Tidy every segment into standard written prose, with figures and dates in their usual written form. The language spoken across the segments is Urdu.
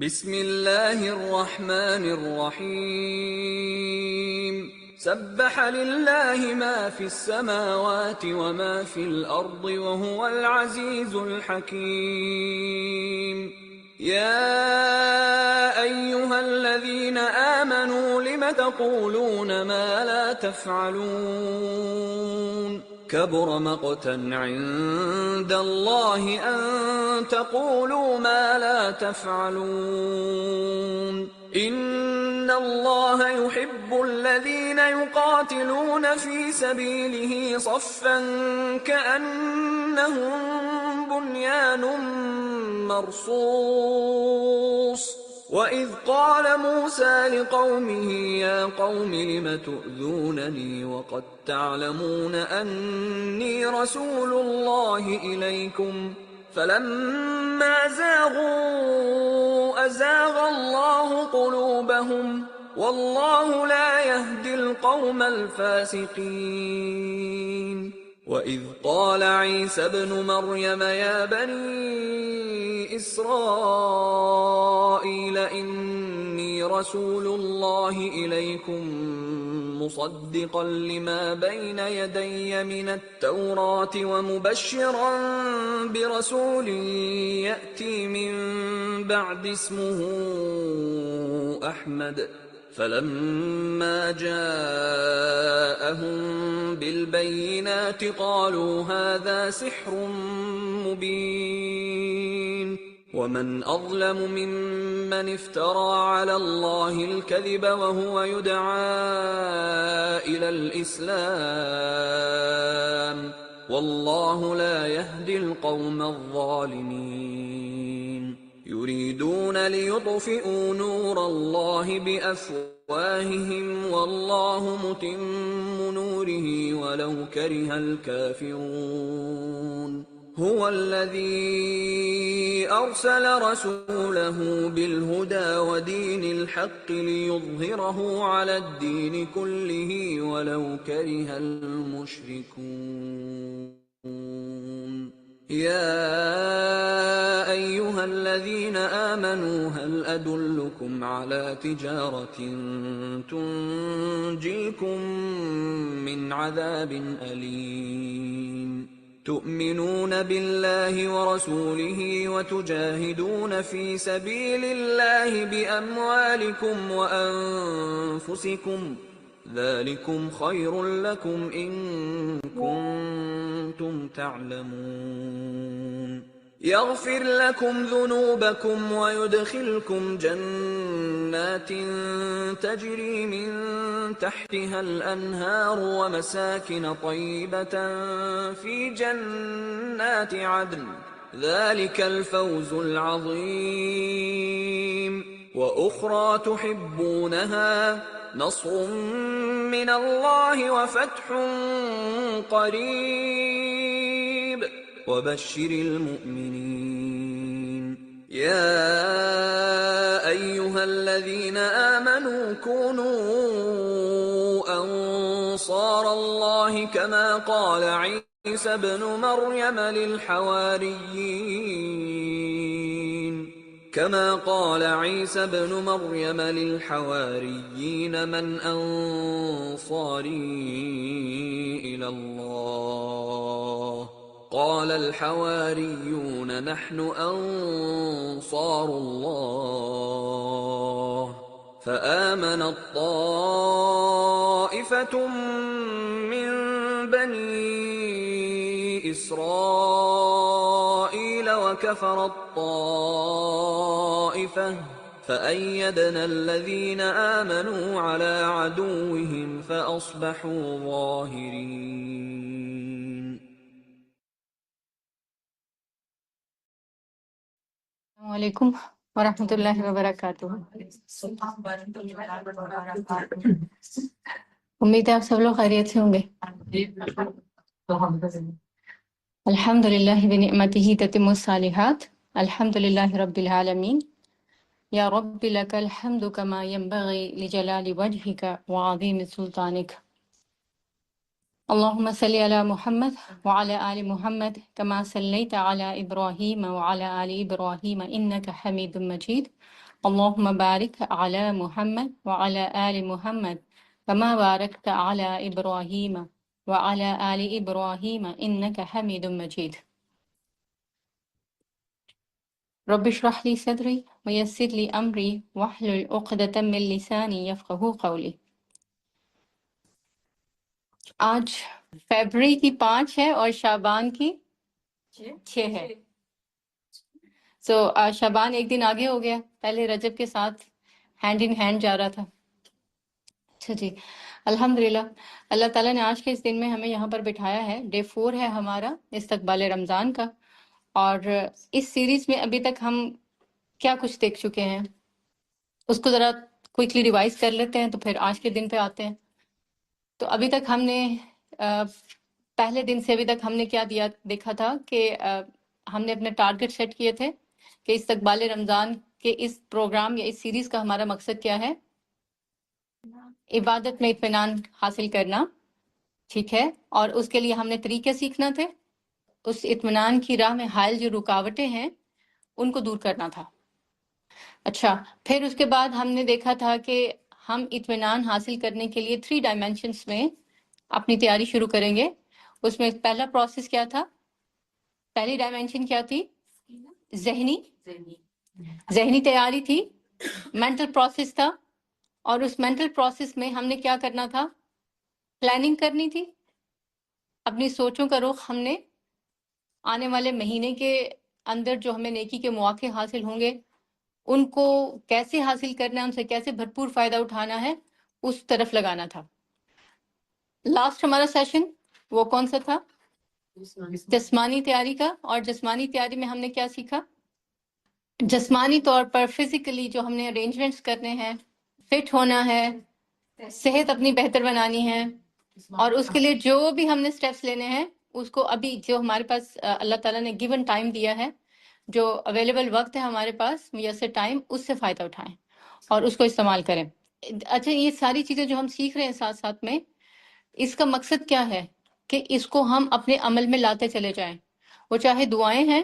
بسم اللہ الرحمن الرحیم سبح للہ ما فی السماوات وما فی الارض وهو العزیز الحکیم یا ایہا الذین آمنوا لم تقولون ما لا تفعلون كبر مقتا عند الله أن تقولوا ما لا تفعلون إن الله يحب الذين يقاتلون في سبيله صفا كأنهم بنيان مرصوص وَإِذْ قَالَ مُوسَى لِقَوْمِهِ يَا قَوْمِ لِمَ تُؤْذُونَنِي وَقَدْ تَعْلَمُونَ أَنِّي رَسُولُ اللَّهِ إِلَيْكُمْ فَلَمَّا زَاغُوا أَزَاغَ اللَّهُ قُلُوبَهُمْ وَاللَّهُ لَا يَهْدِي الْقَوْمَ الْفَاسِقِينَ وَإِذْ قَالَ عِيسَى ابْنُ مَرْيَمَ يَا بَنِي إِسْرَائِيلَ إِنِّي رَسُولُ اللَّهِ إِلَيْكُمْ مُصَدِّقًا لِمَا بَيْنَ يَدَيَّ مِنَ التَّوْرَاةِ وَمُبَشِّرًا بِرَسُولٍ يَأْتِي مِن بَعْدِ اسْمُهُ أَحْمَدُ فَلَمَّا جَاءَهُم بِالْبَيِّنَاتِ قَالُوا هَذَا سِحْرٌ مُبِينٌ وَمَنْ أَظْلَمُ مِمَّنِ افْتَرَىٰ عَلَى اللَّهِ الْكَذِبَ وَهُوَ يُدْعَىٰ إِلَى الْإِسْلَامِ وَاللَّهُ لَا يَهْدِي الْقَوْمَ الظَّالِمِينَ يريدون ليطفئوا نور الله بأفواههم والله متم نوره ولو كره الكافرون هو الذي أرسل رسوله بالهدى ودين الحق ليظهره على الدين كله ولو كره المشركون يا أيها الذين آمنوا هل أدلكم على تجارة تنجيكم من عذاب أليم تؤمنون بالله ورسوله وتجاهدون في سبيل الله بأموالكم وأنفسكم ذلكم خير لكم إن كنتم تعلمون يغفر لكم ذنوبكم ويدخلكم جنات تجري من تحتها الأنهار ومساكن طيبة في جنات عدن ذلك الفوز العظيم وأخرى تحبونها نصر من الله وفتح قريب وبشر المؤمنين يا أيها الذين آمنوا كونوا أنصار الله كما قال عيسى ابن مريم للحواريين من أنصاري إلى الله قال الحواريون نحن أنصار الله فآمنت طائفة من بني إسرائيل وكفرت طائفة فأيدنا الذين آمنوا على عدوهم فأصبحوا ظاهرين. السلام علیکم ورحمۃ اللہ وبرکاتہ. امید ہے آپ سب لوگ خیریت سے ہوں گے. الحمد للہ بنعمتہ تتم الصالحات. الحمد للہ رب العالمین. یا رب لک الحمد کما ینبغی لجلال وجہک وعظیم سلطانک. اللهم صل على محمد وعلى آل محمد كما صليت على إبراهيم وعلى آل إبراهيم إنك حميد مجيد. اللهم بارك على محمد وعلى آل محمد كما باركت على إبراهيم وعلى آل إبراهيم إنك حميد مجيد. رب اشرح لي صدري ويسر لي أمري واحلل عقدة من لساني يفقهوا قولي. آج فیبرری کی 5 ہے اور شعبان کی 6 ہے. سو شعبان ایک دن آگے ہو گیا، پہلے رجب کے ساتھ ہینڈ ان ہینڈ جا رہا تھا. اچھا جی، الحمدللہ اللہ تعالیٰ نے آج کے اس دن میں ہمیں یہاں پر بٹھایا ہے. ڈے 4 ہے ہمارا استقبال رمضان کا، اور اس سیریز میں ابھی تک ہم کیا کچھ دیکھ چکے ہیں اس کو ذرا کوئکلی ریوائز کر لیتے ہیں، تو پھر آج کے دن پہ آتے ہیں. تو ابھی تک ہم نے پہلے دن سے ابھی تک ہم نے کیا دیکھا تھا کہ ہم نے اپنے ٹارگٹ سیٹ کیے تھے کہ استقبال رمضان کے اس پروگرام یا اس سیریز کا ہمارا مقصد کیا ہے؟ عبادت میں اطمینان حاصل کرنا، ٹھیک ہے. اور اس کے لیے ہم نے طریقے سیکھنا تھے، اس اطمینان کی راہ میں حائل جو رکاوٹیں ہیں ان کو دور کرنا تھا. اچھا، پھر اس کے بعد ہم نے دیکھا تھا کہ ہم اطمینان حاصل کرنے کے لیے 3 ڈائمینشنز میں اپنی تیاری شروع کریں گے. اس میں پہلا پروسیس کیا تھا؟ پہلی ڈائمینشن کیا تھی؟ ذہنی تیاری تھی، مینٹل پروسیس تھا. اور اس مینٹل پروسیس میں ہم نے کیا کرنا تھا؟ پلاننگ کرنی تھی. اپنی سوچوں کا رخ ہم نے آنے والے مہینے کے اندر جو ہمیں نیکی کے مواقع حاصل ہوں گے ان کو کیسے حاصل کرنا ہے، ان سے کیسے بھرپور فائدہ اٹھانا ہے، اس طرف لگانا تھا. لاسٹ ہمارا سیشن وہ کون سا تھا؟ جسمانی تیاری کا. اور جسمانی تیاری میں ہم نے کیا سیکھا؟ جسمانی طور پر فزیکلی جو ہم نے ارینجمنٹس کرنے ہیں، فٹ ہونا ہے، صحت اپنی بہتر بنانی ہے، اور اس کے لیے جو بھی ہم نے سٹیپس لینے ہیں اس کو ابھی جو ہمارے پاس اللہ تعالیٰ نے گیون ٹائم دیا ہے، جو اویلیبل وقت ہے ہمارے پاس میسر ٹائم، اس سے فائدہ اٹھائیں اور اس کو استعمال کریں. اچھا، یہ ساری چیزیں جو ہم سیکھ رہے ہیں ساتھ ساتھ میں، اس کا مقصد کیا ہے؟ کہ اس کو ہم اپنے عمل میں لاتے چلے جائیں. وہ چاہے دعائیں ہیں،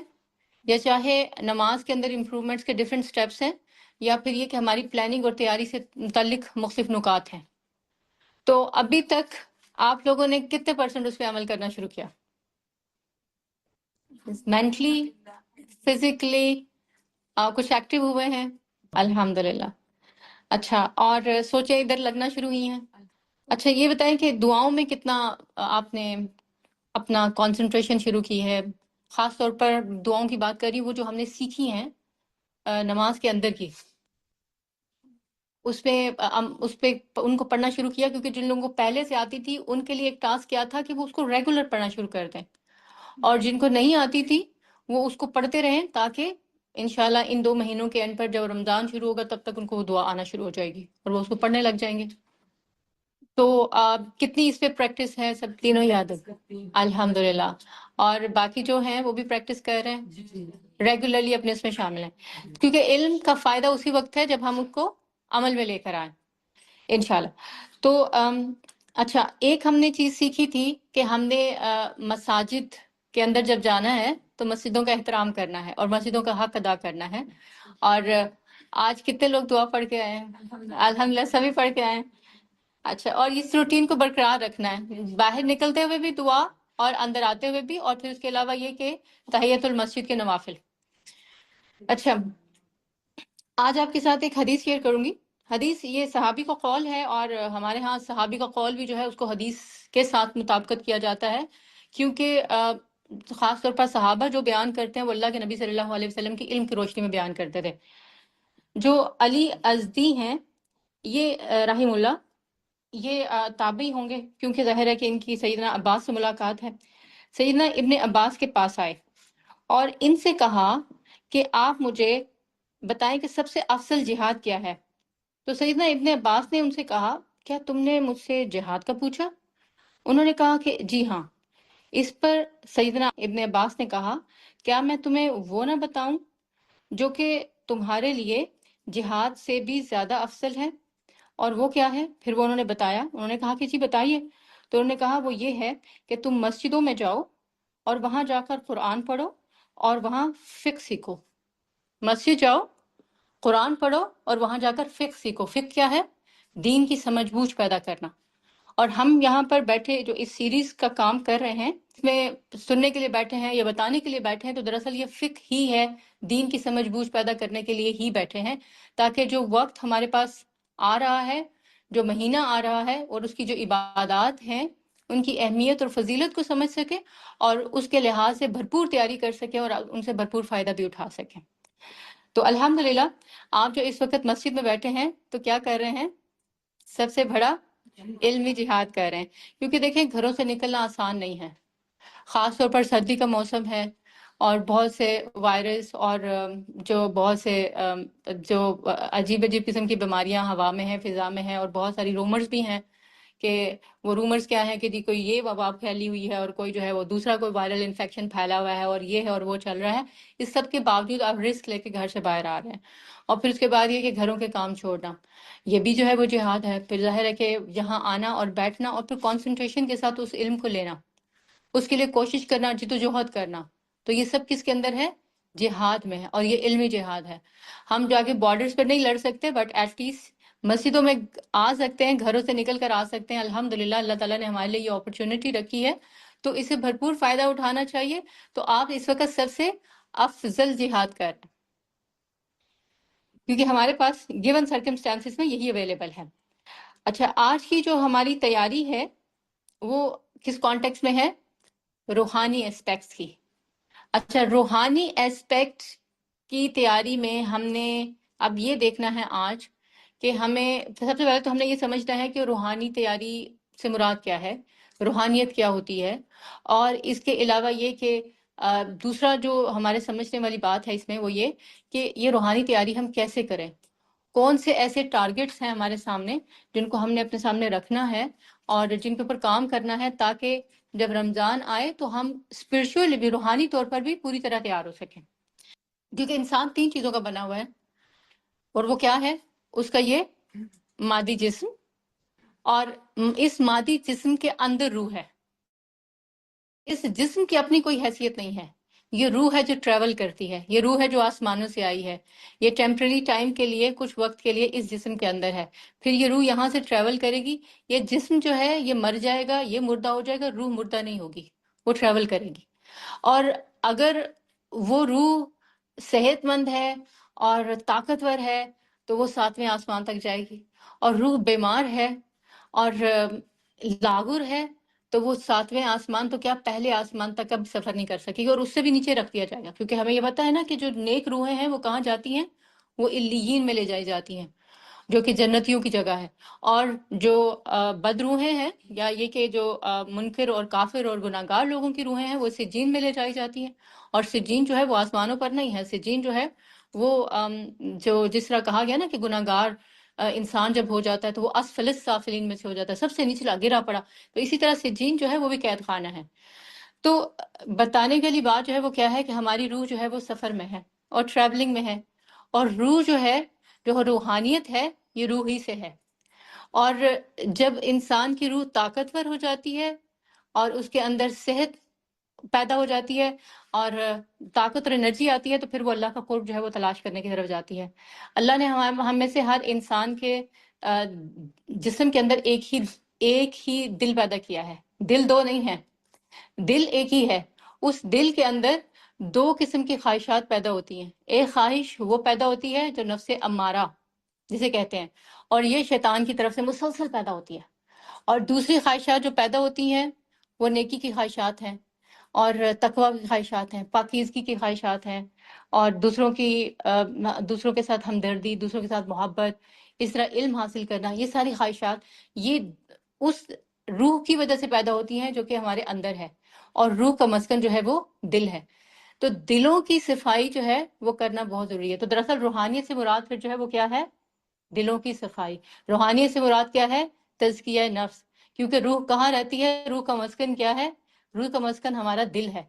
یا چاہے نماز کے اندر امپرومنٹس کے ڈفرینٹ سٹیپس ہیں، یا پھر یہ کہ ہماری پلاننگ اور تیاری سے متعلق مختلف نکات ہیں. تو ابھی تک آپ لوگوں نے کتنے % اس پہ عمل کرنا شروع کیا؟ مینٹلی، فزیکلی کچھ ایکٹیو ہوئے ہیں؟ الحمدللہ. اچھا، اور سوچیں ادھر لگنا شروع ہوئی ہیں؟ اچھا، یہ بتائیں کہ دعاؤں میں کتنا آپ نے اپنا کنسنٹریشن شروع کی ہے؟ خاص طور پر دعاؤں کی بات کر رہی ہوں، وہ جو ہم نے سیکھی ہیں نماز کے اندر کی، اس پہ ان کو پڑھنا شروع کیا. کیونکہ جن لوگوں کو پہلے سے آتی تھی ان کے لیے ایک ٹاسک کیا تھا کہ وہ اس کو ریگولر پڑھنا شروع کر دیں، اور جن کو نہیں آتی تھی وہ اس کو پڑھتے رہیں، تاکہ انشاءاللہ ان 2 مہینوں کے اینڈ پر جب رمضان شروع ہوگا تب تک ان کو وہ دعا آنا شروع ہو جائے گی اور وہ اس کو پڑھنے لگ جائیں گے. تو کتنی اس پہ پریکٹس ہے؟ سب تینوں یاد ہے؟ الحمدللہ. اور باقی جو ہیں وہ بھی پریکٹس کر رہے ہیں، ریگولرلی اپنے اس میں شامل ہیں. کیونکہ علم کا فائدہ اسی وقت ہے جب ہم اس کو عمل میں لے کر آئیں انشاءاللہ. تو اچھا، ایک ہم نے چیز سیکھی تھی کہ ہم نے مساجد کے اندر جب جانا ہے تو مسجدوں کا احترام کرنا ہے اور مسجدوں کا حق ادا کرنا ہے. اور آج کتنے لوگ دعا پڑھ کے آئے ہیں؟ الحمدللہ سبھی پڑھ کے آئے ہیں. اچھا، اور اس روٹین کو برقرار رکھنا ہے، باہر نکلتے ہوئے بھی دعا اور اندر آتے ہوئے بھی، اور پھر اس کے علاوہ یہ کہ تحیۃ المسجد کے نوافل. اچھا، آج آپ کے ساتھ ایک حدیث شیئر کروں گی. حدیث یہ صحابی کا قول ہے، اور ہمارے ہاں صحابی کا قول بھی جو ہے اس کو حدیث کے ساتھ مطابقت کیا جاتا ہے، کیونکہ خاص طور پر صحابہ جو بیان کرتے ہیں وہ اللہ کے نبی صلی اللہ علیہ وسلم کی علم کی روشنی میں بیان کرتے تھے. جو علی ازدی ہیں یہ رحم اللہ، یہ تابعی ہوں گے، کیونکہ ظاہر ہے کہ ان کی سیدنا عباس سے ملاقات ہے. سیدنا ابن عباس کے پاس آئے اور ان سے کہا کہ آپ مجھے بتائیں کہ سب سے افضل جہاد کیا ہے. تو سیدنا ابن عباس نے ان سے کہا، کیا تم نے مجھ سے جہاد کا پوچھا؟ انہوں نے کہا کہ جی ہاں. اس پر سیدنا ابن عباس نے کہا، کیا میں تمہیں وہ نہ بتاؤں جو کہ تمہارے لیے جہاد سے بھی زیادہ افضل ہے؟ اور وہ کیا ہے؟ پھر وہ انہوں نے بتایا، انہوں نے کہا کہ جی بتائیے. تو انہوں نے کہا وہ یہ ہے کہ تم مسجدوں میں جاؤ اور وہاں جا کر قرآن پڑھو اور وہاں فقہ سیکھو. مسجد جاؤ، قرآن پڑھو اور وہاں جا کر فقہ سیکھو. فقہ کیا ہے؟ دین کی سمجھ بوجھ پیدا کرنا. اور ہم یہاں پر بیٹھے جو اس سیریز کا کام کر رہے ہیں، اس میں سننے کے لیے بیٹھے ہیں یا بتانے کے لیے بیٹھے ہیں، تو دراصل یہ فقہ ہی ہے، دین کی سمجھ بوجھ پیدا کرنے کے لیے ہی بیٹھے ہیں، تاکہ جو وقت ہمارے پاس آ رہا ہے، جو مہینہ آ رہا ہے، اور اس کی جو عبادات ہیں ان کی اہمیت اور فضیلت کو سمجھ سکے اور اس کے لحاظ سے بھرپور تیاری کر سکے اور ان سے بھرپور فائدہ بھی اٹھا سکیں. تو الحمدللہ آپ جو اس وقت مسجد میں بیٹھے ہیں تو کیا کر رہے ہیں؟ سب سے بڑا علمی جہاد کر رہے ہیں. کیونکہ دیکھیں گھروں سے نکلنا آسان نہیں ہے، خاص طور پر سردی کا موسم ہے اور بہت سے وائرس اور جو بہت سے جو عجیب عجیب قسم کی بیماریاں ہوا میں ہیں، فضا میں ہیں، اور بہت ساری رومرز بھی ہیں کہ وہ رومرز کیا ہیں کہ جی کوئی یہ وبا پھیلی ہوئی ہے اور کوئی جو ہے وہ دوسرا کوئی وائرل انفیکشن پھیلا ہوا ہے اور یہ ہے اور وہ چل رہا ہے. اس سب کے باوجود آپ رسک لے کے گھر سے باہر آ رہے ہیں. اور پھر اس کے بعد یہ کہ گھروں کے کام چھوڑنا، یہ بھی جو ہے وہ جہاد ہے. پھر ظاہر ہے کہ یہاں آنا اور بیٹھنا اور پھر کانسنٹریشن کے ساتھ اس علم کو لینا، اس کے لیے کوشش کرنا، جدوجہد کرنا، تو یہ سب کس کے اندر ہے؟ جہاد میں ہے. اور یہ علمی جہاد ہے. ہم جو آگے بارڈرز پر نہیں لڑ سکتے، بٹ ایٹ لیسٹ مسجدوں میں آ سکتے ہیں، گھروں سے نکل کر آ سکتے ہیں. الحمدللہ اللہ تعالیٰ نے ہمارے لیے یہ اپرچونٹی رکھی ہے، تو اسے بھرپور فائدہ اٹھانا چاہیے. تو آپ اس وقت سب سے افضل جہاد کر رہے ہیں، کیونکہ ہمارے پاس گیون سرکمسٹانسز میں یہی اویلیبل ہے. اچھا، آج کی جو ہماری تیاری ہے وہ کس کانٹیکس میں ہے؟ روحانی اسپیکٹس کی. اچھا، روحانی اسپیکٹ کی تیاری میں ہم نے اب یہ دیکھنا ہے آج کہ ہمیں سب سے پہلے تو ہم نے یہ سمجھنا ہے کہ روحانی تیاری سے مراد کیا ہے، روحانیت کیا ہوتی ہے، اور اس کے علاوہ یہ کہ دوسرا جو ہمارے سمجھنے والی بات ہے اس میں وہ یہ کہ یہ روحانی تیاری ہم کیسے کریں، کون سے ایسے ٹارگٹس ہیں ہمارے سامنے جن کو ہم نے اپنے سامنے رکھنا ہے اور جن کے اوپر کام کرنا ہے، تاکہ جب رمضان آئے تو ہم اسپرچولی بھی، روحانی طور پر بھی پوری طرح تیار ہو سکیں. کیونکہ انسان 3 چیزوں کا بنا ہوا ہے، اور وہ کیا ہے؟ اس کا یہ مادی جسم، اور اس مادی جسم کے اندر روح ہے. اس جسم کی اپنی کوئی حیثیت نہیں ہے، یہ روح ہے جو ٹریول کرتی ہے، یہ روح ہے جو آسمانوں سے آئی ہے، یہ ٹیمپرری ٹائم کے لیے، کچھ وقت کے لیے اس جسم کے اندر ہے. پھر یہ روح یہاں سے ٹریول کرے گی. یہ جسم جو ہے یہ مر جائے گا، یہ مردہ ہو جائے گا، روح مردہ نہیں ہوگی، وہ ٹریول کرے گی. اور اگر وہ روح صحت مند ہے اور طاقتور ہے تو وہ 7ویں آسمان تک جائے گی. اور روح بیمار ہے اور لاغر ہے تو وہ 7ویں آسمان تو کیا پہلے آسمان تک اب سفر نہیں کر سکے گی، اور اس سے بھی نیچے رکھ دیا جائے گا. کیونکہ ہمیں یہ پتہ ہے نا کہ جو نیک روحیں ہیں وہ کہاں جاتی ہیں؟ وہ علیین میں لے جائی جاتی ہیں، جو کہ جنتیوں کی جگہ ہے. اور جو بد روحیں ہیں، یا یہ کہ جو منکر اور کافر اور گناہگار لوگوں کی روحیں ہیں، وہ سجین میں لے جائی جاتی ہیں. اور سجین جو ہے وہ آسمانوں پر نہیں ہے. سجین جو ہے وہ جو جس طرح کہا گیا نا کہ گناہگار انسان جب ہو جاتا ہے تو وہ اسفل السافلین میں سے ہو جاتا ہے، سب سے نچلا گرا پڑا. تو اسی طرح سجین جو ہے وہ بھی قید خانہ ہے. تو بتانے کے لیے بات جو ہے وہ کیا ہے کہ ہماری روح جو ہے وہ سفر میں ہے اور ٹریولنگ میں ہے. اور روح جو ہے، جو روحانیت ہے، یہ روح ہی سے ہے. اور جب انسان کی روح طاقتور ہو جاتی ہے اور اس کے اندر صحت پیدا ہو جاتی ہے اور طاقت اور انرجی آتی ہے، تو پھر وہ اللہ کا قرب جو ہے وہ تلاش کرنے کی طرف جاتی ہے. اللہ نے ہم میں سے ہر انسان کے جسم کے اندر ایک ہی دل پیدا کیا ہے. دل 2 نہیں ہے، دل ایک ہی ہے. اس دل کے اندر 2 قسم کی خواہشات پیدا ہوتی ہیں. ایک خواہش وہ پیدا ہوتی ہے جو نفس امارہ جسے کہتے ہیں، اور یہ شیطان کی طرف سے مسلسل پیدا ہوتی ہے. اور دوسری خواہشات جو پیدا ہوتی ہیں وہ نیکی کی خواہشات ہیں اور تقوی کی خواہشات ہیں، پاکیزگی کی خواہشات ہیں، اور دوسروں کے ساتھ ہمدردی، دوسروں کے ساتھ محبت، اس طرح علم حاصل کرنا. یہ ساری خواہشات یہ اس روح کی وجہ سے پیدا ہوتی ہیں جو کہ ہمارے اندر ہے. اور روح کا مسکن جو ہے وہ دل ہے. تو دلوں کی صفائی جو ہے وہ کرنا بہت ضروری ہے. تو دراصل روحانیت سے مراد پھر جو ہے وہ کیا ہے؟ دلوں کی صفائی. روحانیت سے مراد کیا ہے؟ تزکیہ نفس. کیونکہ روح کہاں رہتی ہے؟ روح کا مسکن کیا ہے؟ روح کا مسکن ہمارا دل ہے.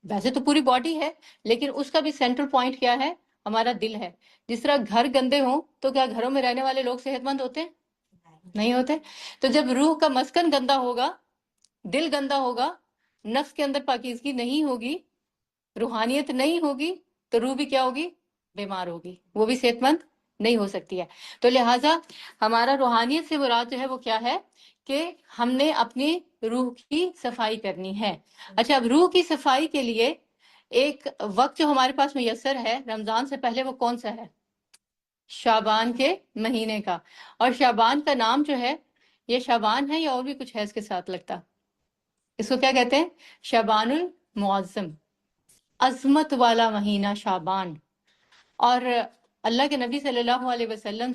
ویسے تو پوری باڈی ہے، لیکن اس کا بھی سینٹرل پوائنٹ کیا ہے؟ ہمارا دل ہے. جس طرح گھر گندے ہوں تو کیا گھروں میں رہنے والے لوگ صحت مند ہوتے ہیں؟ نہیں ہوتے. تو جب روح کا مسکن گندا ہوگا دل گندا ہوگا، نفس کے اندر پاکیزگی نہیں ہوگی، روحانیت نہیں ہوگی، تو روح بھی کیا ہوگی؟ بیمار ہوگی، وہ بھی صحت مند نہیں ہو سکتی ہے۔ تو لہٰذا ہمارا روحانیت سے مراد جو ہے وہ کیا ہے کہ ہم نے اپنی روح کی صفائی کرنی ہے۔ اچھا، اب روح کی صفائی کے لیے ایک وقت جو ہمارے پاس میسر ہے رمضان سے پہلے، وہ کون سا ہے؟ شعبان کے مہینے کا۔ اور شعبان کا نام جو ہے، یہ شعبان ہے یا اور بھی کچھ ہے اس کے ساتھ لگتا؟ اس کو کیا کہتے ہیں؟ شعبان المعظم، عظمت والا مہینہ شعبان۔ اور اللہ کے نبی صلی اللہ علیہ وسلم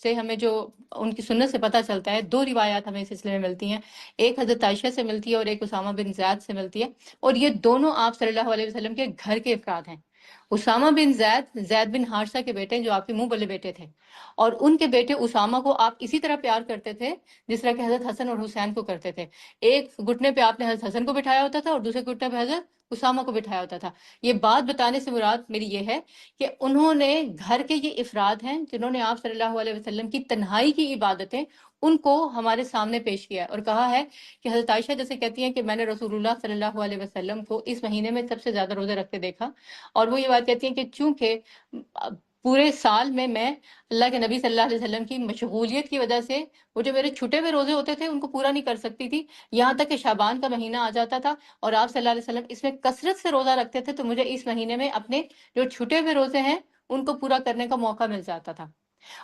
سے ہمیں جو ان کی سنت سے پتہ چلتا ہے، دو روایات ہمیں اس سلسلے میں ملتی ہیں، ایک حضرت عائشہ سے ملتی ہے اور ایک اسامہ بن زید سے ملتی ہے، اور یہ دونوں آپ صلی اللہ علیہ وسلم کے گھر کے افراد ہیں۔ اسامہ بن زید بن حارثہ کے بیٹے ہیں، جو آپ کے منہ بلے بیٹے تھے، اور ان کے بیٹے اسامہ کو آپ اسی طرح پیار کرتے تھے جس طرح کہ حضرت حسن اور حسین کو کرتے تھے۔ ایک گھٹنے پہ آپ نے حضرت حسن کو بٹھایا ہوتا تھا اور دوسرے گھٹنے پہ حضرت اسامہ کو بٹھایا ہوتا تھا۔ یہ بات بتانے سے مراد میری یہ ہے کہ انہوں نے گھر کے یہ افراد ہیں جنہوں نے آپ صلی اللہ علیہ وسلم کی تنہائی کی عبادتیں ان کو ہمارے سامنے پیش کیا ہے، اور کہا ہے کہ حضرت عائشہ جیسے کہتی ہیں کہ میں نے رسول اللہ صلی اللہ علیہ وسلم کو اس مہینے میں سب سے زیادہ روزے رکھتے دیکھا، اور وہ یہ بات کہتی ہیں کہ چونکہ پورے سال میں اللہ کے نبی صلی اللہ علیہ وسلم کی مشغولیت کی وجہ سے وہ جو میرے چھٹے ہوئے روزے ہوتے تھے ان کو پورا نہیں کر سکتی تھی، یہاں تک کہ شعبان کا مہینہ آ جاتا تھا اور آپ صلی اللہ علیہ وسلم اس میں کثرت سے روزہ رکھتے تھے، تو مجھے اس مہینے میں اپنے جو چھٹے ہوئے روزے ہیں ان کو پورا کرنے کا موقع مل جاتا تھا۔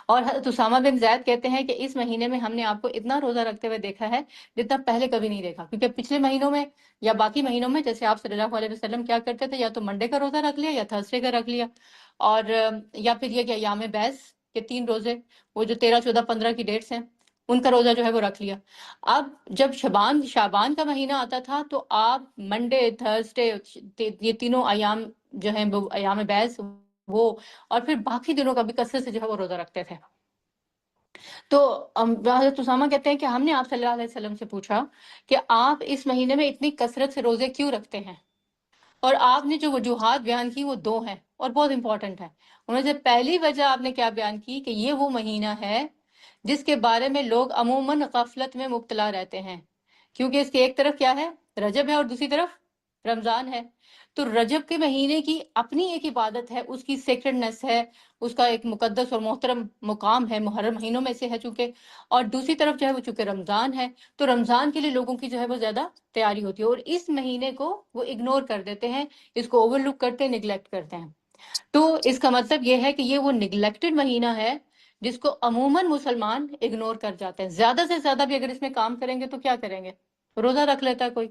اور حضرت اسامہ بن زید کہتے ہیں کہ اس مہینے میں ہم نے آپ کو اتنا روزہ رکھتے ہوئے دیکھا ہے جتنا پہلے کبھی نہیں دیکھا، کیونکہ پچھلے مہینوں میں یا باقی مہینوں میں جیسے آپ صلی اللہ علیہ وسلم کیا کرتے تھے، یا تو منڈے کا روزہ رکھ لیا یا تھرسڈے کا رکھ لیا، اور یا پھر یہ کہ ایام بیس کے 3 روزے، وہ جو 13 14 15 کی ڈیٹس ہیں، ان کا روزہ جو ہے وہ رکھ لیا۔ اب جب شعبان کا مہینہ آتا تھا تو آپ منڈے، تھرسڈے، یہ تینوں ایام جو ہیں وہ ایام بیس، وہ اور پھر باقی دنوں کا بھی کثرت سے جو ہے وہ روزہ رکھتے تھے۔ تو حضرت اسامہ کہتے ہیں کہ ہم نے آپ صلی اللہ علیہ وسلم سے پوچھا کہ آپ اس مہینے میں اتنی کثرت سے روزے کیوں رکھتے ہیں؟ اور آپ نے جو وجوہات بیان کی وہ 2 ہیں اور بہت امپورٹنٹ ہیں۔ انہوں نے پہلی وجہ آپ نے کیا بیان کی کہ یہ وہ مہینہ ہے جس کے بارے میں لوگ عموماً غفلت میں مبتلا رہتے ہیں، کیونکہ اس کے ایک طرف کیا ہے؟ رجب ہے اور دوسری طرف رمضان ہے۔ تو رجب کے مہینے کی اپنی ایک عبادت ہے، اس کی سیکرڈنس ہے، اس کا ایک مقدس اور محترم مقام ہے، محرم مہینوں میں سے ہے چونکہ، اور دوسری طرف جو ہے وہ چونکہ رمضان ہے، تو رمضان کے لیے لوگوں کی جو ہے وہ زیادہ تیاری ہوتی ہے، اور اس مہینے کو وہ اگنور کر دیتے ہیں، اس کو اوور لک کرتے ہیں، نگلیکٹ کرتے ہیں۔ تو اس کا مطلب یہ ہے کہ یہ وہ نگلیکٹڈ مہینہ ہے جس کو عموماً مسلمان اگنور کر جاتے ہیں۔ زیادہ سے زیادہ بھی اگر اس میں کام کریں گے تو کیا کریں گے؟ روزہ رکھ لیتا ہے کوئی،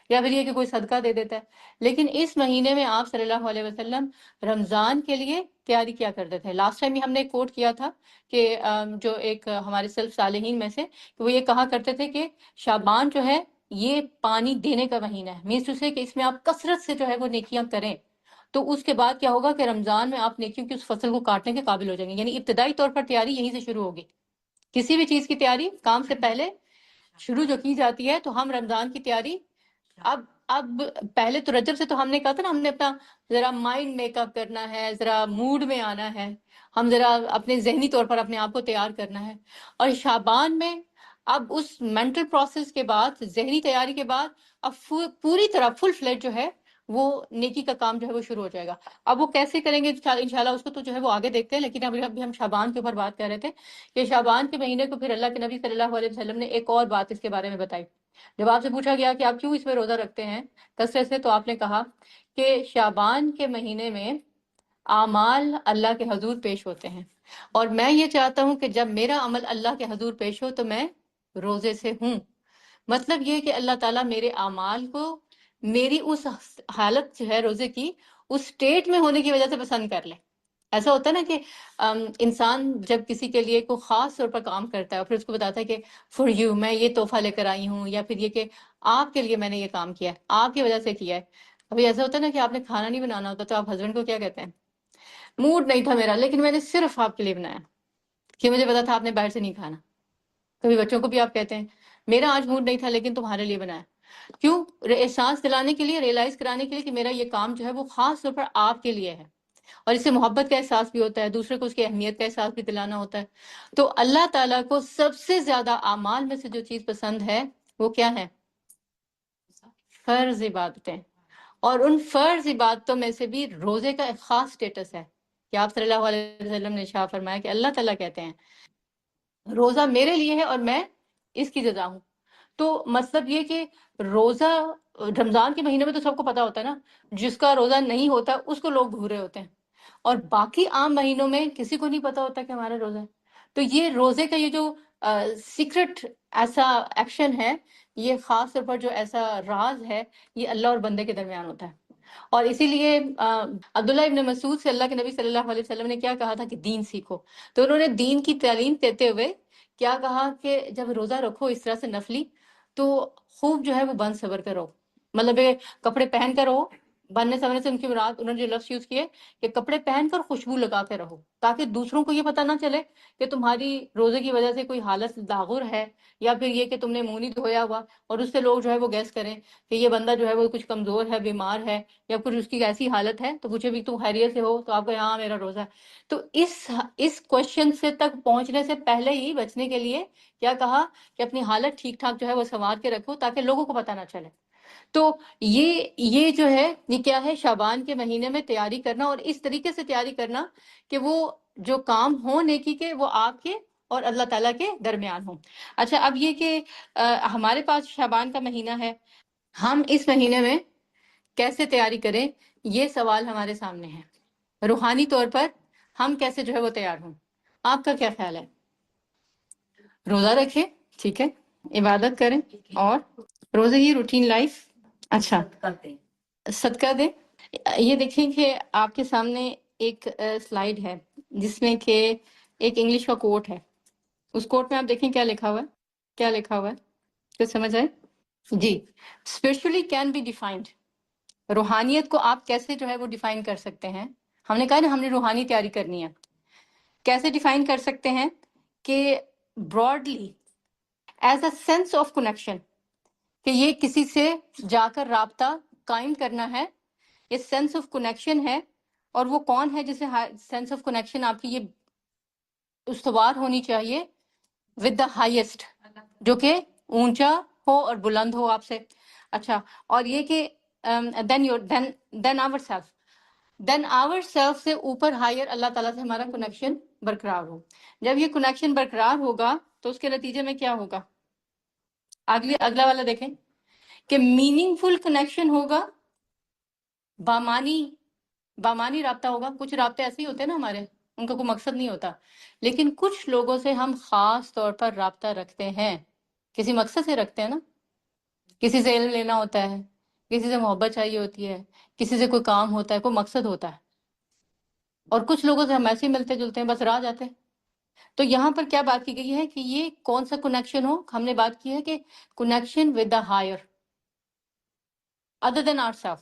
یا پھر یہ کہ کوئی صدقہ دے دیتا ہے، لیکن اس مہینے میں آپ صلی اللہ علیہ وسلم رمضان کے لیے تیاری کیا کرتے تھے۔ لاسٹ ٹائم ہم نے کوٹ کیا تھا کہ جو ایک ہمارے سلف صالحین میں سے وہ یہ کہا کرتے تھے کہ شعبان جو ہے یہ پانی دینے کا مہینہ ہے، مینس ٹو سے کہ اس میں آپ کثرت سے جو ہے وہ نیکیاں کریں، تو اس کے بعد کیا ہوگا کہ رمضان میں آپ نیکیوں کی اس فصل کو کاٹنے کے قابل ہو جائیں گے۔ یعنی ابتدائی طور پر تیاری یہیں سے شروع ہوگی، کسی بھی چیز کی تیاری کام سے پہلے شروع جو کی جاتی ہے، تو ہم رمضان کی تیاری اب پہلے تو رجب سے تو ہم نے کہا تھا نا، ہم نے اپنا ذرا مائنڈ میک اپ کرنا ہے، ذرا موڈ میں آنا ہے، ہم ذرا اپنے ذہنی طور پر اپنے آپ کو تیار کرنا ہے، اور شعبان میں اب اس مینٹل پروسیس کے بعد، ذہنی تیاری کے بعد، اب پوری طرح فل فلیٹ جو ہے وہ نیکی کا کام جو ہے وہ شروع ہو جائے گا۔ اب وہ کیسے کریں گے انشاءاللہ اس کو تو جو ہے وہ آگے دیکھتے ہیں، لیکن ابھی ہم شعبان کے اوپر بات کر رہے تھے کہ شعبان کے مہینے کو پھر اللہ کے نبی صلی اللہ علیہ وسلم نے ایک اور بات اس کے بارے میں بتائی۔ جب آپ سے پوچھا گیا کہ آپ کیوں اس میں روزہ رکھتے ہیں کثرت سے، تو آپ نے کہا کہ شعبان کے مہینے میں اعمال اللہ کے حضور پیش ہوتے ہیں، اور میں یہ چاہتا ہوں کہ جب میرا عمل اللہ کے حضور پیش ہو تو میں روزے سے ہوں۔ مطلب یہ کہ اللہ تعالیٰ میرے اعمال کو میری اس حالت جو ہے روزے کی، اس سٹیٹ میں ہونے کی وجہ سے پسند کر لے۔ ایسا ہوتا ہے نا کہ انسان جب کسی کے لیے کوئی خاص طور پر کام کرتا ہے اور پھر اس کو بتاتا ہے کہ فور یو میں یہ تحفہ لے کر آئی ہوں، یا پھر یہ کہ آپ کے لیے میں نے یہ کام کیا ہے، آپ کی وجہ سے کیا ہے۔ ابھی ایسا ہوتا ہے نا کہ آپ نے کھانا نہیں بنانا ہوتا تو آپ ہسبینڈ کو کیا کہتے ہیں؟ موڈ نہیں تھا میرا لیکن میں نے صرف آپ کے لیے بنایا، کہ مجھے پتا تھا آپ نے باہر سے نہیں کھانا۔ کبھی بچوں کو بھی آپ کہتے ہیں میرا آج موڈ نہیں تھا لیکن تمہارے لیے بنایا، کیوں؟ احساس دلانے کے لیے، ریئلائز کرانے کے لیے کہ میرا یہ کام جو ہے وہ خاص طور پر آپ کے لیے ہے، اور اس سے محبت کا احساس بھی ہوتا ہے، دوسرے کو اس کی اہمیت کا احساس بھی دلانا ہوتا ہے۔ تو اللہ تعالیٰ کو سب سے زیادہ اعمال میں سے جو چیز پسند ہے وہ کیا ہے؟ فرض عبادتیں، اور ان فرض عبادتوں میں سے بھی روزے کا ایک خاص سٹیٹس ہے کہ آپ صلی اللہ علیہ وسلم نے ارشاد فرمایا کہ اللہ تعالیٰ کہتے ہیں روزہ میرے لیے ہے اور میں اس کی جزا ہوں. تو مطلب یہ کہ روزہ رمضان کے مہینے میں تو سب کو پتا ہوتا ہے نا، جس کا روزہ نہیں ہوتا اس کو لوگ بھورے ہوتے ہیں، اور باقی عام مہینوں میں کسی کو نہیں پتا ہوتا کہ ہمارا روزہ ہے. تو یہ روزے کا یہ جو سیکرٹ ایسا ایکشن ہے، یہ خاص طور پر جو ایسا راز ہے، یہ اللہ اور بندے کے درمیان ہوتا ہے. اور اسی لیے عبداللہ ابن مسعود سے اللہ کے نبی صلی اللہ علیہ وسلم نے کیا کہا تھا کہ دین سیکھو. تو انہوں نے دین کی تعلیم دیتے ہوئے کیا کہا کہ جب روزہ رکھو اس طرح سے نفلی، تو خوب جو ہے وہ بند صبر کرو، مطلب کپڑے پہن کر رہو. بننے سبرنے سے ان کی مراد انہوں نے جو لفظ یوز کیے کہ کپڑے پہن کر خوشبو لگا کے رہو، تاکہ دوسروں کو یہ پتہ نہ چلے کہ تمہاری روزے کی وجہ سے کوئی حالت داغر ہے، یا پھر یہ کہ تم نے منہ نہیں دھویا ہوا، اور اس سے لوگ جو ہے وہ گیس کریں کہ یہ بندہ جو ہے وہ کچھ کمزور ہے، بیمار ہے، یا پھر اس کی ایسی حالت ہے، تو پوچھے بھی تم خیریت سے ہو، تو آپ کو ہاں میرا روزہ ہے. تو اس کوشچن سے تک پہنچنے سے پہلے ہی بچنے کے لیے کیا کہا کہ اپنی حالت ٹھیک ٹھاک جو ہے وہ سنوار کے رکھو، تاکہ لوگوں کو پتہ نہ چلے. تو یہ جو ہے یہ کیا ہے، شعبان کے مہینے میں تیاری کرنا، اور اس طریقے سے تیاری کرنا کہ وہ جو کام ہوں نیکی کے وہ آپ کے اور اللہ تعالیٰ کے درمیان ہوں. اچھا، اب یہ کہ ہمارے پاس شعبان کا مہینہ ہے، ہم اس مہینے میں کیسے تیاری کریں، یہ سوال ہمارے سامنے ہے. روحانی طور پر ہم کیسے جو ہے وہ تیار ہوں، آپ کا کیا خیال ہے؟ روزہ رکھیں، ٹھیک ہے، عبادت کریں، اور روزے کی روٹین لائف. اچھا، صدقہ دیں. یہ دیکھیں کہ آپ کے سامنے ایک سلائیڈ ہے جس میں کہ ایک انگلش کا کوٹ ہے. اس کوٹ میں آپ دیکھیں کیا لکھا ہوا ہے، کیا لکھا ہوا ہے، کیا سمجھ آئے؟ جی، spiritually can be defined. روحانیت کو آپ کیسے جو ہے وہ ڈیفائن کر سکتے ہیں؟ ہم نے کہا نا ہم نے روحانی تیاری کرنی ہے، کیسے ڈیفائن کر سکتے ہیں؟ کہ broadly as a sense of connection, کہ یہ کسی سے جا کر رابطہ قائم کرنا ہے، یہ سینس آف کنیکشن ہے. اور وہ کون ہے جسے سینس آف کنیکشن آپ کی یہ استوار ہونی چاہیے ود دا ہائیسٹ، جو کہ اونچا ہو اور بلند ہو آپ سے. اچھا، اور یہ کہ دین آور سیلف سے اوپر ہائر اللہ تعالیٰ سے ہمارا کنیکشن برقرار ہو. جب یہ کنیکشن برقرار ہوگا تو اس کے نتیجے میں کیا ہوگا؟ اگلا والا دیکھیں کہ میننگ فل کنیکشن ہوگا، بامانی رابطہ ہوگا. کچھ رابطے ایسے ہی ہوتے ہیں نا ہمارے، ان کا کوئی مقصد نہیں ہوتا، لیکن کچھ لوگوں سے ہم خاص طور پر رابطہ رکھتے ہیں، کسی مقصد سے رکھتے ہیں نا. کسی سے علم لینا ہوتا ہے، کسی سے محبت چاہیے ہوتی ہے، کسی سے کوئی کام ہوتا ہے، کوئی مقصد ہوتا ہے. اور کچھ لوگوں سے ہم ایسے ہی ملتے جلتے ہیں، بس راہ جاتے ہیں. تو یہاں پر کیا بات کی گئی ہے کہ یہ کون سا کنیکشن ہو؟ ہم نے بات کی ہے کہ connection with the higher other than our self.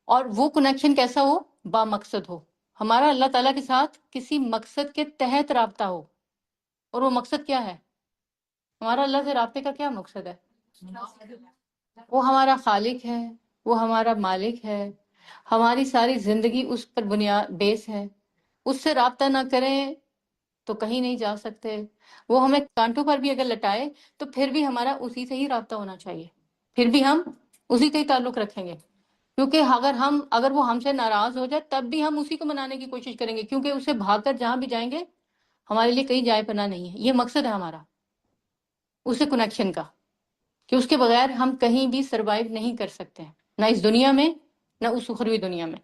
اور وہ کنیکشن کیسا ہو؟ با مقصد ہو، ہمارا اللہ تعالیٰ کے ساتھ کسی مقصد کے تحت رابطہ ہو. اور وہ مقصد کیا ہے؟ ہمارا اللہ سے رابطے کا کیا مقصد ہے؟ وہ ہمارا خالق ہے، وہ ہمارا مالک ہے، ہماری ساری زندگی اس پر بنیاد بیس ہے. اس سے رابطہ نہ کریں تو کہیں نہیں جا سکتے. وہ ہمیں کانٹوں پر بھی اگر لٹائے تو پھر بھی ہمارا اسی سے ہی رابطہ ہونا چاہیے، پھر بھی ہم اسی سے ہی تعلق رکھیں گے. کیونکہ اگر وہ ہم سے ناراض ہو جائے تب بھی ہم اسی کو منانے کی کوشش کریں گے، کیونکہ اسے بھاگ کر جہاں بھی جائیں گے ہمارے لیے کہیں جائے پناہ نہیں ہے. یہ مقصد ہے ہمارا اسے کنیکشن کا، کہ اس کے بغیر ہم کہیں بھی سروائیو نہیں کر سکتے ہیں، نہ اس دنیا میں نہ اس اخروی دنیا میں.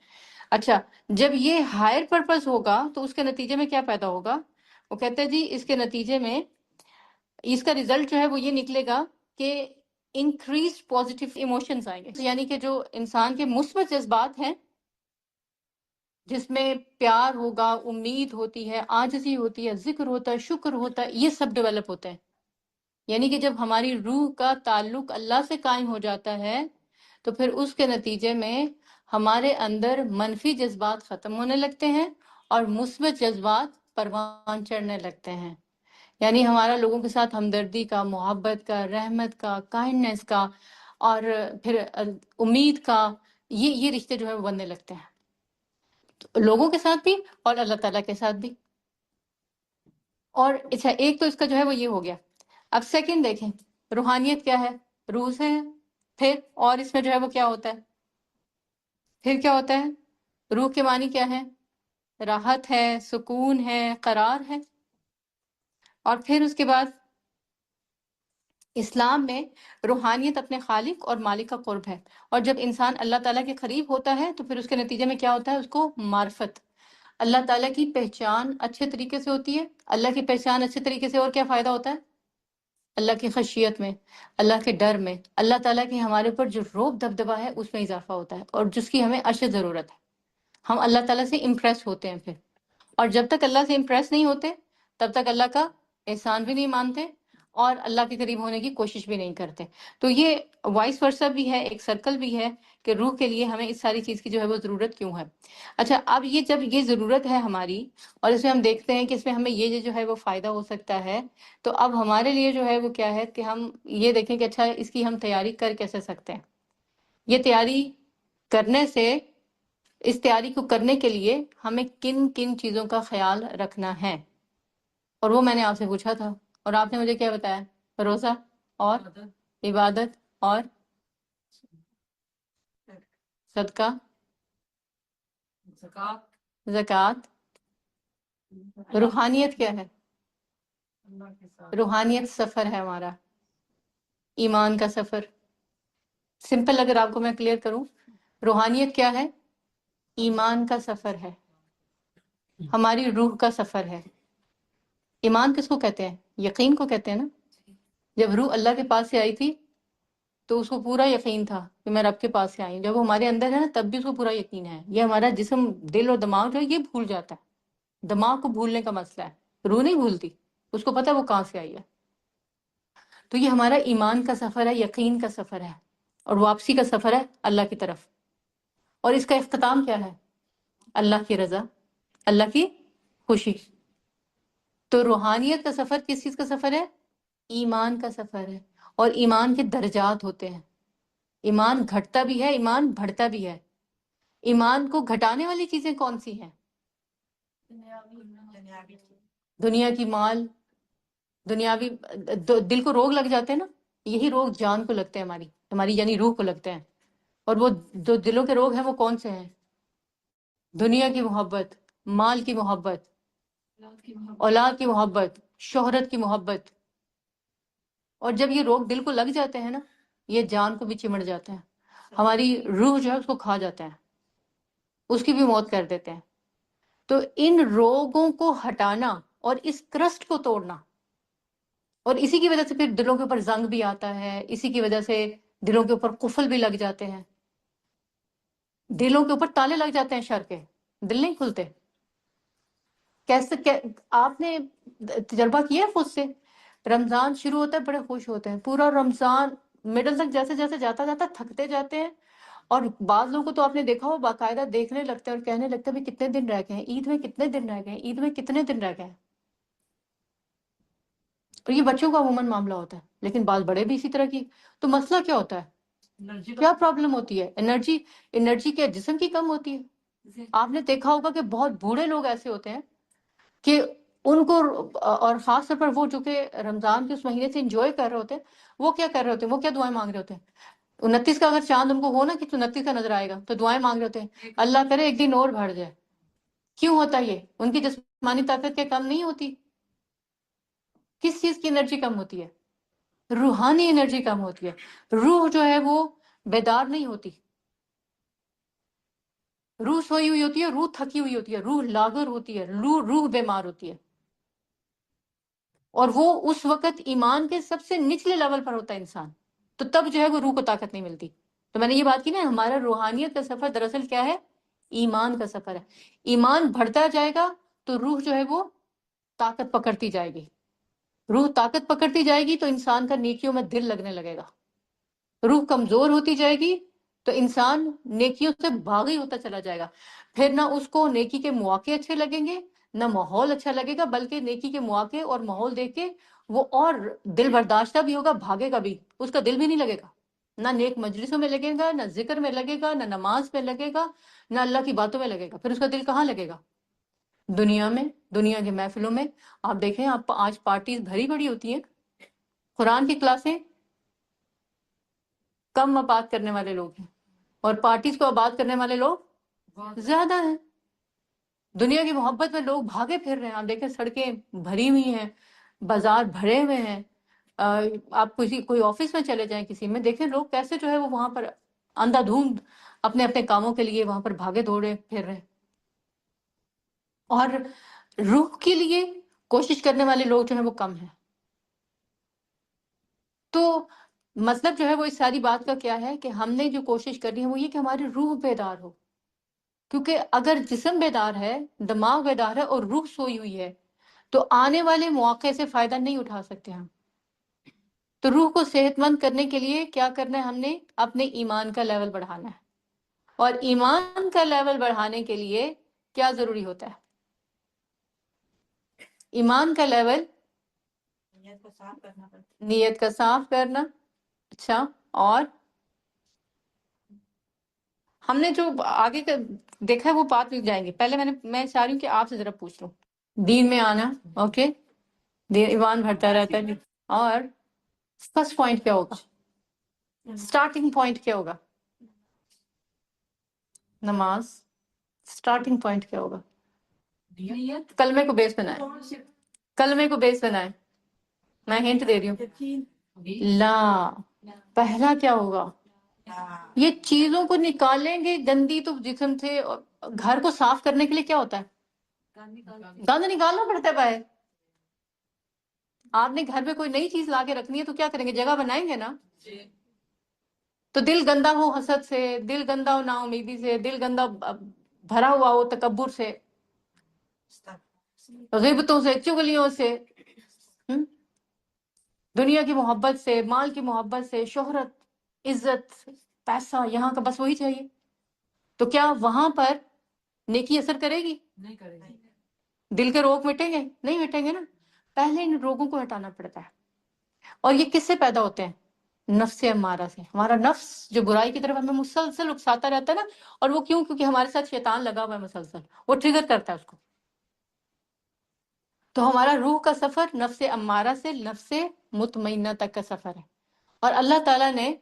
اچھا، جب یہ ہائر پرپز ہوگا تو اس کے نتیجے میں کیا پیدا ہوگا؟ وہ کہتے ہیں جی اس کے نتیجے میں اس کا ریزلٹ جو ہے وہ یہ نکلے گا کہ انکریز پازیٹیو ایموشنز آئیں گے. یعنی کہ جو انسان کے مثبت جذبات ہیں، جس میں پیار ہوگا، امید ہوتی ہے، عاجزی ہوتی ہے، ذکر ہوتا ہے، شکر ہوتا ہے، یہ سب ڈیولپ ہوتے ہیں. یعنی کہ جب ہماری روح کا تعلق اللہ سے قائم ہو جاتا ہے تو پھر اس کے نتیجے میں ہمارے اندر منفی جذبات ختم ہونے لگتے ہیں اور مثبت جذبات پروان چڑھنے لگتے ہیں. یعنی ہمارا لوگوں کے ساتھ ہمدردی کا، محبت کا، رحمت کا، کائنڈنس کا، اور پھر امید کا، یہ رشتے جو ہے وہ بننے لگتے ہیں، لوگوں کے ساتھ بھی اور اللہ تعالیٰ کے ساتھ بھی. اور اچھا، ایک تو اس کا جو ہے وہ یہ ہو گیا. اب سیکنڈ دیکھیں، روحانیت کیا ہے؟ روح سے ہے، پھر اور اس میں جو ہے وہ کیا ہوتا ہے، پھر کیا ہوتا ہے؟ روح کے معنی کیا ہے؟ راحت ہے، سکون ہے، قرار ہے۔ اور پھر اس کے بعد اسلام میں روحانیت اپنے خالق اور مالک کا قرب ہے، اور جب انسان اللہ تعالیٰ کے قریب ہوتا ہے تو پھر اس کے نتیجے میں کیا ہوتا ہے؟ اس کو معرفت، اللہ تعالیٰ کی پہچان اچھے طریقے سے ہوتی ہے۔ اللہ کی پہچان اچھے طریقے سے اور کیا فائدہ ہوتا ہے؟ اللہ کی خشیت میں، اللہ کے ڈر میں، اللہ تعالیٰ کی ہمارے اوپر جو روب دبدبا ہے اس میں اضافہ ہوتا ہے، اور جس کی ہمیں اشد ضرورت ہے۔ ہم اللہ تعالیٰ سے امپریس ہوتے ہیں پھر، اور جب تک اللہ سے امپریس نہیں ہوتے تب تک اللہ کا احسان بھی نہیں مانتے اور اللہ کے قریب ہونے کی کوشش بھی نہیں کرتے۔ تو یہ وائس ورثہ بھی ہے، ایک سرکل بھی ہے کہ روح کے لیے ہمیں اس ساری چیز کی جو ہے وہ ضرورت کیوں ہے۔ اچھا، اب یہ جب یہ ضرورت ہے ہماری، اور اس میں ہم دیکھتے ہیں کہ اس میں ہمیں یہ جو ہے وہ فائدہ ہو سکتا ہے، تو اب ہمارے لیے جو ہے وہ کیا ہے کہ ہم یہ دیکھیں کہ اچھا اس کی ہم تیاری کر کیسے سکتے ہیں۔ یہ تیاری کرنے سے، اس تیاری کو کرنے کے لیے ہمیں کن کن چیزوں کا خیال رکھنا ہے، اور وہ میں نے آپ سے پوچھا تھا، اور آپ نے مجھے کیا بتایا؟ روزہ اور عبادت اور صدقہ، زکوٰۃ۔ روحانیت کیا ہے؟ روحانیت سفر ہے ہمارا، ایمان کا سفر۔ سمپل اگر آپ کو میں کلیئر کروں، روحانیت کیا ہے؟ ایمان کا سفر ہے، ہماری روح کا سفر ہے۔ ایمان کس کو کہتے ہیں؟ یقین کو کہتے ہیں نا۔ جب روح اللہ کے پاس سے آئی تھی تو اس کو پورا یقین تھا کہ میں رب کے پاس سے آئی ہوں۔ جب وہ ہمارے اندر ہے نا تب بھی اس کو پورا یقین ہے۔ یہ ہمارا جسم، دل اور دماغ جو ہے یہ بھول جاتا ہے، دماغ کو بھولنے کا مسئلہ ہے، روح نہیں بھولتی، اس کو پتہ ہے وہ کہاں سے آئی ہے۔ تو یہ ہمارا ایمان کا سفر ہے، یقین کا سفر ہے، اور واپسی کا سفر ہے اللہ کی طرف۔ اور اس کا اختتام کیا ہے؟ اللہ کی رضا، اللہ کی خوشی۔ تو روحانیت کا سفر کس چیز کا سفر ہے؟ ایمان کا سفر ہے، اور ایمان کے درجات ہوتے ہیں۔ ایمان گھٹتا بھی ہے، ایمان بڑھتا بھی ہے۔ ایمان کو گھٹانے والی چیزیں کون سی ہیں؟ دنیا کی مال، دنیاوی، دل کو روگ لگ جاتے ہیں نا، یہی روگ جان کو لگتے ہیں، ہماری یعنی روح کو لگتے ہیں۔ اور وہ جو دلوں کے روگ ہیں وہ کون سے ہیں؟ دنیا کی محبت، مال کی محبت، اولاد کی محبت، شہرت کی محبت۔ اور جب یہ روگ دل کو لگ جاتے ہیں نا، یہ جان کو بھی چمڑ جاتے ہیں، ہماری روح جو ہے اس کو کھا جاتے ہیں، اس کی بھی موت کر دیتے ہیں۔ تو ان روگوں کو ہٹانا اور اس کرسٹ کو توڑنا، اور اسی کی وجہ سے پھر دلوں کے اوپر زنگ بھی آتا ہے، اسی کی وجہ سے دلوں کے اوپر قفل بھی لگ جاتے ہیں، دلوں کے اوپر تالے لگ جاتے ہیں شر کے، دل نہیں کھلتے۔ کیسے آپ نے تجربہ کیا ہے خود سے؟ رمضان شروع ہوتا ہے، بڑے خوش ہوتے ہیں، پورا رمضان مڈل تک جیسے جیسے جاتا جاتا تھکتے جاتے ہیں، اور بعض لوگوں کو تو آپ نے دیکھا ہو باقاعدہ دیکھنے لگتے ہیں اور کہنے لگتے ہیں بھی کتنے دن رہ گئے ہیں، عید میں کتنے دن رہ گئے ہیں، عید میں کتنے دن رہ گئے ہیں۔ اور یہ بچوں کا عموماً معاملہ ہوتا ہے، لیکن بعض بڑے بھی اسی طرح کی۔ تو مسئلہ کیا ہوتا ہے؟ کیا پرابلم ہوتی ہے؟ انرجی کیا جسم کی کم ہوتی ہے؟ آپ نے دیکھا ہوگا کہ بہت بوڑھے لوگ ایسے ہوتے ہیں کہ ان کو، اور خاص طور پر وہ جو کہ رمضان کے اس مہینے سے انجوائے کر رہے ہوتے ہیں، وہ کیا کر رہے ہوتے ہیں؟ وہ کیا دعائیں مانگ رہے ہوتے ہیں؟ 29 کا اگر چاند ان کو ہو نا کہ 29 کا نظر آئے گا تو دعائیں مانگ رہے ہوتے ہیں، اللہ کرے ایک دن اور بڑھ جائے۔ کیوں ہوتا ہے یہ؟ ان کی جسمانی طاقت کیا کم نہیں ہوتی؟ کس چیز کی انرجی کم ہوتی ہے؟ روحانی انرجی کم ہوتی ہے۔ روح جو ہے وہ بیدار نہیں ہوتی، روح سوئی ہوئی ہوتی ہے، روح تھکی ہوئی ہوتی ہے، روح لاغر ہوتی ہے، روح بیمار ہوتی ہے، اور وہ اس وقت ایمان کے سب سے نچلے لیول پر ہوتا ہے انسان، تو تب جو ہے وہ روح کو طاقت نہیں ملتی۔ تو میں نے یہ بات کی نا، ہمارا روحانیت کا سفر دراصل کیا ہے؟ ایمان کا سفر ہے۔ ایمان بڑھتا جائے گا تو روح جو ہے وہ طاقت پکڑتی جائے گی، روح طاقت پکڑتی جائے گی تو انسان کا نیکیوں میں دل لگنے لگے گا۔ روح کمزور ہوتی جائے گی تو انسان نیکیوں سے باغی ہوتا چلا جائے گا، پھر نہ اس کو نیکی کے مواقع اچھے لگیں گے، نہ ماحول اچھا لگے گا، بلکہ نیکی کے مواقع اور ماحول دیکھ کے وہ اور دل برداشتہ بھی ہوگا، بھاگے گا بھی، اس کا دل بھی نہیں لگے گا، نہ نیک مجلسوں میں لگے گا، نہ ذکر میں لگے گا، نہ نماز میں لگے گا، نہ اللہ کی باتوں میں لگے گا، پھر اس کا دل کہاں لگے گا؟ دنیا میں، دنیا کے محفلوں میں۔ آپ دیکھیں، آپ آج پارٹیز بھری پڑی ہوتی ہیں، قرآن کی کلاسیں کم آباد کرنے والے لوگ ہیں، اور پارٹیز کو آباد کرنے والے لوگ زیادہ ہیں۔ دنیا کی محبت میں لوگ بھاگے پھر رہے ہیں، آپ دیکھیں سڑکیں بھری ہوئی ہیں، بازار بھرے ہوئے ہیں۔ آپ کوئی آفس میں چلے جائیں کسی میں، دیکھیں لوگ کیسے جو ہے وہ وہاں پر اندھا دھند اپنے اپنے کاموں کے لیے وہاں پر بھاگے دوڑے پھر رہے ہیں، اور روح کے لیے کوشش کرنے والے لوگ جو ہیں وہ کم ہیں۔ تو مطلب جو ہے وہ اس ساری بات کا کیا ہے کہ ہم نے جو کوشش کرنی ہے وہ یہ کہ ہماری روح بیدار ہو، کیونکہ اگر جسم بیدار ہے، دماغ بیدار ہے اور روح سوئی ہوئی ہے تو آنے والے مواقع سے فائدہ نہیں اٹھا سکتے ہم۔ تو روح کو صحت مند کرنے کے لیے کیا کرنا ہے؟ ہم نے اپنے ایمان کا لیول بڑھانا ہے، اور ایمان کا لیول بڑھانے کے لیے کیا ضروری ہوتا ہے؟ ایمان کا لیول نیت کو صاف کرنا پڑتا ہے، نیت کا صاف کرنا۔ اچھا، اور ہم نے جو آگے کا دیکھا ہے وہ بات میں جائیں گے، پہلے میں چاہ رہی ہوں کہ آپ سے ذرا پوچھ لوں، دین میں آنا، اوکے، دین ایمان بڑھتا رہتا ہے، اور فرسٹ پوائنٹ کیا ہوگا؟ اسٹارٹنگ پوائنٹ کیا ہوگا؟ نماز۔ اسٹارٹنگ پوائنٹ کیا ہوگا؟ کلمے کو بیس بنائیں، کلمے کو بیس بنائیں۔ میں ہنٹ دے رہی ہوں، لا، پہلا کیا ہوگا؟ یہ چیزوں کو نکالیں گے گندی تو جسم سے، اور گھر کو صاف کرنے کے لیے کیا ہوتا ہے؟ گند نکالنا پڑتا ہے باہر۔ آپ نے گھر میں کوئی نئی چیز لا کے رکھنی ہے تو کیا کریں گے؟ جگہ بنائیں گے نا۔ تو دل گندا ہو حسد سے، دل گندا ہو نا امیدی سے، دل گندا بھرا ہوا ہو تکبر سے، غیبتوں سے، چغلیوں سے، دنیا کی محبت سے، مال کی محبت سے، شہرت، عزت، پیسہ، یہاں کا بس وہی چاہیے، تو کیا وہاں پر نیکی اثر کرے گی؟ نہیں کرے گی۔ دل کے روگ مٹیں گے؟ نہیں مٹیں گے نا۔ پہلے ان روگوں کو ہٹانا پڑتا ہے، اور یہ کس سے پیدا ہوتے ہیں؟ نفس امارہ سے۔ ہمارا نفس جو برائی کی طرف ہمیں مسلسل اکساتا رہتا ہے نا، اور وہ کیوں؟ کیونکہ ہمارے ساتھ شیطان لگا ہوا ہے مسلسل، وہ ٹریگر کرتا ہے اس کو۔ تو ہمارا روح کا سفر نفس امارہ سے نفس مطمئنہ تک کا سفر ہے، اور اللہ تعالیٰ نے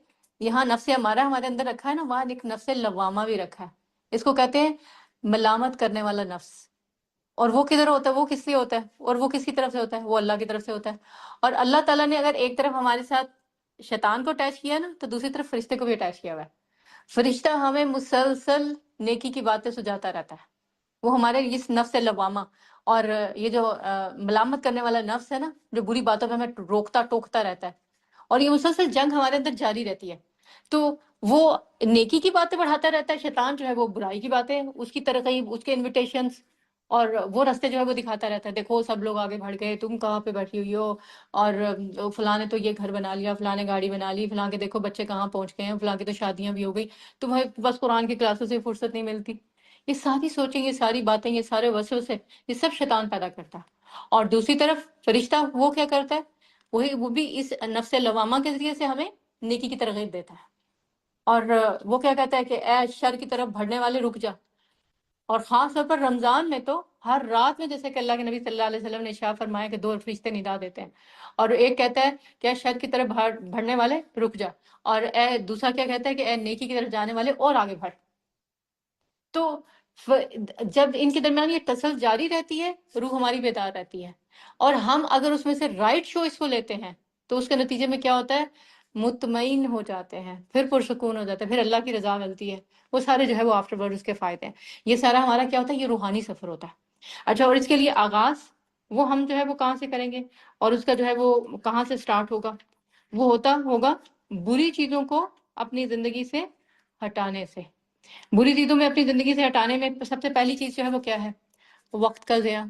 یہاں نفس امارہ ہمارے اندر رکھا ہے نا، وہاں ایک نفس لوامہ بھی رکھا ہے، اس کو کہتے ہیں ملامت کرنے والا نفس۔ اور وہ کدھر ہوتا ہے؟ وہ کس لیے ہوتا ہے؟ اور وہ کس کی طرف سے ہوتا ہے؟ وہ اللہ کی طرف سے ہوتا ہے۔ اور اللہ تعالیٰ نے اگر ایک طرف ہمارے ساتھ شیطان کو اٹیچ کیا نا، تو دوسری طرف فرشتے کو بھی اٹیچ کیا ہوا ہے۔ فرشتہ ہمیں مسلسل نیکی کی باتیں سجاتا رہتا ہے، وہ ہمارے اس نفس لوامہ، اور یہ جو ملامت کرنے والا نفس ہے نا، جو بری باتوں پہ ہمیں روکتا ٹوکتا رہتا ہے، اور یہ مسلسل جنگ ہمارے اندر جاری رہتی ہے۔ تو وہ نیکی کی باتیں بڑھاتا رہتا ہے، شیطان جو ہے وہ برائی کی باتیں، اس کی ترغیب، اس کے انویٹیشنز، اور وہ رستے جو ہے وہ دکھاتا رہتا ہے، دیکھو سب لوگ آگے بڑھ گئے، تم کہاں پہ بیٹھی ہوئی ہو، اور فلاں نے تو یہ گھر بنا لیا، فلاں نے گاڑی بنا لی، فلاں کے دیکھو بچے کہاں پہنچ گئے ہیں، فلاں کی تو شادیاں بھی ہو گئی، تمہیں بس قرآن کی کلاسوں سے فرصت نہیں ملتی۔ یہ ساری سوچیں، یہ ساری باتیں، یہ سارے وسوسے، یہ سب شیطان پیدا کرتا ہے۔ اور دوسری طرف فرشتہ وہ کیا کرتا ہے؟ وہ بھی اس نفس لوامہ کے ذریعے سے ہمیں نیکی کی ترغیب دیتا ہے، اور وہ کیا کہتا ہے کہ اے شر کی طرف بڑھنے والے رک جا۔ اور خاص طور پر رمضان میں تو ہر رات میں، جیسے کہ اللہ کے نبی صلی اللہ علیہ وسلم نے ارشاد فرمایا کہ 2 فرشتے ندا دیتے ہیں، اور ایک کہتا ہے کہ اے شر کی طرف بڑھنے والے رک جا، اور دوسرا کیا کہتا ہے کہ اے نیکی کی طرف جانے والے اور آگے بڑھ۔ تو جب ان کے درمیان یہ تصل جاری رہتی ہے، روح ہماری بیدار رہتی ہے، اور ہم اگر اس میں سے رائٹ چوائس کو لیتے ہیں تو اس کے نتیجے میں کیا ہوتا ہے؟ مطمئن ہو جاتے ہیں، پھر پرسکون ہو جاتے ہیں، پھر اللہ کی رضا ملتی ہے، وہ سارے جو ہے وہ آفٹر ورڈ اس کے فائدے ہیں۔ یہ سارا ہمارا کیا ہوتا ہے؟ یہ روحانی سفر ہوتا ہے۔ اچھا، اور اس کے لیے آغاز وہ ہم جو ہے وہ کہاں سے کریں گے، اور اس کا جو ہے وہ کہاں سے سٹارٹ ہوگا؟ وہ ہوگا بری چیزوں کو اپنی زندگی سے ہٹانے سے۔ بری چیزوں میں اپنی زندگی سے ہٹانے میں سب سے پہلی چیز جو ہے وہ کیا ہے؟ وقت کا ضیاع،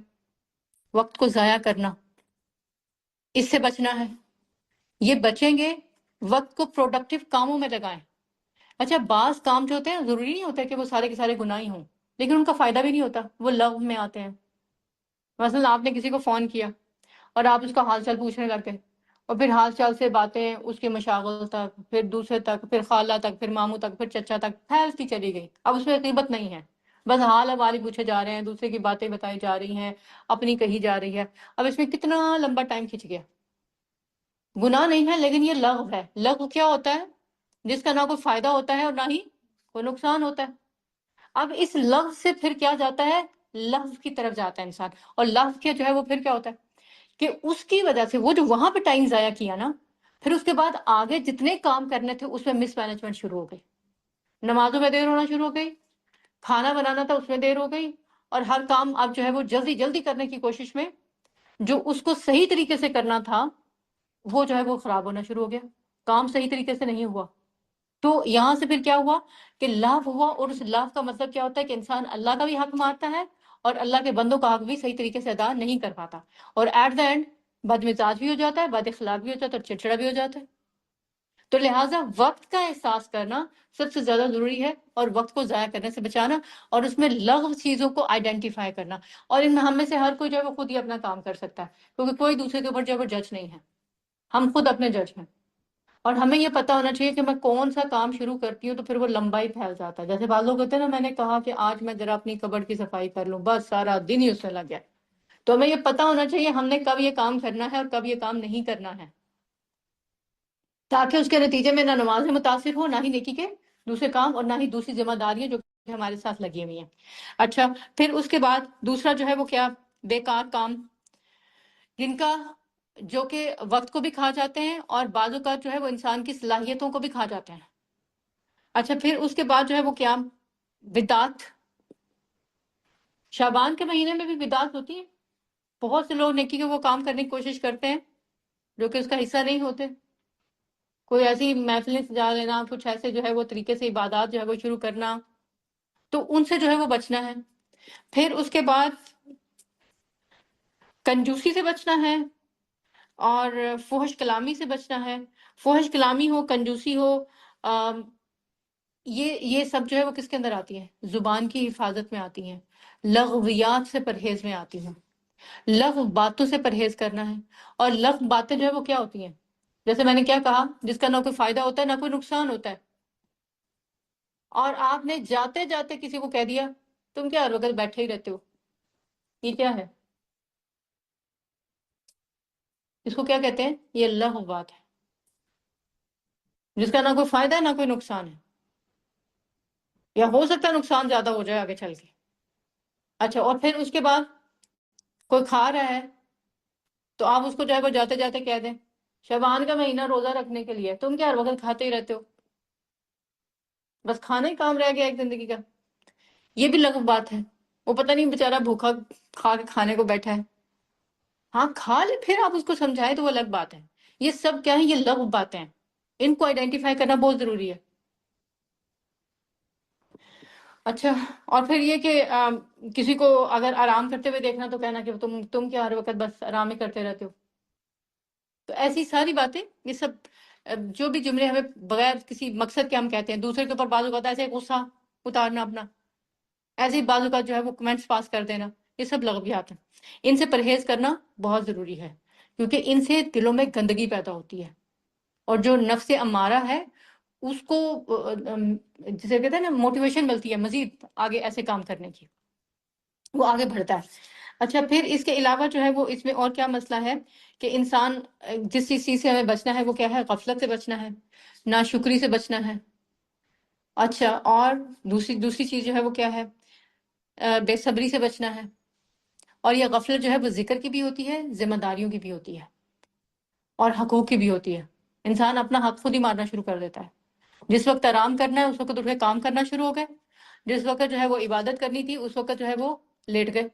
وقت کو ضائع کرنا، اس سے بچنا ہے۔ یہ بچیں گے، وقت کو پروڈکٹیو کاموں میں لگائیں۔ اچھا، بعض کام جو ہوتے ہیں ضروری نہیں ہوتا کہ وہ سارے کے سارے گناہی ہوں، لیکن ان کا فائدہ بھی نہیں ہوتا، وہ لغو میں آتے ہیں۔ مثلا آپ نے کسی کو فون کیا اور آپ اس کا حال چال پوچھنے لگ گئے، اور پھر حال چال سے باتیں اس کے مشاغل تک، پھر دوسرے تک، پھر خالہ تک، پھر ماموں تک، پھر چچا تک پھیلتی چلی گئی۔ اب اس میں غیبت نہیں ہے، بس حال حوالی پوچھے جا رہے ہیں، دوسرے کی باتیں بتائی جا رہی ہیں، اپنی کہی جا رہی ہے۔ اب اس میں کتنا لمبا ٹائم کھنچ گیا۔ گناہ نہیں ہے لیکن یہ لغو ہے۔ لغو کیا ہوتا ہے؟ جس کا نہ کوئی فائدہ ہوتا ہے اور نہ ہی کوئی نقصان ہوتا ہے۔ اب اس لفظ سے پھر کیا جاتا ہے، لفظ کی طرف جاتا ہے انسان، اور لفظ کے جو ہے وہ پھر کیا ہوتا ہے کہ اس کی وجہ سے وہ جو وہاں پہ ٹائم ضائع کیا نا، پھر اس کے بعد آگے جتنے کام کرنے تھے اس میں مس مینجمنٹ شروع ہو گئی، نمازوں میں دیر ہونا شروع ہو گئی، کھانا بنانا تھا اس میں دیر ہو گئی، اور ہر کام اب جو ہے وہ جلدی جلدی کرنے کی کوشش میں جو اس کو صحیح طریقے سے کرنا تھا وہ جو ہے وہ خراب ہونا شروع ہو گیا، کام صحیح طریقے سے نہیں ہوا۔ تو یہاں سے پھر کیا ہوا کہ لاف ہوا، اور اس لاف کا مطلب کیا ہوتا ہے کہ انسان اللہ کا بھی حق مارتا ہے اور اللہ کے بندوں کا حق بھی صحیح طریقے سے ادا نہیں کر پاتا، اور ایٹ دا اینڈ بد مزاج بھی ہو جاتا ہے، بد اخلاق بھی ہو جاتا ہے، اور چڑچڑا بھی ہو جاتا ہے۔ تو لہٰذا وقت کا احساس کرنا سب سے زیادہ ضروری ہے، اور وقت کو ضائع کرنے سے بچانا، اور اس میں لغو چیزوں کو آئیڈینٹیفائی کرنا، اور ان میں ہم میں سے ہر کوئی جو ہے وہ خود ہی اپنا کام کر سکتا ہے، کیونکہ کوئی دوسرے کے اوپر جو ہے وہ جج نہیں ہے، ہم خود اپنے جج ہیں۔ اور ہمیں یہ پتہ ہونا چاہیے کہ میں کون سا کام شروع کرتی ہوں تو پھر وہ لمبا ہی پھیل جاتا ہے۔ جیسے بعض لوگ ہوتے ہیں نا، میں نے کہا کہ آج میں ذرا اپنی کبڈ کی صفائی کر لوں، بس سارا دن ہی اس میں لگ گیا۔ تو ہمیں یہ پتہ ہونا چاہیے ہم نے کب یہ کام کرنا ہے اور کب یہ کام نہیں کرنا ہے، تاکہ اس کے نتیجے میں نہ نماز متاثر ہو، نہ ہی نیکی کے دوسرے کام، اور نہ ہی دوسری ذمہ داریاں جو کہ ہمارے ساتھ لگی ہوئی ہیں۔ اچھا، پھر اس کے بعد دوسرا جو ہے وہ کیا، بیکار کام، جن کا جو کہ وقت کو بھی کھا جاتے ہیں اور بعض اوقات جو ہے وہ انسان کی صلاحیتوں کو بھی کھا جاتے ہیں۔ اچھا، پھر اس کے بعد جو ہے وہ کیا، بدعت۔ شعبان کے مہینے میں بھی بدعت ہوتی ہے، بہت سے لوگ نیکی کے وہ کام کرنے کی کوشش کرتے ہیں جو کہ اس کا حصہ نہیں ہوتے، کوئی ایسی محفلیں سجا لینا، کچھ ایسے جو ہے وہ طریقے سے عبادات جو ہے وہ شروع کرنا، تو ان سے جو ہے وہ بچنا ہے۔ پھر اس کے بعد کنجوسی سے بچنا ہے، اور فحش کلامی سے بچنا ہے۔ فحش کلامی ہو، کنجوسی ہو، یہ سب جو ہے وہ کس کے اندر آتی ہیں، زبان کی حفاظت میں آتی ہیں، لغویات سے پرہیز میں آتی ہیں، لغو باتوں سے پرہیز کرنا ہے۔ اور لغو باتیں جو ہے وہ کیا ہوتی ہیں، جیسے میں نے کیا کہا، جس کا نہ کوئی فائدہ ہوتا ہے نہ کوئی نقصان ہوتا ہے، اور آپ نے جاتے جاتے کسی کو کہہ دیا تم کیا ہر وقت بیٹھے ہی رہتے ہو، یہ کیا ہے، اس کو کیا کہتے ہیں، یہ لغو بات ہے، جس کا نہ کوئی فائدہ ہے نہ کوئی نقصان ہے، یا ہو سکتا ہے نقصان زیادہ ہو جائے آگے چل کے۔ اچھا، اور پھر اس کے بعد کوئی کھا رہا ہے تو آپ اس کو جو ہے وہ جاتے جاتے کہہ دیں شعبان کا مہینہ روزہ رکھنے کے لیے، تم کیا ہر وقت کھاتے ہی رہتے ہو، بس کھانا ہی کام رہ گیا ایک زندگی کا، یہ بھی لغو بات ہے۔ وہ پتہ نہیں بیچارہ بھوکا کھا کے کھانے کو بیٹھا ہے، ہاں کھا لے، پھر آپ اس کو سمجھائے تو وہ الگ بات ہے۔ یہ سب کیا ہے، یہ لغو باتیں ہیں، ان کو آئیڈینٹیفائی کرنا بہت ضروری ہے۔ اچھا، اور پھر یہ کہ کسی کو اگر آرام کرتے ہوئے دیکھنا تو کہنا کہ تم کیا ہر وقت بس آرام ہی کرتے رہتے ہو۔ تو ایسی ساری باتیں، یہ سب جو بھی جملے ہمیں بغیر کسی مقصد کے ہم کہتے ہیں، دوسرے کے اوپر بعض اوقات ایسے غصہ اتارنا اپنا، ایسے ہی بعض اوقات جو ہے وہ کمنٹس پاس کر دینا، یہ سب لغویات ہیں۔ ان سے پرہیز کرنا بہت ضروری ہے، کیونکہ ان سے دلوں میں گندگی پیدا ہوتی ہے، اور جو نفس امارہ ہے اس کو جسے کہتے ہیں نا موٹیویشن ملتی ہے مزید آگے ایسے کام کرنے کی، وہ آگے بڑھتا ہے۔ اچھا، پھر اس کے علاوہ جو ہے وہ اس میں اور کیا مسئلہ ہے کہ انسان جس چیز سے ہمیں بچنا ہے وہ کیا ہے، غفلت سے بچنا ہے، ناشکری سے بچنا ہے۔ اچھا، اور دوسری چیز جو ہے وہ کیا ہے، بے صبری سے بچنا ہے۔ اور یہ غفلت جو ہے وہ ذکر کی بھی ہوتی ہے، ذمہ داریوں کی بھی ہوتی ہے، اور حقوق کی بھی ہوتی ہے۔ انسان اپنا حق خود ہی مارنا شروع کر دیتا ہے، جس وقت آرام کرنا ہے اس وقت اٹھ کے کام کرنا شروع ہو گئے، جس وقت جو ہے وہ عبادت کرنی تھی اس وقت جو ہے وہ لیٹ گئے۔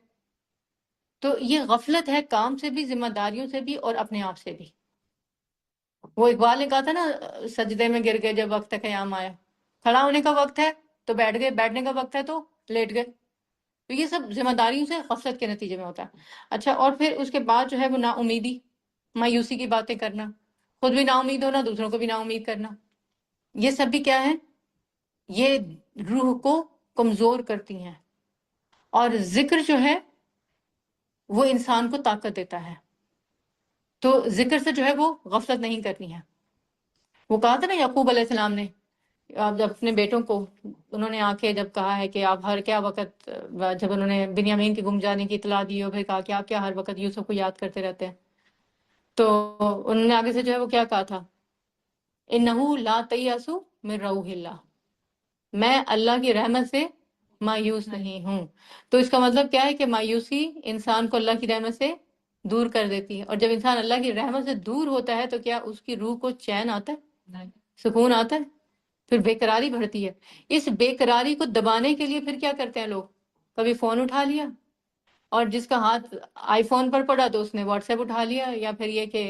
تو یہ غفلت ہے، کام سے بھی، ذمہ داریوں سے بھی، اور اپنے آپ سے بھی۔ وہ اقبال نے کہا تھا نا، سجدے میں گر گئے جب وقت قیام آیا، کھڑا ہونے کا وقت ہے تو بیٹھ گئے، بیٹھنے کا وقت ہے تو لیٹ گئے۔ تو یہ سب ذمہ داریوں سے غفلت کے نتیجے میں ہوتا ہے۔ اچھا، اور پھر اس کے بعد جو ہے وہ نا امیدی، مایوسی کی باتیں کرنا، خود بھی نا امید ہونا، دوسروں کو بھی نا امید کرنا، یہ سب بھی کیا ہے، یہ روح کو کمزور کرتی ہیں۔ اور ذکر جو ہے وہ انسان کو طاقت دیتا ہے، تو ذکر سے جو ہے وہ غفلت نہیں کرنی ہے۔ وہ کہا تھا نا یعقوب علیہ السلام نے، جب اپنے بیٹوں کو انہوں نے آ کے جب کہا ہے کہ آپ ہر کیا وقت، جب انہوں نے بنیامین کے گم جانے کی اطلاع دی اور پھر کہا کہ آپ کیا ہر وقت یوسف کو یاد کرتے رہتے ہیں، تو انہوں نے آگے سے جو ہے وہ کیا کہا تھا انہو لا تیأسوا من روح اللہ، میں اللہ کی رحمت سے مایوس نہیں ہوں۔ تو اس کا مطلب کیا ہے کہ مایوسی انسان کو اللہ کی رحمت سے دور کر دیتی ہے، اور جب انسان اللہ کی رحمت سے دور ہوتا ہے تو کیا اس کی روح کو چین آتا ہے، سکون آتا ہے؟ پھر بے قراری بڑھتی ہے۔ اس بے قراری کو دبانے کے لیے پھر کیا کرتے ہیں لوگ؟ کبھی فون اٹھا لیا، اور جس کا ہاتھ آئی فون پر پڑا تو اس نے واٹس ایپ اٹھا لیا، یا پھر یہ کہ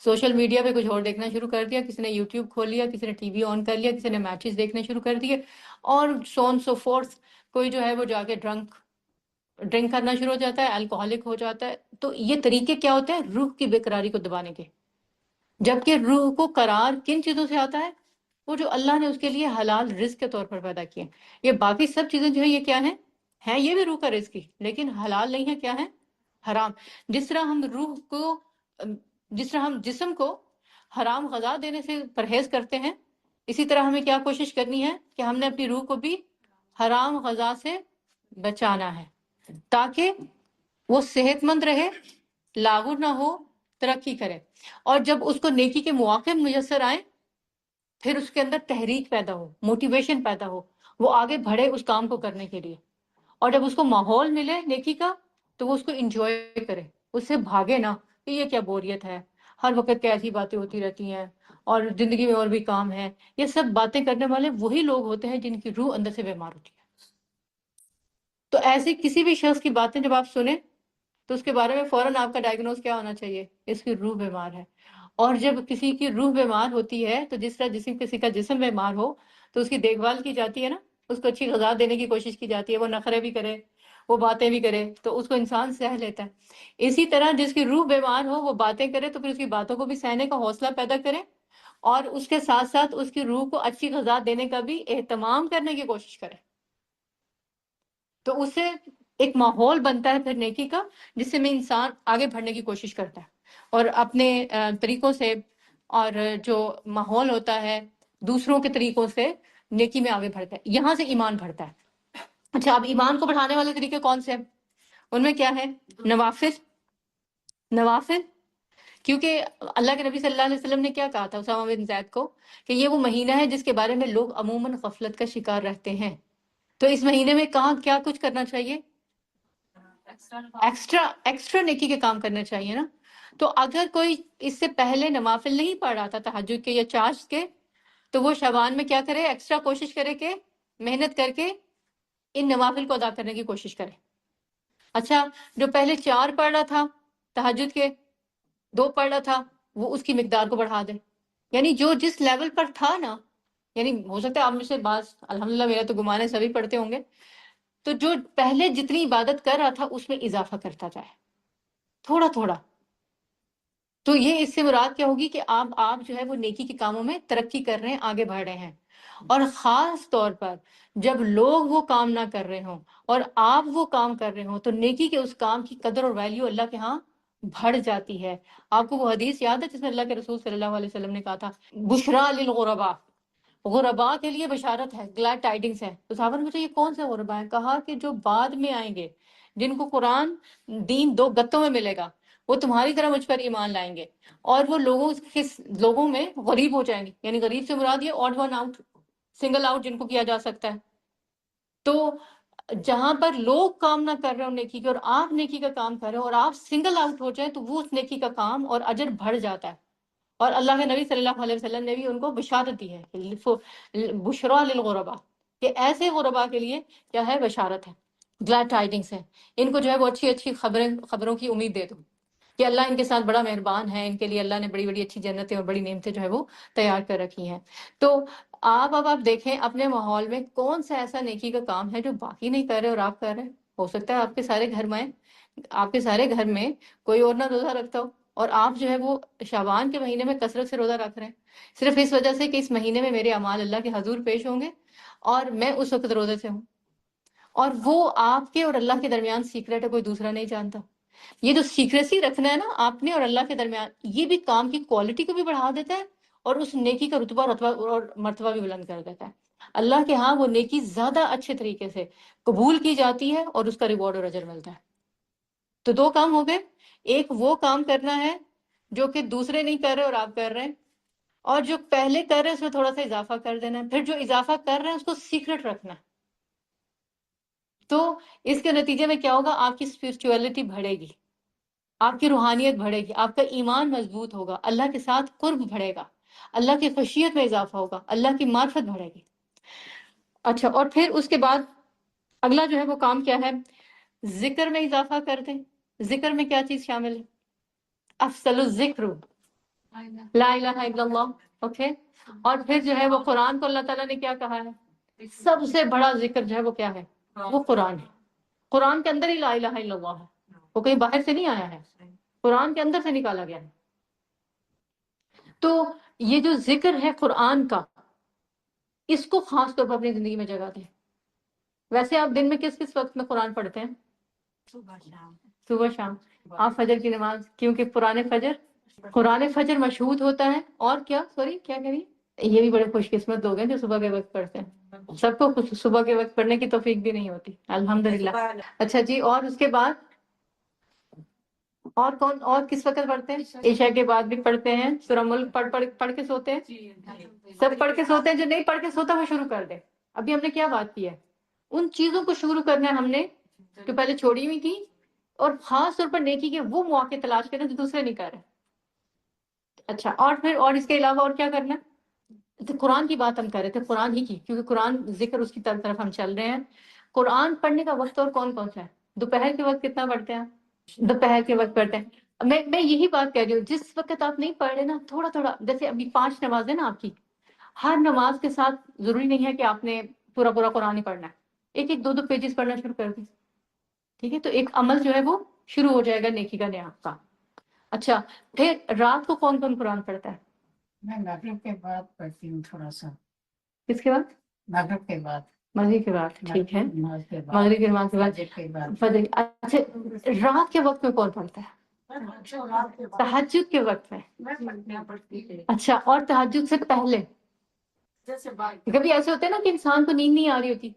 سوشل میڈیا پہ کچھ اور دیکھنا شروع کر دیا، کسی نے یوٹیوب کھول لیا، کسی نے ٹی وی آن کر لیا، کسی نے میچز دیکھنے شروع کر دیے، اور سو آن سو فورتھ، کوئی جو ہے وہ جا کے ڈرنک کرنا شروع ہو جاتا ہے، الکوہولک ہو جاتا ہے۔ تو یہ طریقے کیا ہوتے ہیں روح کی بے قراری کو دبانے کے، جبکہ روح کو قرار کن چیزوں سے آتا ہے؟ وہ جو اللہ نے اس کے لیے حلال رزق کے طور پر پیدا کیے۔ یہ باقی سب چیزیں جو ہے یہ کیا ہیں یہ بھی روح کا رزق ہی، لیکن حلال نہیں ہے، کیا ہے؟ حرام۔ جس طرح ہم جس طرح ہم جسم کو حرام غذا دینے سے پرہیز کرتے ہیں، اسی طرح ہمیں کیا کوشش کرنی ہے کہ ہم نے اپنی روح کو بھی حرام غذا سے بچانا ہے، تاکہ وہ صحت مند رہے، لاغر نہ ہو، ترقی کرے۔ اور جب اس کو نیکی کے مواقع میسر آئیں، پھر اس کے اندر تحریک پیدا ہو، موٹیویشن پیدا ہو، وہ آگے بڑھے اس کام کو کرنے کے لیے۔ اور جب اس کو ماحول ملے نیکی کا تو وہ اس کو انجوائے کرے، اس سے بھاگے نہ کہ یہ کیا بوریت ہے، ہر وقت کیا ایسی باتیں ہوتی رہتی ہیں، اور زندگی میں اور بھی کام ہے۔ یہ سب باتیں کرنے والے وہی لوگ ہوتے ہیں جن کی روح اندر سے بیمار ہوتی ہے۔ تو ایسی کسی بھی شخص کی باتیں جب آپ سنیں تو اس کے بارے میں فوراً آپ کا ڈائگنوز کیا ہونا چاہیے؟ اس کی روح بیمار ہے۔ اور جب کسی کی روح بیمار ہوتی ہے تو جس طرح کسی کا جسم بیمار ہو تو اس کی دیکھ بھال کی جاتی ہے نا، اس کو اچھی غذا دینے کی کوشش کی جاتی ہے، وہ نخرے بھی کرے، وہ باتیں بھی کرے تو اس کو انسان سہ لیتا ہے۔ اسی طرح جس کی روح بیمار ہو وہ باتیں کرے تو پھر اس کی باتوں کو بھی سہنے کا حوصلہ پیدا کرے، اور اس کے ساتھ ساتھ اس کی روح کو اچھی غذا دینے کا بھی اہتمام کرنے کی کوشش کرے۔ تو اس سے ایک ماحول بنتا ہے پھر نیکی کا، جس سے میں انسان آگے بڑھنے کی کوشش کرتا ہے اور اپنے طریقوں سے، اور جو ماحول ہوتا ہے دوسروں کے طریقوں سے نیکی میں آگے بڑھتا ہے، یہاں سے ایمان بڑھتا ہے۔ اچھا، اب ایمان کو بڑھانے والے طریقے کون سے ہیں؟ ان میں کیا ہے؟ نوافل، کیونکہ اللہ کے نبی صلی اللہ علیہ وسلم نے کیا کہا تھا اسامہ بن زید کو کہ یہ وہ مہینہ ہے جس کے بارے میں لوگ عموماً غفلت کا شکار رہتے ہیں۔ تو اس مہینے میں کہاں کیا کچھ کرنا چاہیے؟ ایکسٹرا نیکی کے کام کرنے چاہیے نا۔ تو اگر کوئی اس سے پہلے نوافل نہیں پڑھ رہا تھا تہجد کے یا چاشت کے، تو وہ شعبان میں کیا کرے؟ ایکسٹرا کوشش کرے کہ محنت کر کے ان نوافل کو ادا کرنے کی کوشش کرے۔ اچھا، جو پہلے 4 پڑھ رہا تھا تہجد کے، 2 پڑھ رہا تھا، وہ اس کی مقدار کو بڑھا دے، یعنی جو جس لیول پر تھا نا، یعنی ہو سکتا ہے آپ میں سے بعض، الحمدللہ میرا تو گمان ہے سبھی پڑھتے ہوں گے، تو جو پہلے جتنی عبادت کر رہا تھا اس میں اضافہ کرتا جائے تھوڑا تھوڑا۔ تو یہ اس سے مراد کیا ہوگی کہ آپ جو ہے وہ نیکی کے کاموں میں ترقی کر رہے ہیں، آگے بڑھ رہے ہیں۔ اور خاص طور پر جب لوگ وہ کام نہ کر رہے ہوں اور آپ وہ کام کر رہے ہوں تو نیکی کے اس کام کی قدر اور ویلیو اللہ کے ہاں بڑھ جاتی ہے۔ آپ کو وہ حدیث یاد ہے جس میں اللہ کے رسول صلی اللہ علیہ وسلم نے کہا تھا بشرا للغرباء، غرباء کے لیے بشارت ہے، گلیڈ ٹائڈنگس ہے۔ تو صحابہ نے پوچھا یہ کون سے غرباء ہیں؟ کہا کہ جو بعد میں آئیں گے، جن کو قرآن دین 2 گتوں میں ملے گا، وہ تمہاری طرح مجھ پر ایمان لائیں گے، اور وہ لوگوں میں غریب ہو جائیں گے، یعنی غریب سے مراد یہ odd one out, single out جن کو کیا جا سکتا ہے۔ تو جہاں پر لوگ کام نہ کر رہے ہو نیکی کے اور آپ نیکی کا کام کر رہے ہو اور آپ سنگل آؤٹ ہو جائیں تو وہ اس نیکی کا کام اور اجر بڑھ جاتا ہے۔ اور اللہ کے نبی صلی اللہ علیہ وسلم نے بھی ان کو بشارت دی ہے کہ بشرا للغرباء، کہ ایسے غرباء کے لیے کیا ہے؟ بشارت ہے، گلیڈ ٹائڈنگس ہے، ان کو جو ہے وہ اچھی اچھی خبروں کی امید دے دو کہ اللہ ان کے ساتھ بڑا مہربان ہے، ان کے لیے اللہ نے بڑی بڑی اچھی جنتیں اور بڑی نعمتیں جو ہے وہ تیار کر رکھی ہیں۔ تو اب آپ دیکھیں اپنے ماحول میں کون سا ایسا نیکی کا کام ہے جو باقی نہیں کر رہے اور آپ کر رہے ہیں۔ ہو سکتا ہے آپ کے سارے گھر میں کوئی اور نہ روزہ رکھتا ہو، اور آپ جو ہے وہ شعبان کے مہینے میں کثرت سے روزہ رکھ رہے ہیں، صرف اس وجہ سے کہ اس مہینے میں میرے اعمال اللہ کے حضور پیش ہوں گے اور میں اس وقت روزے سے ہوں، اور وہ آپ کے اور اللہ کے درمیان سیکرٹ ہے، کوئی دوسرا نہیں جانتا۔ یہ جو سیکریسی رکھنا ہے نا آپ نے اور اللہ کے درمیان، یہ بھی کام کی کوالٹی کو بھی بڑھا دیتا ہے اور اس نیکی کا رتبہ اور مرتبہ بھی بلند کر دیتا ہے۔ اللہ کے ہاں وہ نیکی زیادہ اچھے طریقے سے قبول کی جاتی ہے اور اس کا ریوارڈ اور اجر ملتا ہے۔ تو 2 کام ہو گئے، ایک وہ کام کرنا ہے جو کہ دوسرے نہیں کر رہے اور آپ کر رہے ہیں، اور جو پہلے کر رہے ہیں اس میں تھوڑا سا اضافہ کر دینا ہے، پھر جو اضافہ کر رہے ہیں اس کو سیکرٹ رکھنا ہے. تو اس کے نتیجے میں کیا ہوگا؟ آپ کی اسپرچویلٹی بڑھے گی، آپ کی روحانیت بڑھے گی، آپ کا ایمان مضبوط ہوگا، اللہ کے ساتھ قرب بڑھے گا، اللہ کی خشیت میں اضافہ ہوگا، اللہ کی معرفت بڑھے گی. اچھا، اور پھر اس کے بعد اگلا جو ہے وہ کام کیا ہے؟ ذکر میں اضافہ کر دیں. ذکر میں کیا چیز شامل ہے؟ افضل الذکر لا الہ الا اللہ. اوکے، اور پھر جو ہے وہ قرآن کو اللہ تعالیٰ نے کیا کہا ہے؟ سب سے بڑا ذکر جو ہے وہ کیا ہے؟ وہ قرآن ہے. قرآن کے اندر ہی لا الہ الا اللہ ہے، وہ کہیں باہر سے نہیں آیا ہے، قرآن کے اندر سے نکالا گیا ہے. تو یہ جو ذکر ہے قرآن کا، اس کو خاص طور پر اپنی زندگی میں جگہ دیں. ویسے آپ دن میں کس کس وقت میں قرآن پڑھتے ہیں؟ صبح شام. آپ فجر کی نماز، کیونکہ قرآن فجر مشہود ہوتا ہے. اور کیا، سوری کیا کہہ رہی ہیں؟ یہ بھی بڑے خوش قسمت لوگ ہیں جو صبح کے وقت پڑھتے ہیں. سب کو صبح کے وقت پڑھنے کی توفیق بھی نہیں ہوتی، الحمدللہ. اچھا جی، اور اس کے بعد اور کون، اور کس وقت پڑھتے ہیں؟ عشاء کے بعد بھی پڑھتے ہیں. سورہ ملک پڑھ کے سوتے ہیں. سب پڑھ کے سوتے ہیں. جو نہیں پڑھ کے سوتا وہ شروع کر دے. ابھی ہم نے کیا بات کی ہے؟ ان چیزوں کو شروع کرنا ہے ہم نے جو پہلے چھوڑی ہوئی تھی، اور خاص طور پر نیکی کے وہ مواقع تلاش کریں جو دوسرے نہیں کر رہے. اچھا، اور پھر اور اس کے علاوہ اور کیا کرنا ہے؟ تو قرآن کی بات ہم کر رہے تھے، قرآن ہی کی، کیونکہ قرآن ذکر اس کی طرف ہم چل رہے ہیں. قرآن پڑھنے کا وقت اور کون کون سا ہے؟ دوپہر کے وقت کتنا پڑھتے ہیں؟ دوپہر کے وقت پڑھتے ہیں. میں یہی بات کہہ رہی ہوں، جس وقت آپ نہیں پڑھ رہے نا، تھوڑا تھوڑا، جیسے ابھی 5 نمازیں نا آپ کی، ہر نماز کے ساتھ ضروری نہیں ہے کہ آپ نے پورا پورا قرآن ہی پڑھنا ہے. ایک ایک دو دو پیجز پڑھنا شروع کر دیں. ٹھیک ہے، تو ایک عمل جو ہے وہ شروع ہو جائے گا نیکی کا نیا کا. اچھا، پھر رات کو کون کون قرآن پڑھتا ہے؟ میں مغرب کے بعد پڑھتی ہوں تھوڑا سا. کس کے بعد؟ مغرب کے بعد. مغرب کے بعد. ٹھیک ہے، نماز کے بعد. مغرب کی نماز کے بعد فجر کے بعد. فجر. اچھا، رات کے وقت میں کون پڑھتا ہے؟ تہجد کے وقت میں. اچھا، اور تہجد سے پہلے؟ کبھی ایسے ہوتے ہیں نا کہ انسان کو نیند نہیں آ رہی ہوتی،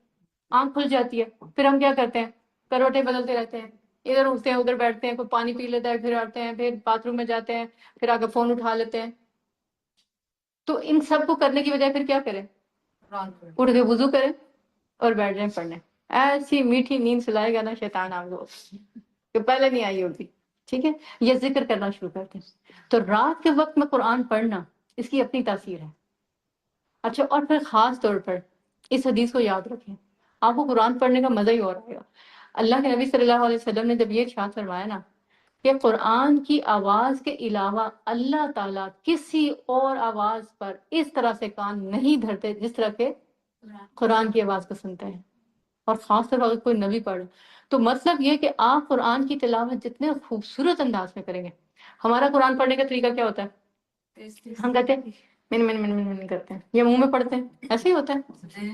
آنکھ کھل جاتی ہے، پھر ہم کیا کرتے ہیں؟ کروٹیں بدلتے رہتے ہیں، ادھر اٹھتے ہیں ادھر بیٹھتے ہیں، کوئی پانی پی لیتا ہے، پھر آتے ہیں، پھر باتھ روم میں جاتے ہیں، پھر آ کے فون اٹھا لیتے ہیں. تو ان سب کو کرنے کی بجائے پھر کیا کریں؟ اٹھ کے وضو کریں اور بیٹھ جائیں پڑھنے. ایسی میٹھی نیند سلائے گا نا شیطان آپ کو کہ پہلے نہیں آئی ہوتی. ٹھیک ہے، یہ ذکر کرنا شروع کرتے ہیں. تو رات کے وقت میں قرآن پڑھنا، اس کی اپنی تاثیر ہے. اچھا، اور پھر خاص طور پر اس حدیث کو یاد رکھیں، آپ کو قرآن پڑھنے کا مزہ ہی اور آئے گا. اللہ کے نبی صلی اللہ علیہ وسلم نے جب یہ ارشاد فرمایا نا کہ قرآن کی آواز کے علاوہ اللہ تعالیٰ کسی اور آواز پر اس طرح سے کان نہیں دھرتے جس طرح کے قرآن کی آواز کو سنتے ہیں، اور خاص طور پر اگر کوئی نبی پڑھے. تو مطلب یہ کہ آپ قرآن کی تلاوت جتنے خوبصورت انداز میں کریں گے. ہمارا قرآن پڑھنے کا طریقہ کیا ہوتا ہے؟ ہم کہتے ہیں من کرتے ہیں یا منہ میں پڑھتے ہیں، ایسے ہی ہوتا ہے.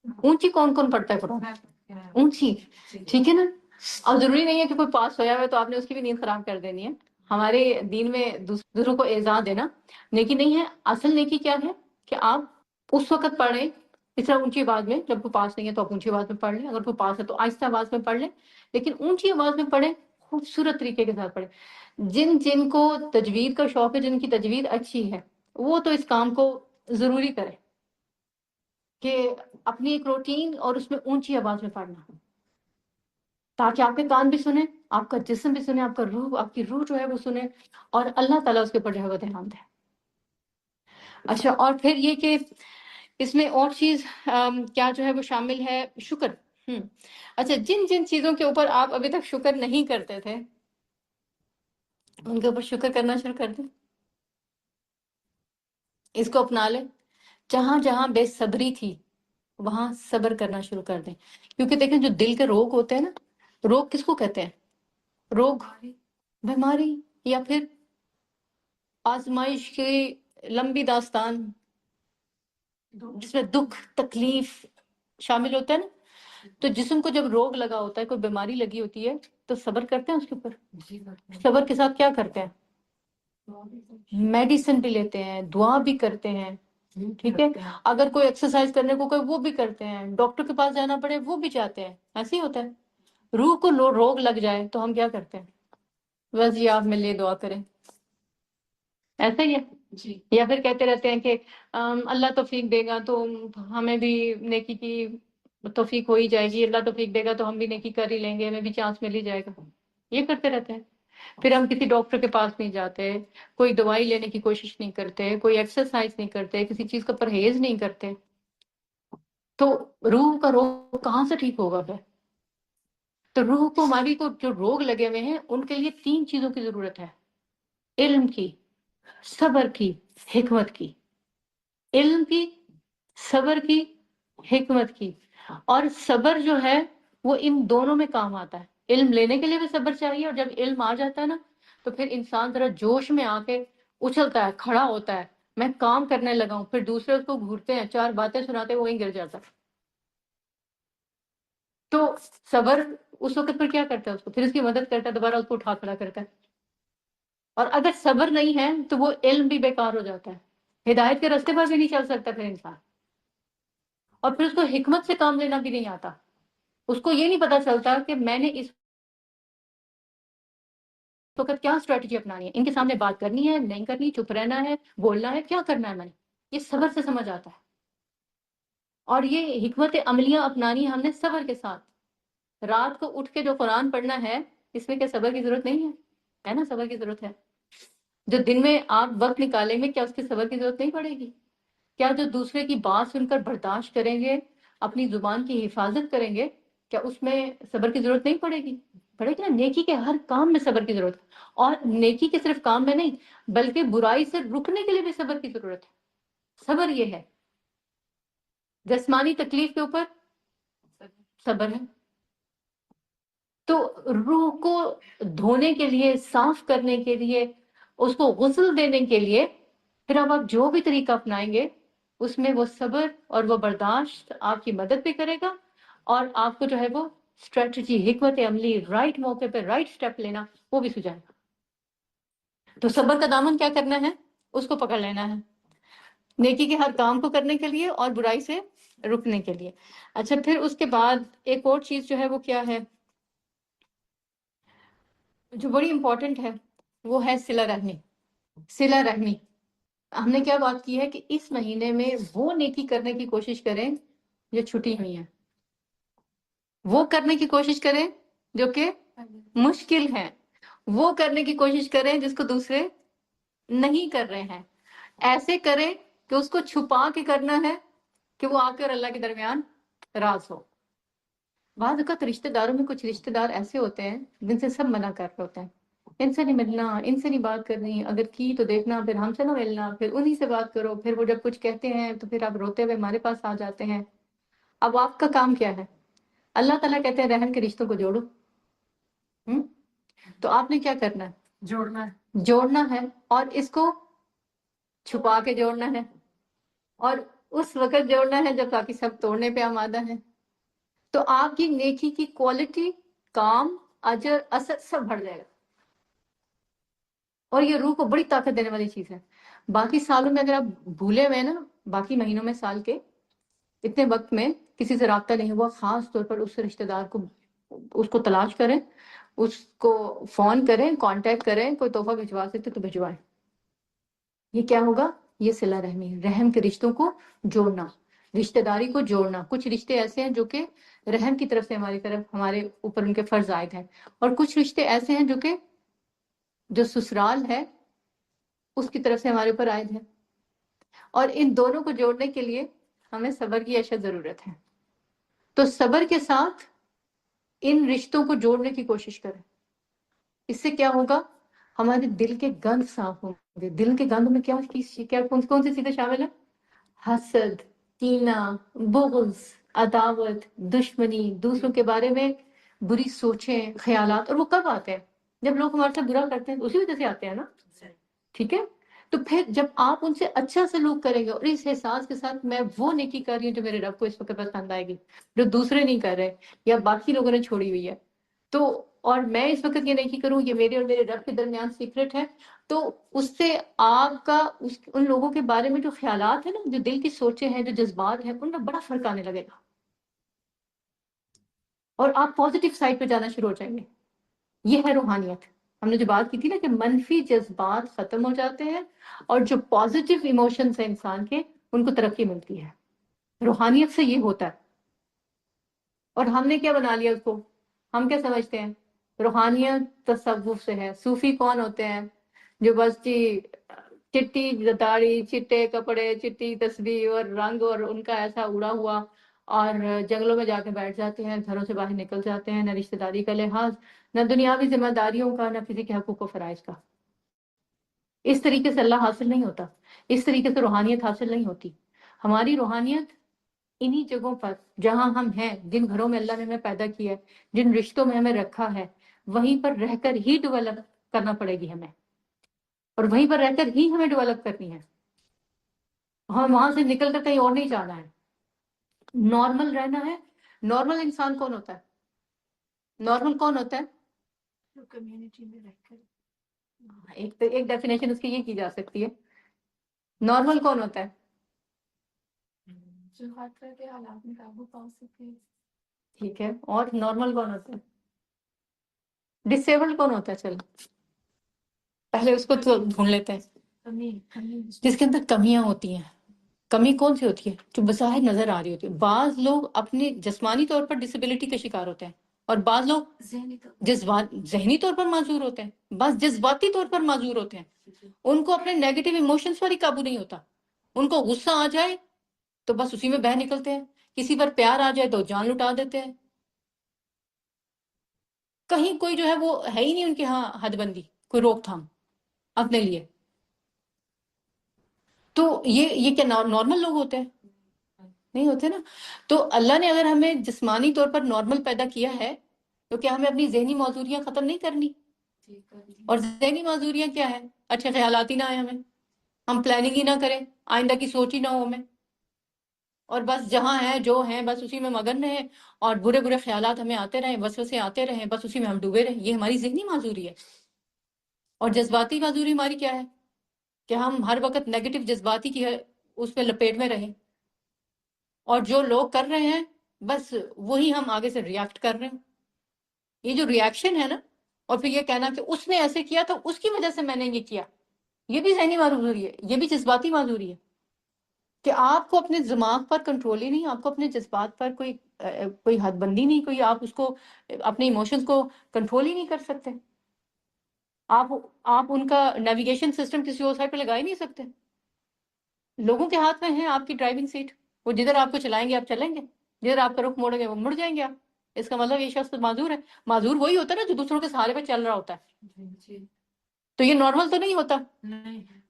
اونچی کون کون پڑھتا ہے قرآن؟ اونچی، ٹھیک ہے نا. اور ضروری نہیں ہے کہ کوئی پاس ہویا ہوا تو آپ نے اس کی بھی نیند خراب کر دینی ہے. ہمارے دین میں دوسروں کو اعزاز دینا نیکی نہیں ہے. اصل نیکی کیا ہے کہ آپ اس وقت پڑھیں اس طرح اونچی آواز میں. جب کوئی پاس نہیں ہے تو آپ اونچی آواز میں پڑھ لیں، اگر کوئی پاس ہے تو آہستہ آواز میں پڑھ لیں، لیکن اونچی آواز میں پڑھیں، خوبصورت طریقے کے ساتھ پڑھیں. جن کو تجوید کا شوق ہے، جن کی تجوید اچھی ہے، وہ تو اس کام کو ضروری کرے کہ اپنی ایک روٹین اور اس میں اونچی آواز میں پڑھنا، تاکہ آپ کے کان بھی سنیں، آپ کا جسم بھی سنے، آپ کا روح، آپ کی روح جو ہے وہ سنے، اور اللہ تعالیٰ اس کے اوپر جو ہے وہ دھیان دے. اچھا، اور پھر یہ کہ اس میں اور چیز کیا جو ہے وہ شامل ہے؟ شکر. اچھا، جن چیزوں کے اوپر آپ ابھی تک شکر نہیں کرتے تھے ان کے اوپر شکر کرنا شروع کر دیں، اس کو اپنا لیں. جہاں جہاں بے صبری تھی وہاں صبر کرنا شروع کر دیں. کیونکہ دیکھیں جو دل کے روگ ہوتے ہیں نا، روگ کس کو کہتے ہیں؟ روگ، بیماری، یا پھر آزمائش کی لمبی داستان جس میں دکھ تکلیف شامل ہوتا ہے نا. تو جسم کو جب روگ لگا ہوتا ہے، کوئی بیماری لگی ہوتی ہے، تو صبر کرتے ہیں اس کے اوپر. صبر کے ساتھ کیا کرتے ہیں؟ میڈیسن بھی لیتے ہیں، دعا بھی کرتے ہیں. ٹھیک ہے، اگر کوئی ایکسرسائز کرنے کو کوئی وہ بھی کرتے ہیں، ڈاکٹر کے پاس جانا پڑے وہ بھی جاتے ہیں. ایسے ہی ہوتا ہے. روح کو روگ لگ جائے تو ہم کیا کرتے ہیں؟ بس جی آپ میرے لیے دعا کریں، ایسا ہی ہے. جی یا پھر کہتے رہتے ہیں کہ اللہ توفیق دے گا تو ہمیں بھی نیکی کی توفیق ہو ہی جائے گی، اللہ توفیق دے گا تو ہم بھی نیکی کر ہی لیں گے، ہمیں بھی چانس مل ہی جائے گا. یہ کرتے رہتے ہیں. پھر ہم کسی ڈاکٹر کے پاس نہیں جاتے، کوئی دوائی لینے کی کوشش نہیں کرتے، کوئی ایکسرسائز نہیں کرتے، کسی چیز کا پرہیز نہیں کرتے. تو روح کا روگ کہاں سے ٹھیک ہوگا پھر؟ تو روح کو، ہماری کو جو روگ لگے ہوئے ہیں ان کے لیے 3 چیزوں کی ضرورت ہے: علم کی، صبر کی، حکمت کی. علم کی، صبر کی، حکمت کی. اور صبر جو ہے وہ ان دونوں میں کام آتا ہے. علم لینے کے لیے بھی صبر چاہیے، اور جب علم آ جاتا ہے نا تو پھر انسان ذرا جوش میں آ کے اچھلتا ہے، کھڑا ہوتا ہے، میں کام کرنے لگا ہوں. پھر دوسرے اس کو گھورتے ہیں، 4 باتیں سناتے ہیں، وہیں گر جاتا ہے. تو صبر اس وقت پھر کیا کرتا ہے؟ اس کو پھر اس کی مدد کرتا ہے، دوبارہ اس کو اٹھا کھڑا کرتا ہے. اور اگر صبر نہیں ہے تو وہ علم بھی بیکار ہو جاتا ہے، ہدایت کے راستے پر بھی نہیں چل سکتا پھر انسان. اور پھر اس کو حکمت سے کام لینا بھی نہیں آتا. اس کو یہ نہیں پتا چلتا کہ میں نے اس وقت کیا اسٹریٹجی اپنانی ہے، ان کے سامنے بات کرنی ہے، نہیں کرنی، چپ رہنا ہے، بولنا ہے، کیا کرنا ہے میں نے. یہ صبر سے سمجھ آتا ہے. اور یہ حکمت عملیاں اپنانی ہم نے صبر کے ساتھ. رات کو اٹھ کے جو قرآن پڑھنا ہے، اس میں کیا صبر کی ضرورت نہیں ہے نا؟ صبر کی ضرورت ہے. جو دن میں آپ وقت نکالیں گے، کیا اس کی صبر کی ضرورت نہیں پڑے گی؟ کیا جو دوسرے کی بات سن کر برداشت کریں گے، اپنی زبان کی حفاظت کریں گے، کیا اس میں صبر کی ضرورت نہیں پڑے گی؟ پڑے گی نا. نیکی کے ہر کام میں صبر کی ضرورت ہے. اور نیکی کے صرف کام میں نہیں، بلکہ برائی سے رکنے کے لیے بھی صبر کی ضرورت ہے. صبر یہ ہے، جسمانی تکلیف کے اوپر صبر ہے. تو روح کو دھونے کے لیے، صاف کرنے کے لیے، اس کو غسل دینے کے لیے پھر اب آپ جو بھی طریقہ اپنائیں گے اس میں وہ صبر اور وہ برداشت آپ کی مدد بھی کرے گا، اور آپ کو جو ہے وہ اسٹریٹجی، حکمت عملی، رائٹ موقع پہ رائٹ سٹیپ لینا وہ بھی سجائے گا. تو صبر کا دامن کیا کرنا ہے؟ اس کو پکڑ لینا ہے، نیکی کے ہر کام کو کرنے کے لیے اور برائی سے رکنے کے لیے. اچھا، پھر اس کے بعد ایک اور چیز جو ہے وہ کیا ہے جو بڑی امپورٹنٹ ہے، وہ ہے صلہ رحمی. صلہ رحمی، ہم نے کیا بات کی ہے کہ اس مہینے میں وہ نیکی کرنے کی کوشش کریں جو چھٹی ہوئی ہیں، وہ کرنے کی کوشش کریں جو کہ مشکل ہے، وہ کرنے کی کوشش کریں جس کو دوسرے نہیں کر رہے ہیں. ایسے کریں کہ اس کو چھپا کے کرنا ہے کہ وہ آپ کے اور اللہ کے درمیان راز ہو. بعض اوقات رشتہ داروں میں کچھ رشتہ دار ایسے ہوتے ہیں جن سے سب منع کر رہے ہوتے ہیں، ان سے نہیں ملنا، ان سے نہیں بات کرنی، اگر کی تو دیکھنا، پھر ہم سے نہ ملنا، پھر انہی سے بات کرو. پھر وہ جب کچھ کہتے ہیں تو پھر آپ روتے ہوئے ہمارے پاس آ جاتے ہیں. اب آپ کا کام کیا ہے؟ اللہ تعالیٰ کہتے ہیں رحم کے رشتوں کو جوڑو. تو آپ نے کیا کرنا ہے؟ جوڑنا ہے. جوڑنا ہے، اور اس کو چھپا کے جوڑنا ہے، اور اس وقت جوڑنا ہے جب باقی سب توڑنے پہ آمادہ ہیں. تو آپ کی نیکی کی کوالٹی، کام، اجر، اثر سب بڑھ جائے گا. اور یہ روح کو بڑی طاقت دینے والی چیز ہے. باقی سالوں میں اگر آپ بھولے ہوئے نا، باقی مہینوں میں، سال کے اتنے وقت میں کسی سے رابطہ نہیں ہوا، خاص طور پر اس رشتہ دار کو، اس کو تلاش کریں، اس کو فون کریں، کانٹیکٹ کریں، کوئی تحفہ بھجوا سکتے تو بھجوائیں. یہ کیا ہوگا؟ یہ صلہ رحمی، رحم کے رشتوں کو جوڑنا، رشتہ داری کو جوڑنا. کچھ رشتے ایسے ہیں جو کہ رحم کی طرف سے ہماری طرف، ہمارے اوپر ان کے فرض عائد ہیں، اور کچھ رشتے ایسے ہیں جو کہ جو سسرال ہے اس کی طرف سے ہمارے اوپر عائد ہے. اور ان دونوں کو جوڑنے کے لیے ہمیں صبر کی اشد ضرورت ہے. تو صبر کے ساتھ ان رشتوں کو جوڑنے کی کوشش کریں. اس سے کیا ہوگا؟ ہمارے دل کے گند صاف ہوں گے. دل کے گند میں کیا کون سی چیزیں شامل ہیں؟ حسد، کینہ، بغض، عداوت، دشمنی، دوسروں کے بارے میں بری سوچیں، خیالات. اور وہ کب آتے ہیں؟ جب لوگ ہمارے ساتھ برا کرتے ہیں، اسی وجہ سے آتے ہیں نا. ٹھیک ہے؟ تو پھر جب آپ ان سے اچھا سلوک کریں گے اور اس احساس کے ساتھ میں وہ نیکی کر رہی ہوں جو میرے رب کو اس وقت پسند آئے گی، جو دوسرے نہیں کر رہے یا باقی لوگوں نے چھوڑی ہوئی ہے، تو اور میں اس وقت یہ نیکی کروں، یہ میرے اور میرے رب کے درمیان سیکرٹ ہے، تو اس سے آپ کا ان لوگوں کے بارے میں جو خیالات ہیں نا، جو دل کی سوچیں ہیں، جو جذبات ہیں، ان میں بڑا فرق آنے لگے گا، اور آپ پازیٹیو سائڈ پہ جانا شروع ہو جائیں گے. یہ ہے روحانیت. ہم نے جو بات کی تھی نا کہ منفی جذبات ختم ہو جاتے ہیں اور جو پازیٹیو ایموشنس ہیں انسان کے ان کو ترقی ملتی ہے. روحانیت سے یہ ہوتا ہے. اور ہم نے کیا بنا لیا اس کو؟ ہم کیا سمجھتے ہیں روحانیت تصوف سے ہے. صوفی کون ہوتے ہیں؟ جو بس جی چٹی داڑھی، چٹے کپڑے، چٹی تسبیح اور رنگ اور ان کا ایسا اڑا ہوا، اور جنگلوں میں جا کے بیٹھ جاتے ہیں، گھروں سے باہر نکل جاتے ہیں، نہ رشتہ داری کا لحاظ، نہ دنیاوی ذمہ داریوں کا، نہ کسی کے حقوق و فرائض کا. اس طریقے سے اللہ حاصل نہیں ہوتا، اس طریقے سے روحانیت حاصل نہیں ہوتی. ہماری روحانیت انہی جگہوں پر جہاں ہم ہیں، جن گھروں میں اللہ نے ہمیں پیدا کیا ہے، جن رشتوں میں ہمیں رکھا ہے، وہیں پر رہ کر ہی ڈیولپ کرنا پڑے گی ہمیں، اور وہیں پر رہ کر ہی ہمیں ڈیولپ کرنی ہے. ہم وہاں سے نکل کر کہیں اور نہیں جانا ہے. نارمل رہنا ہے. نارمل انسان کون ہوتا ہے؟ نارمل کون ہوتا ہے؟ جو کمیونٹی میں رہ کر ایک ڈیفینیشن اس کی یہ کی جا سکتی ہے. نارمل کون ہوتا ہے؟ جو ہر طرح کے حالات میں قابو پا سکے. ٹھیک ہے. اور نارمل کون ہوتا ہے؟ ڈسیبلڈ کون ہوتا ہے؟ چلو پہلے اس کو تو ڈھونڈ لیتے ہیں. کمی جس کے اندر کمیاں ہوتی ہیں. کمی کون سی ہوتی ہے؟ جو بظاہر نظر آ رہی ہوتی ہے. بعض لوگ اپنے جسمانی طور پر ڈسیبلٹی کا شکار ہوتے ہیں، اور بعض لوگ ذہنی طور ذہنی طور پر معذور ہوتے ہیں، بعض جذباتی طور پر معذور ہوتے ہیں. ان کو اپنے نیگیٹو ایموشنز پر ہی قابو نہیں ہوتا. ان کو غصہ آ جائے تو بس اسی میں بہہ نکلتے ہیں، کسی پر پیار آ جائے تو جان لٹا دیتے ہیں. کہیں کوئی جو ہے وہ ہے ہی نہیں ان کے ہاں حد بندی، کوئی روک تھام اپنے لیے. تو یہ کیا نارمل لوگ ہوتے ہیں؟ نہیں ہوتے نا. تو اللہ نے اگر ہمیں جسمانی طور پر نارمل پیدا کیا ہے تو کیا ہمیں اپنی ذہنی معذوریاں ختم نہیں کرنی؟ اور ذہنی معذوریاں کیا ہے؟ اچھے خیالات ہی نہ آئے ہمیں، ہم پلاننگ ہی نہ کریں، آئندہ کی سوچ ہی نہ ہو ہمیں، اور بس جہاں ہیں جو ہیں بس اسی میں مگن رہیں، اور برے برے خیالات ہمیں آتے رہیں، وسوسے آتے رہیں، بس اسی میں ہم ڈوبے رہیں. یہ ہماری ذہنی معذوری ہے. اور جذباتی معذوری ہماری کیا ہے؟ کہ ہم ہر وقت نیگیٹو جذباتی کی اس میں لپیٹ میں رہیں، اور جو لوگ کر رہے ہیں بس وہی ہم آگے سے ریاکٹ کر رہے ہیں. یہ جو ریاکشن ہے نا، اور پھر یہ کہنا کہ اس نے ایسے کیا تو اس کی وجہ سے میں نے یہ کیا، یہ بھی ذہنی معذوری ہے، یہ بھی جذباتی معذوری ہے. کہ آپ کو اپنے دماغ پر کنٹرول ہی نہیں، آپ کو اپنے جذبات پر کوئی حد بندی نہیں، کوئی آپ اس کو اپنے ایموشنز کو کنٹرول ہی نہیں کر سکتے. آپ ان کا نیویگیشن سسٹم کسی اور سائڈ پہ لگا ہی نہیں سکتے. لوگوں کے ہاتھ میں ہے آپ کی ڈرائیونگ سیٹ، وہ جدھر آپ کو چلائیں گے آپ چلیں گے، جدھر آپ کا رخ موڑیں گے وہ مڑ جائیں گے آپ. اس کا مطلب یہ شخص معذور ہے. معذور وہی ہوتا ہے نا جو دوسروں کے سہارے پہ چل رہا ہوتا ہے. تو یہ نارمل تو نہیں ہوتا.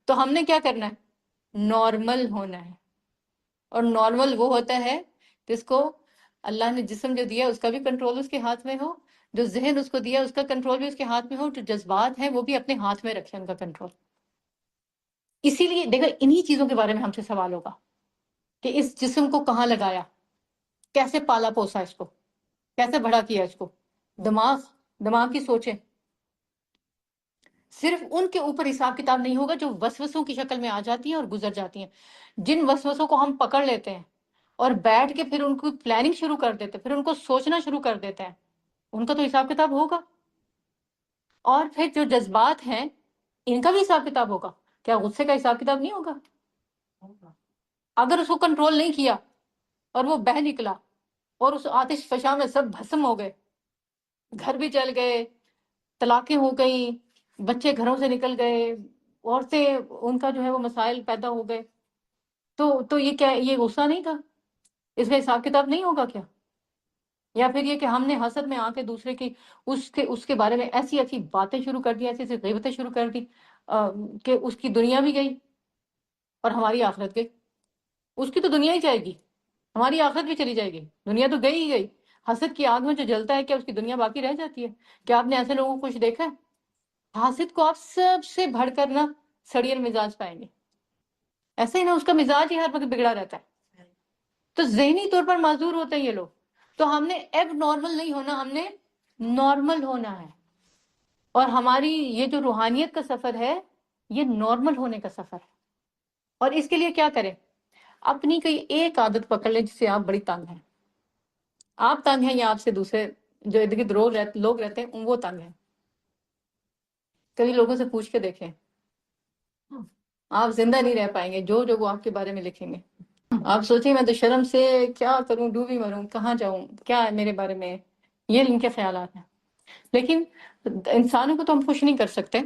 تو ہم نے کیا کرنا ہے؟ نارمل ہونا ہے. اور نارمل وہ ہوتا ہے جس کو اللہ نے جسم جو دیا اس کا بھی کنٹرول اس کے ہاتھ میں ہو، جو ذہن اس کو دیا اس کا کنٹرول بھی اس کے ہاتھ میں ہو، جو جذبات ہیں وہ بھی اپنے ہاتھ میں رکھے ان کا کنٹرول. اسی لیے دیکھو انہی چیزوں کے بارے میں ہم سے سوال ہوگا کہ اس جسم کو کہاں لگایا، کیسے پالا پوسا اس کو، کیسے بڑا کیا اس کو. دماغ کی سوچیں. صرف ان کے اوپر حساب کتاب نہیں ہوگا جو وسوسوں کی شکل میں آ جاتی ہیں اور گزر جاتی ہیں. جن وسوسوں کو ہم پکڑ لیتے ہیں اور بیٹھ کے پھر ان کو پلاننگ شروع کر دیتے ہیں، پھر ان کو سوچنا شروع کر دیتے ہیں، ان کا تو حساب کتاب ہوگا. اور پھر جو جذبات ہیں ان کا بھی حساب کتاب ہوگا. کیا غصے کا حساب کتاب نہیں ہوگا؟ اگر اس کو کنٹرول نہیں کیا اور وہ بہہ نکلا اور اس آتش فشاں میں سب بھسم ہو گئے، گھر بھی جل گئے، طلاقیں ہو گئیں، بچے گھروں سے نکل گئے، عورتیں ان کا جو ہے وہ مسائل پیدا ہو گئے، تو یہ کیا یہ غصہ نہیں تھا؟ اس کا حساب کتاب نہیں ہوگا کیا؟ یا پھر یہ کہ ہم نے حسد میں آ کے دوسرے کی اس کے بارے میں ایسی ایسی باتیں شروع کر دی، ایسی ایسی غیبتیں شروع کر دی کہ اس کی دنیا بھی گئی اور ہماری آخرت گئی. اس کی تو دنیا ہی جائے گی، ہماری آخرت بھی چلی جائے گی. دنیا تو گئی ہی گئی. حسد کی آگ میں جو جلتا ہے کیا اس کی دنیا باقی رہ جاتی ہے؟ کیا آپ نے ایسے لوگوں کو کچھ دیکھا ہے؟ حاسد کو آپ سب سے بڑھ کر نا سڑیل مزاج پائیں گے. ایسے ہی نا اس کا مزاج ہی ہر وقت بگڑا رہتا ہے. تو ذہنی طور پر معذور ہوتے ہیں یہ لوگ. تو ہم نے ایب نارمل نہیں ہونا، ہم نے نارمل ہونا ہے. اور ہماری یہ جو روحانیت کا سفر ہے یہ نارمل ہونے کا سفر ہے. اور اس کے لیے کیا کریں؟ اپنی کوئی ایک عادت پکڑ لیں جس سے آپ بڑی تنگ ہیں. آپ تنگ ہیں یا آپ سے دوسرے جو ارد گرد لوگ رہتے ہیں وہ تنگ ہیں. کبھی لوگوں سے پوچھ کے دیکھیں، آپ زندہ نہیں رہ پائیں گے جو جو وہ آپ کے بارے میں لکھیں گے. آپ سوچیں میں تو شرم سے کیا کروں، ڈوبی مروں، کہاں جاؤں، کیا ہے میرے بارے میں، یہ ان کے خیالات ہیں. لیکن انسانوں کو تو ہم خوش نہیں کر سکتے.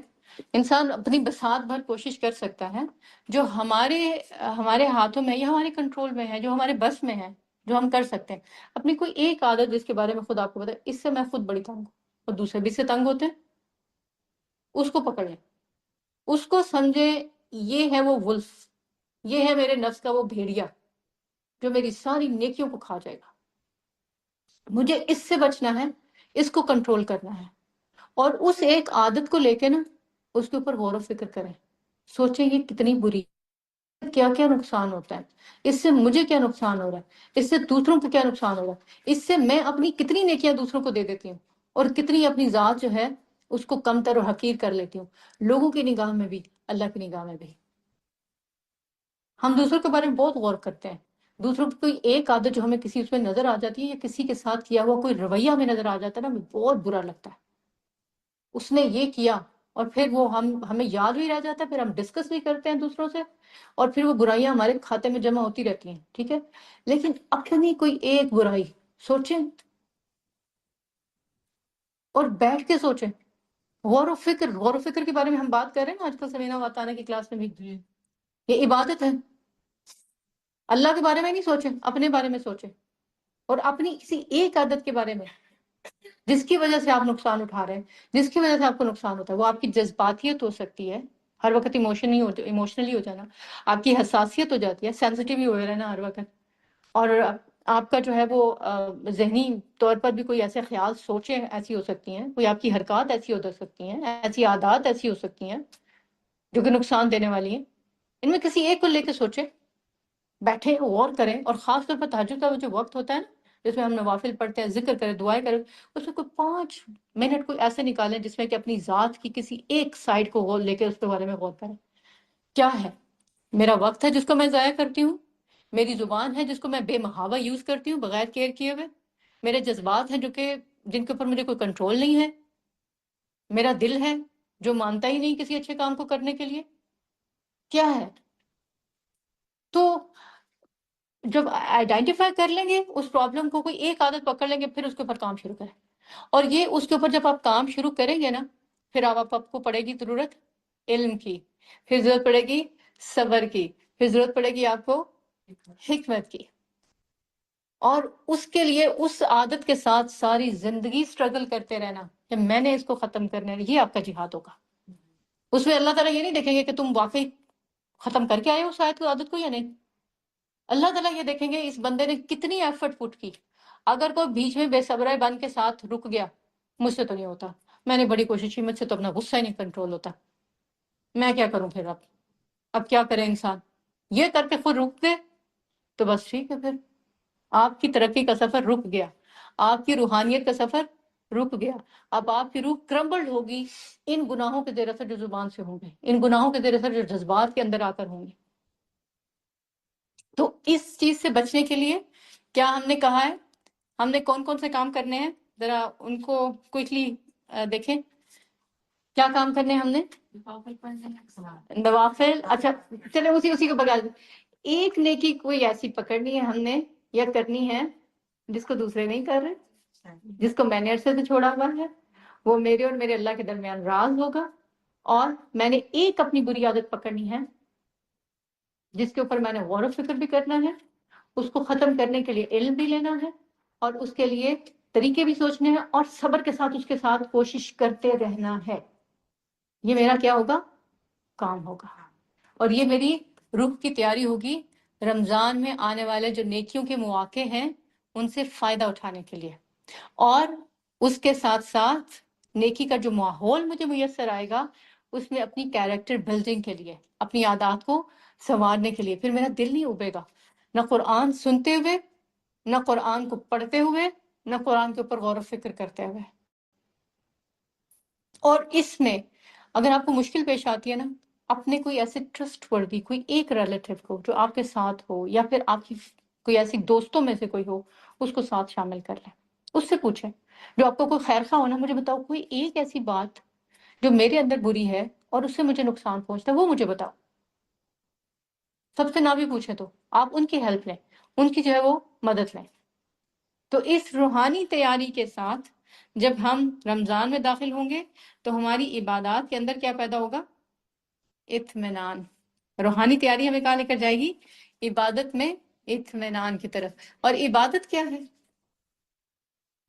انسان اپنی بساط بھر کوشش کر سکتا ہے جو ہمارے ہاتھوں میں یا ہمارے کنٹرول میں ہے، جو ہمارے بس میں ہے، جو ہم کر سکتے ہیں. اپنی کوئی ایک عادت جس کے بارے میں خود آپ کو پتا ہے اس سے میں خود بڑی تنگ ہوں اور دوسرے بھی اس سے تنگ ہوتے ہیں، اس کو پکڑ لیں، اس کو سمجھے یہ ہے وہ ولف، یہ ہے میرے نفس کا وہ بھیڑیا جو میری ساری نیکیوں کو کھا جائے گا. مجھے اس سے بچنا ہے، اس کو کنٹرول کرنا ہے. اور اس ایک عادت کو لے کے نا اس کے اوپر غور و فکر کریں، سوچیں یہ کتنی بری، کیا کیا نقصان ہوتا ہے، اس سے مجھے کیا نقصان ہو رہا ہے، اس سے دوسروں کو کیا نقصان ہو رہا ہے، اس سے میں اپنی کتنی نیکیاں دوسروں کو دے دیتی ہوں اور کتنی اپنی ذات جو ہے اس کو کم تر اور حقیر کر لیتی ہوں، لوگوں کی نگاہ میں بھی، اللہ کی نگاہ میں بھی. ہم دوسروں کے بارے میں بہت غور کرتے ہیں، دوسروں کی کوئی ایک عادت جو ہمیں کسی اس میں نظر آ جاتی ہے یا کسی کے ساتھ کیا ہوا کوئی رویہ ہمیں نظر آ جاتا ہے نا، ہمیں بہت برا لگتا ہے اس نے یہ کیا، اور پھر وہ ہمیں یاد بھی رہ جاتا ہے، پھر ہم ڈسکس بھی کرتے ہیں دوسروں سے، اور پھر وہ برائیاں ہمارے کھاتے میں جمع ہوتی رہتی ہیں. ٹھیک ہے، لیکن اپنی کوئی ایک برائی سوچیں اور بیٹھ کے سوچیں، غور و فکر کے بارے میں ہم بات کر رہے ہیں نا آج کل سمینا واتانہ کی کلاس میں بھی. یہ عبادت ہے. اللہ کے بارے میں نہیں سوچیں، اپنے بارے میں سوچیں، اور اپنی کسی ایک عادت کے بارے میں جس کی وجہ سے آپ نقصان اٹھا رہے ہیں، جس کی وجہ سے آپ کو نقصان ہوتا ہے. وہ آپ کی جذباتیت ہو سکتی ہے، ہر وقت ایموشنلی ہو جانا، آپ کی حساسیت ہو جاتی ہے، سینسٹیو ہی ہو رہنا ہر وقت، اور آپ کا جو ہے وہ ذہنی طور پر بھی کوئی ایسے خیال سوچیں ایسی ہو سکتی ہیں، کوئی آپ کی حرکات ایسی ہو سکتی ہیں، ایسی عادات ایسی ہو سکتی ہیں جو کہ نقصان دینے والی ہیں. ان میں کسی ایک کو لے کے سوچیں، بیٹھے غور کریں، اور خاص طور پر تہجد کا وہ جو وقت ہوتا ہے نا جس میں ہم نوافل پڑھتے ہیں، ذکر کریں، دعائیں کریں، اس میں کوئی 5 منٹ کوئی ایسے نکالیں جس میں کہ اپنی ذات کی کسی ایک سائڈ کو غور لے کے اس کے بارے میں غور کریں. کیا ہے میرا وقت ہے جس کو میں ضائع کرتی ہوں، میری زبان ہے جس کو میں بے محابہ یوز کرتی ہوں بغیر کیئر کیے ہوئے، میرے جذبات ہیں جن کے اوپر مجھے کوئی کنٹرول نہیں ہے، میرا دل ہے جو مانتا ہی نہیں کسی اچھے کام کو کرنے کے لیے. کیا ہے؟ تو جب آئیڈینٹیفائی کر لیں گے اس پرابلم کو، کوئی ایک عادت پکڑ لیں گے، پھر اس کے اوپر کام شروع کریں. اور یہ اس کے اوپر جب آپ کام شروع کریں گے نا، پھر آپ کو پڑے گی ضرورت علم کی، پھر ضرورت پڑے گی صبر کی، پھر ضرورت پڑے گی آپ کو حکمت کی. اور اس کے لیے اس عادت کے ساتھ ساری زندگی سٹرگل کرتے رہنا کہ میں نے اس کو ختم کرنا ہے، یہ آپ کا جہاد ہوگا. اس میں اللہ تعالیٰ یہ نہیں دیکھیں گے کہ تم واقعی ختم کر کے آئے ہو اس عادت کو یا نہیں. اللہ تعالیٰ یہ دیکھیں گے اس بندے نے کتنی ایفرٹ پٹ کی. اگر کوئی بیچ میں بے صبرہ بن کے ساتھ رک گیا، مجھ سے تو نہیں ہوتا، میں نے بڑی کوشش کی، مجھ سے تو اپنا غصہ ہی نہیں کنٹرول ہوتا، میں کیا کروں پھر. اب کیا کرے انسان، یہ کر کے خود رک گئے تو بس ٹھیک ہے، پھر آپ کی ترقی کا سفر رک گیا، آپ کی روحانیت کا سفر رک گیا. اب آپ کی روح کرمبلڈ ہوگی ان گناہوں کے زیر اثر جو زبان سے ہوں گے، ان گناہوں کے زیر اثر جو جذبات کے اندر آ کر ہوں گے. تو اس چیز سے بچنے کے لیے کیا ہم نے کہا ہے، ہم نے کون کون سے کام کرنے ہیں، ذرا ان کو کوئکلی دیکھیں. کیا کام کرنے ہیں ہم نے؟ نوافل. اچھا چلے اسی کو بگا دیں. ایک نیکی کوئی ایسی پکڑنی ہے ہم نے یا کرنی ہے جس کو دوسرے نہیں کر رہے، جس کو میں نے عرصے سے چھوڑا ہوا ہے، وہ میرے اور میرے اللہ کے درمیان راز ہوگا. اور میں نے ایک اپنی بری عادت پکڑنی ہے جس کے اوپر میں نے غور و فکر بھی کرنا ہے، اس کو ختم کرنے کے لیے علم بھی لینا ہے، اور اس کے لیے طریقے بھی سوچنے ہیں، اور صبر کے ساتھ اس کے ساتھ کوشش کرتے رہنا ہے. یہ میرا کیا ہوگا؟ کام ہوگا. اور یہ میری روح کی تیاری ہوگی رمضان میں آنے والے جو نیکیوں کے مواقع ہیں ان سے فائدہ اٹھانے کے لیے، اور اس کے ساتھ ساتھ نیکی کا جو ماحول مجھے میسر آئے گا اس میں اپنی کیریکٹر بلڈنگ کے لیے، اپنی عادات کو سنوارنے کے لیے. پھر میرا دل نہیں ابے گا، نہ قرآن سنتے ہوئے، نہ قرآن کو پڑھتے ہوئے، نہ قرآن کے اوپر غور و فکر کرتے ہوئے. اور اس میں اگر آپ کو مشکل پیش آتی ہے نا، اپنے کوئی ایسے ٹرسٹ وردی کوئی ایک ریلیٹیو کو جو آپ کے ساتھ ہو، یا پھر آپ کی کوئی ایسی دوستوں میں سے کوئی ہو، اس کو ساتھ شامل کر لیں. اس سے پوچھیں جو آپ کو کوئی خیر خواہ ہونا، مجھے بتاؤ کوئی ایک ایسی بات جو میرے اندر بری ہے اور اس سے مجھے نقصان پہنچتا ہے وہ مجھے بتاؤ. سب سے نہ بھی پوچھے تو آپ ان کی ہیلپ لیں، ان کی جو ہے وہ مدد لیں. تو اس روحانی تیاری کے ساتھ جب ہم رمضان میں داخل ہوں گے تو ہماری عبادات کے اندر کیا پیدا ہوگا؟ اطمینان. روحانی تیاری ہمیں کہاں لے کر جائے گی؟ عبادت میں اطمینان کی طرف. اور عبادت کیا ہے؟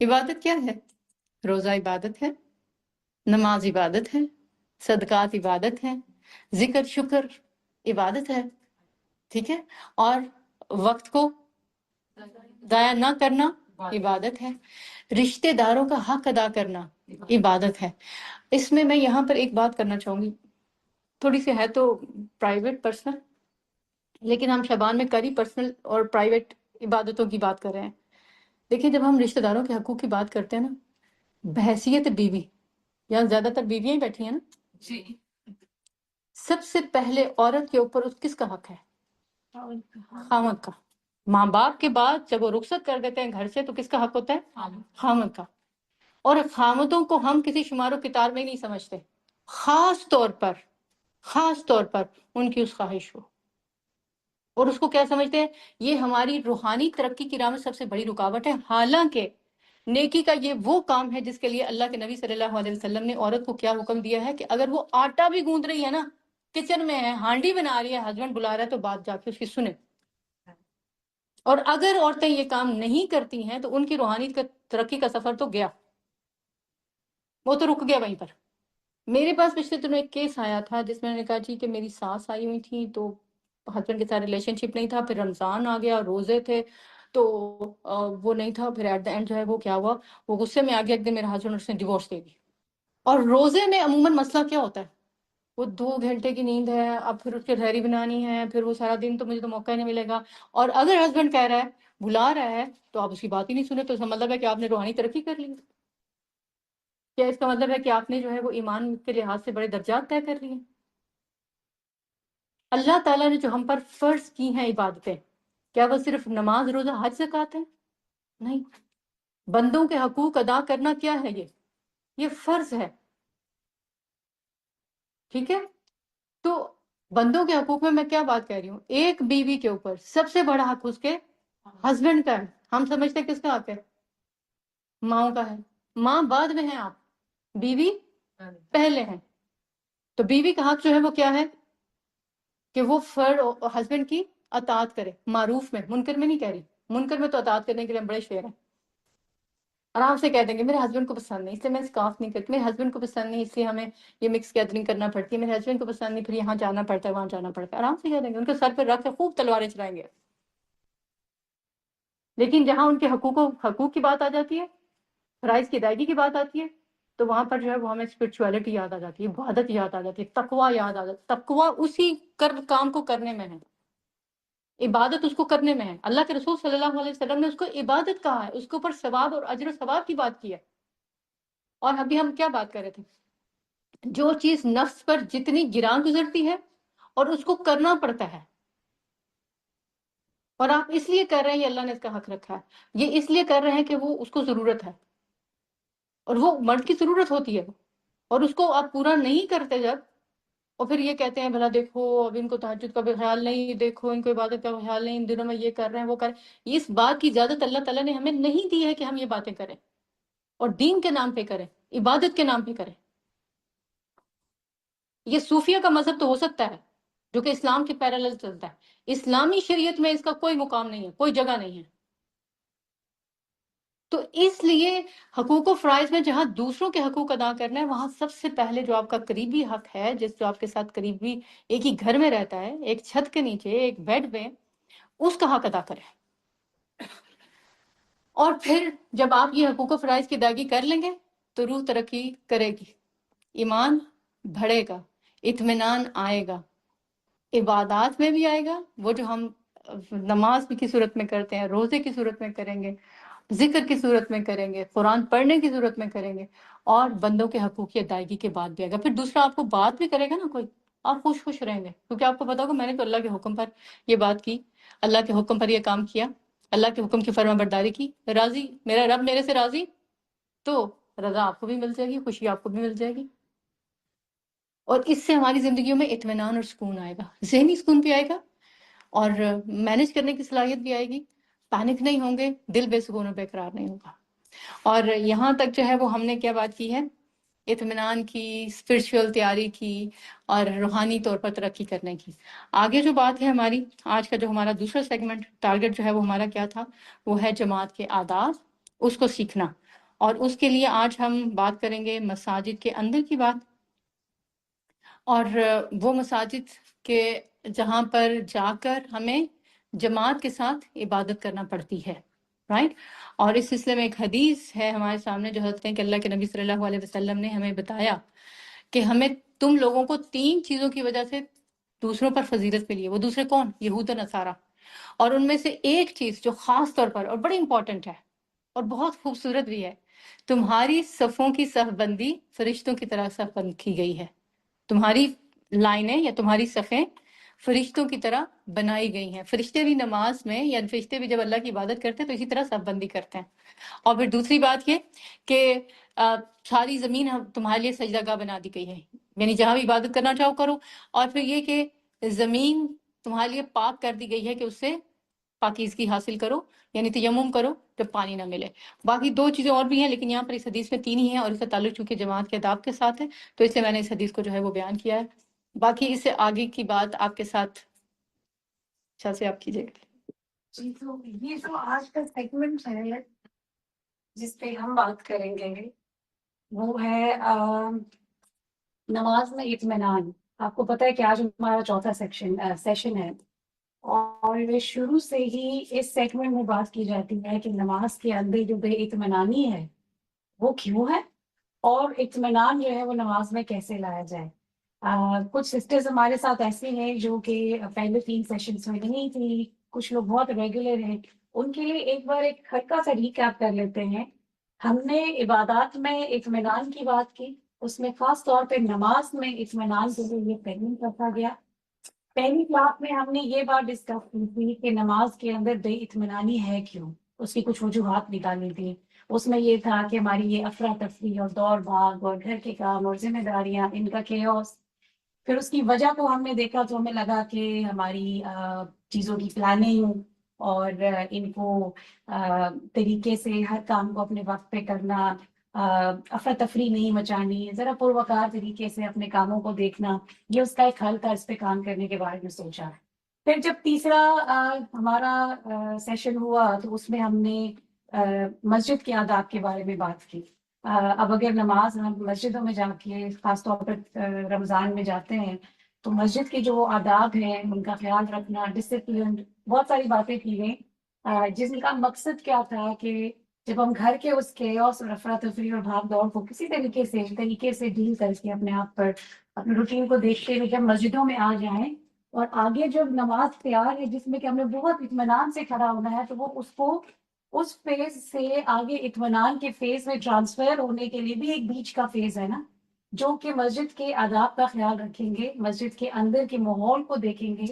عبادت کیا ہے؟ روزہ عبادت ہے، نماز عبادت ہے، صدقات عبادت ہے، ذکر شکر عبادت ہے. ٹھیک ہے. اور وقت کو ضائع نہ کرنا عبادت ہے، رشتہ داروں کا حق ادا کرنا عبادت ہے. اس میں یہاں پر ایک بات کرنا چاہوں گی، تھوڑی سی ہے تو پرائیویٹ پرسنل، لیکن ہم شبان میں کری پرسنل اور پرائیویٹ عبادتوں کی بات کر رہے ہیں. دیکھیں جب ہم رشتہ داروں کے حقوق کی بات کرتے ہیں نا، بحیثیت بیوی، یہاں زیادہ تر بیویاں ہی بیٹھی ہیں نا، جی سب سے پہلے عورت کے اوپر کس کا حق ہے؟ خاوند کا حق. خامد کا. ماں باپ کے بعد جب وہ رخصت کر دیتے ہیں گھر سے تو کس کا حق ہوتا ہے؟ خامد کا. اور خامدوں کو ہم کسی شمار و کتار میں نہیں سمجھتے، خاص طور پر ان کی اس خواہش کو، اور اس کو کیا سمجھتے ہیں؟ یہ ہماری روحانی ترقی کی راہ میں سب سے بڑی رکاوٹ ہے. حالانکہ نیکی کا یہ وہ کام ہے جس کے لیے اللہ کے نبی صلی اللہ علیہ وسلم نے عورت کو کیا حکم دیا ہے کہ اگر وہ آٹا بھی گوندھ رہی ہے نا، کچن میں ہے، ہانڈی بنا رہی ہے، ہسبینڈ بلا رہا ہے، تو بات جا کے اس کی سنیں. اور اگر عورتیں یہ کام نہیں کرتی ہیں تو ان کی روحانی ترقی کا سفر تو گیا، وہ تو رک گیا وہیں پر. میرے پاس پچھلے دنوں ایک کیس آیا تھا جس میں نے کہا جی کہ میری ساس آئی ہوئی تھی تو ہسبینڈ کے ساتھ ریلیشن شپ نہیں تھا، پھر رمضان آ گیا، روزے تھے تو وہ نہیں تھا. پھر ایٹ دا اینڈ جو ہے وہ کیا ہوا، وہ غصے میں آ گیا، ایک دن میرا ہسبینڈ اس نے ڈیورس دے دی. اور روزے میں عموماً مسئلہ کیا ہوتا ہے؟ وہ 2 گھنٹے کی نیند ہے، اب پھر اس کے سحری بنانی ہے، پھر وہ سارا دن تو مجھے تو موقع ہی نہیں ملے گا. اور اگر ہسبینڈ کہہ رہا ہے، بلا رہا ہے، تو آپ اس کی بات ہی نہیں سنے، تو اس کا مطلب ہے کہ آپ نے روحانی ترقی کر لی. کیا اس کا مطلب ہے کہ آپ نے جو ہے وہ ایمان کے لحاظ سے بڑے درجات طے کر لیے؟ اللہ تعالیٰ نے جو ہم پر فرض کی ہیں عبادتیں، کیا وہ صرف نماز، روزہ، حج، زکوٰۃ ہیں؟ نہیں. بندوں کے حقوق ادا کرنا کیا ہے؟ یہ فرض ہے. ٹھیک ہے. تو بندوں کے حقوق میں کیا بات کہہ رہی ہوں؟ ایک بیوی کے اوپر سب سے بڑا حق اس کے ہسبینڈ کا ہے. ہم سمجھتے ہیں کس کا حق ہے؟ ماؤں کا ہے. ماں بعد میں ہے، آپ بیوی پہلے ہیں. تو بیوی کا حق جو ہے وہ کیا ہے؟ کہ وہ ہسبینڈ کی اطاعت کرے، معروف میں، منکر میں نہیں کہہ رہی. منکر میں تو اطاعت کرنے کے لیے ہم بڑے شعر ہیں، آرام سے کہہ دیں گے میرے ہسبینڈ کو پسند نہیں اس لیے میں اسکارف نہیں کرتی، میرے ہسبینڈ کو پسند نہیں اس لیے ہمیں یہ مکس گیدرنگ کرنا پڑتی ہے، میرے ہسبینڈ کو پسند نہیں پھر یہاں جانا پڑتا ہے، وہاں جانا پڑتا ہے. آرام سے کہہ دیں گے، ان کے سر پہ رکھ کے خوب تلواریں چلائیں گے. لیکن جہاں ان کے حقوق کی بات آ جاتی ہے، فرائض کی ادائیگی کی بات آتی ہے، تو وہاں پر جو ہے وہ ہمیں اسپرچولیٹی یاد آ جاتی ہے، عبادت یاد آ جاتی ہے، تقویٰ یاد آ جاتی ہے. تقویٰ اسی کام کو کرنے میں ہے، عبادت اس کو کرنے میں ہے. اللہ کے رسول صلی اللہ علیہ وسلم نے اس کو عبادت کہا ہے، اس کے اوپر ثواب اور اجر و ثواب کی بات کی ہے. اور ابھی ہم کیا بات کر رہے تھے؟ جو چیز نفس پر جتنی گراں گزرتی ہے اور اس کو کرنا پڑتا ہے، اور آپ اس لیے کر رہے ہیں، یہ اللہ نے اس کا حق رکھا ہے، یہ اس لیے کر رہے ہیں کہ وہ اس کو ضرورت ہے، اور وہ مرد کی ضرورت ہوتی ہے، اور اس کو آپ پورا نہیں کرتے جب، اور پھر یہ کہتے ہیں بھلا دیکھو اب ان کو تہجد کا بھی خیال نہیں، دیکھو ان کو عبادت کا خیال نہیں، ان دنوں میں یہ کر رہے ہیں وہ کر رہے ہیں. اس بات کی اجازت اللہ تعالیٰ نے ہمیں نہیں دی ہے کہ ہم یہ باتیں کریں، اور دین کے نام پہ کریں، عبادت کے نام پہ کریں. یہ صوفیہ کا مذہب تو ہو سکتا ہے جو کہ اسلام کے پیرالل چلتا ہے، اسلامی شریعت میں اس کا کوئی مقام نہیں ہے، کوئی جگہ نہیں ہے. تو اس لیے حقوق و فرائض میں جہاں دوسروں کے حقوق ادا کرنا ہے، وہاں سب سے پہلے جو آپ کا قریبی حق ہے، جو آپ کے ساتھ قریبی ایک ہی گھر میں رہتا ہے، ایک چھت کے نیچے، ایک بیڈ میں، اس کا حق ادا کریں. اور پھر جب آپ یہ حقوق و فرائض کی ادائیگی کر لیں گے تو روح ترقی کرے گی، ایمان بڑھے گا، اطمینان آئے گا، عبادات میں بھی آئے گا، وہ جو ہم نماز کی صورت میں کرتے ہیں، روزے کی صورت میں کریں گے، ذکر کی صورت میں کریں گے، قرآن پڑھنے کی صورت میں کریں گے، اور بندوں کے حقوق کی ادائیگی کے بعد بھی آئے گا. پھر دوسرا آپ کو بات بھی کرے گا نا کوئی، آپ خوش رہیں گے، کیونکہ آپ کو پتا ہوگا میں نے تو اللہ کے حکم پر یہ بات کی، اللہ کے حکم پر یہ کام کیا، اللہ کے حکم کی فرما برداری کی، راضی، میرا رب میرے سے راضی، تو رضا آپ کو بھی مل جائے گی، خوشی آپ کو بھی مل جائے گی. اور اس سے ہماری زندگیوں میں اطمینان اور سکون آئے گا، ذہنی سکون بھی آئے گا اور مینج کرنے کی صلاحیت بھی آئے گی، پینک نہیں ہوں گے، دل بے سکون اور بے قرار نہیں ہوگا۔ اور یہاں تک جو ہے وہ ہم نے کیا بات کی ہے، اطمینان کی، اسپرچول تیاری کی اور روحانی طور پر ترقی کرنے کی۔ آگے جو بات ہے ہماری آج کا جو ہمارا دوسرا سیگمنٹ ٹارگٹ جو ہے وہ ہمارا کیا تھا، وہ ہے جماعت کے آداب، اس کو سیکھنا۔ اور اس کے لیے آج ہم بات کریں گے مساجد کے اندر کی بات، اور وہ مساجد کے جہاں پر جا کر ہمیں جماعت کے ساتھ عبادت کرنا پڑتی ہے، رائٹ۔ اور اس سلسلے میں ایک حدیث ہے ہمارے سامنے جو حضرت ہیں کہ اللہ کے نبی صلی اللہ علیہ وسلم نے ہمیں بتایا کہ ہمیں تم لوگوں کو 3 چیزوں کی وجہ سے دوسروں پر فضیلت ملی ہے۔ وہ دوسرے کون؟ یہود و نصارہ۔ اور ان میں سے ایک چیز جو خاص طور پر اور بڑی امپورٹنٹ ہے اور بہت خوبصورت بھی ہے، تمہاری صفوں کی صف بندی فرشتوں کی طرح صف بند کی گئی ہے۔ تمہاری لائنیں یا تمہاری صفیں فرشتوں کی طرح بنائی گئی ہیں۔ فرشتے بھی نماز میں یا فرشتے بھی جب اللہ کی عبادت کرتے ہیں تو اسی طرح صف بندی کرتے ہیں۔ اور پھر دوسری بات یہ کہ ساری زمین تمہارے لیے سجدہ گاہ بنا دی گئی ہے، یعنی جہاں بھی عبادت کرنا چاہو کرو۔ اور پھر یہ کہ زمین تمہارے لیے پاک کر دی گئی ہے کہ اس سے پاکیزگی حاصل کرو، یعنی تیمم کرو جب پانی نہ ملے۔ باقی 2 چیزیں اور بھی ہیں لیکن یہاں پر اس حدیث میں 3 ہی ہیں، اور اس کا تعلق چونکہ جماعت کے آداب کے ساتھ ہے تو اس لیے میں نے اس حدیث کو جو ہے وہ بیان کیا ہے۔ باقی اس سے آگے کی بات آپ کے ساتھ اچھا سے آپ کیجیے گا۔ جی، تو یہ جو آج کا سیگمنٹ ہے جس پہ ہم بات کریں گے وہ ہے نماز میں اطمینان۔ آپ کو پتہ ہے کہ آج ہمارا چوتھا سیشن ہے، اور شروع سے ہی اس سیگمنٹ میں بات کی جاتی ہے کہ نماز کے اندر جو بے اطمینانی ہے وہ کیوں ہے، اور اطمینان جو ہے وہ نماز میں کیسے لایا جائے۔ کچھ سسٹرز ہمارے ساتھ ایسے ہیں جو کہ پہلے 3 سیشنز میں نہیں تھی، کچھ لوگ بہت ریگولر ہیں، ان کے لیے ایک بار ایک ہلکا سا ریکیپ کر لیتے ہیں۔ ہم نے عبادات میں اطمینان کی بات کی، اس میں خاص طور پہ نماز میں اطمینان کے لیے یہ پہلے رکھا گیا۔ پہلی کلاس میں ہم نے یہ بات ڈسکس کی تھی کہ نماز کے اندر بے اطمینانی ہے کیوں، اس کی کچھ وجوہات نکالی تھی۔ اس میں یہ تھا کہ ہماری یہ افراتفری اور دوڑ بھاگ اور گھر کے کام اور ذمہ داریاں، ان کا کیوس۔ پھر اس کی وجہ کو ہم نے دیکھا تو ہمیں لگا کہ ہماری چیزوں کی پلاننگ اور ان کو طریقے سے ہر کام کو اپنے وقت پہ کرنا، افراتفری نہیں مچانی، ذرا پروقار طریقے سے اپنے کاموں کو دیکھنا، یہ اس کا ایک حل تھا۔ اس پہ کام کرنے کے بارے میں سوچا۔ پھر جب تیسرا ہمارا سیشن ہوا تو اس میں ہم نے مسجد کے آداب کے بارے میں بات کی۔ اب اگر نماز ہم مسجدوں میں جا کے خاص طور پر رمضان میں جاتے ہیں تو مسجد کے جو آداب ہیں ان کا خیال رکھنا، ڈسپلن، بہت ساری باتیں کی گئیں، جس کا مقصد کیا تھا کہ جب ہم گھر کے اس کیوس اور افراتفری اور بھاگ دوڑ کو کسی طریقے سے ڈیل کر کے اپنے آپ پر اپنے روٹین کو دیکھتے ہوئے جب مسجدوں میں آ جائیں اور آگے جب نماز تیار ہے جس میں کہ ہم نے بہت اطمینان سے کھڑا ہونا ہے، تو وہ اس کو اس فیز سے آگے اطمینان کے فیز میں ٹرانسفر ہونے کے لیے بھی ایک بیچ کا فیز ہے نا، جو کہ مسجد کے آداب کا خیال رکھیں گے، مسجد کے اندر کے ماحول کو دیکھیں گے،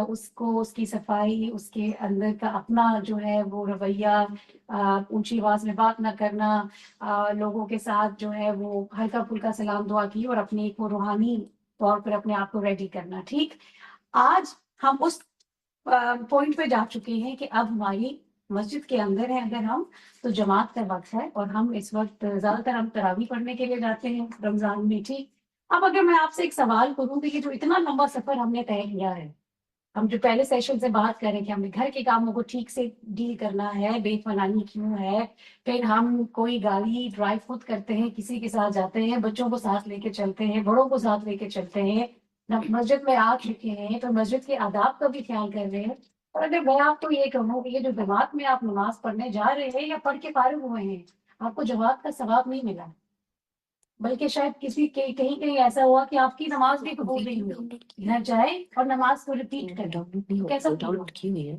اس کو، اس کی صفائی، اس کے اندر کا اپنا جو ہے وہ رویہ، اونچی آواز میں بات نہ کرنا، لوگوں کے ساتھ جو ہے وہ ہلکا پھلکا سلام دعا کی اور اپنے کو روحانی طور پر اپنے آپ کو ریڈی کرنا۔ ٹھیک، آج ہم اس پوائنٹ پہ جا چکے ہیں کہ اب ہماری مسجد کے اندر ہے اگر ہم تو جماعت کا وقت ہے، اور ہم اس وقت زیادہ تر ہم تراویح پڑھنے کے لیے جاتے ہیں رمضان میں۔ ٹھیک، اب اگر میں آپ سے ایک سوال کروں کہ یہ جو اتنا لمبا سفر ہم نے طے کیا ہے، ہم جو پہلے سیشن سے بات کریں کہ ہمیں گھر کے کاموں کو ٹھیک سے ڈیل کرنا ہے، بے اطمینانی کیوں ہے، پھر ہم کوئی گاڑی ڈرائیو خود کرتے ہیں، کسی کے ساتھ جاتے ہیں، بچوں کو ساتھ لے کے چلتے ہیں، بڑوں کو ساتھ لے کے چلتے ہیں، مسجد میں آ چکے ہیں تو مسجد کے آداب کا بھی خیال کر رہے ہیں۔ اور اگر میں آپ کو یہ کہوں کہ یہ جو جماعت میں آپ نماز پڑھنے جا رہے ہیں یا پڑھ کے فارغ ہوئے ہیں، آپ کو جماعت کا ثواب نہیں ملا، بلکہ شاید کہیں کہیں ایسا ہوا کہ آپ کی نماز بھی قبول نہیں ہوئی، نہ جائے اور نماز کو ریپیٹ کریں، کیسا ڈاؤن کی ہوئی ہے؟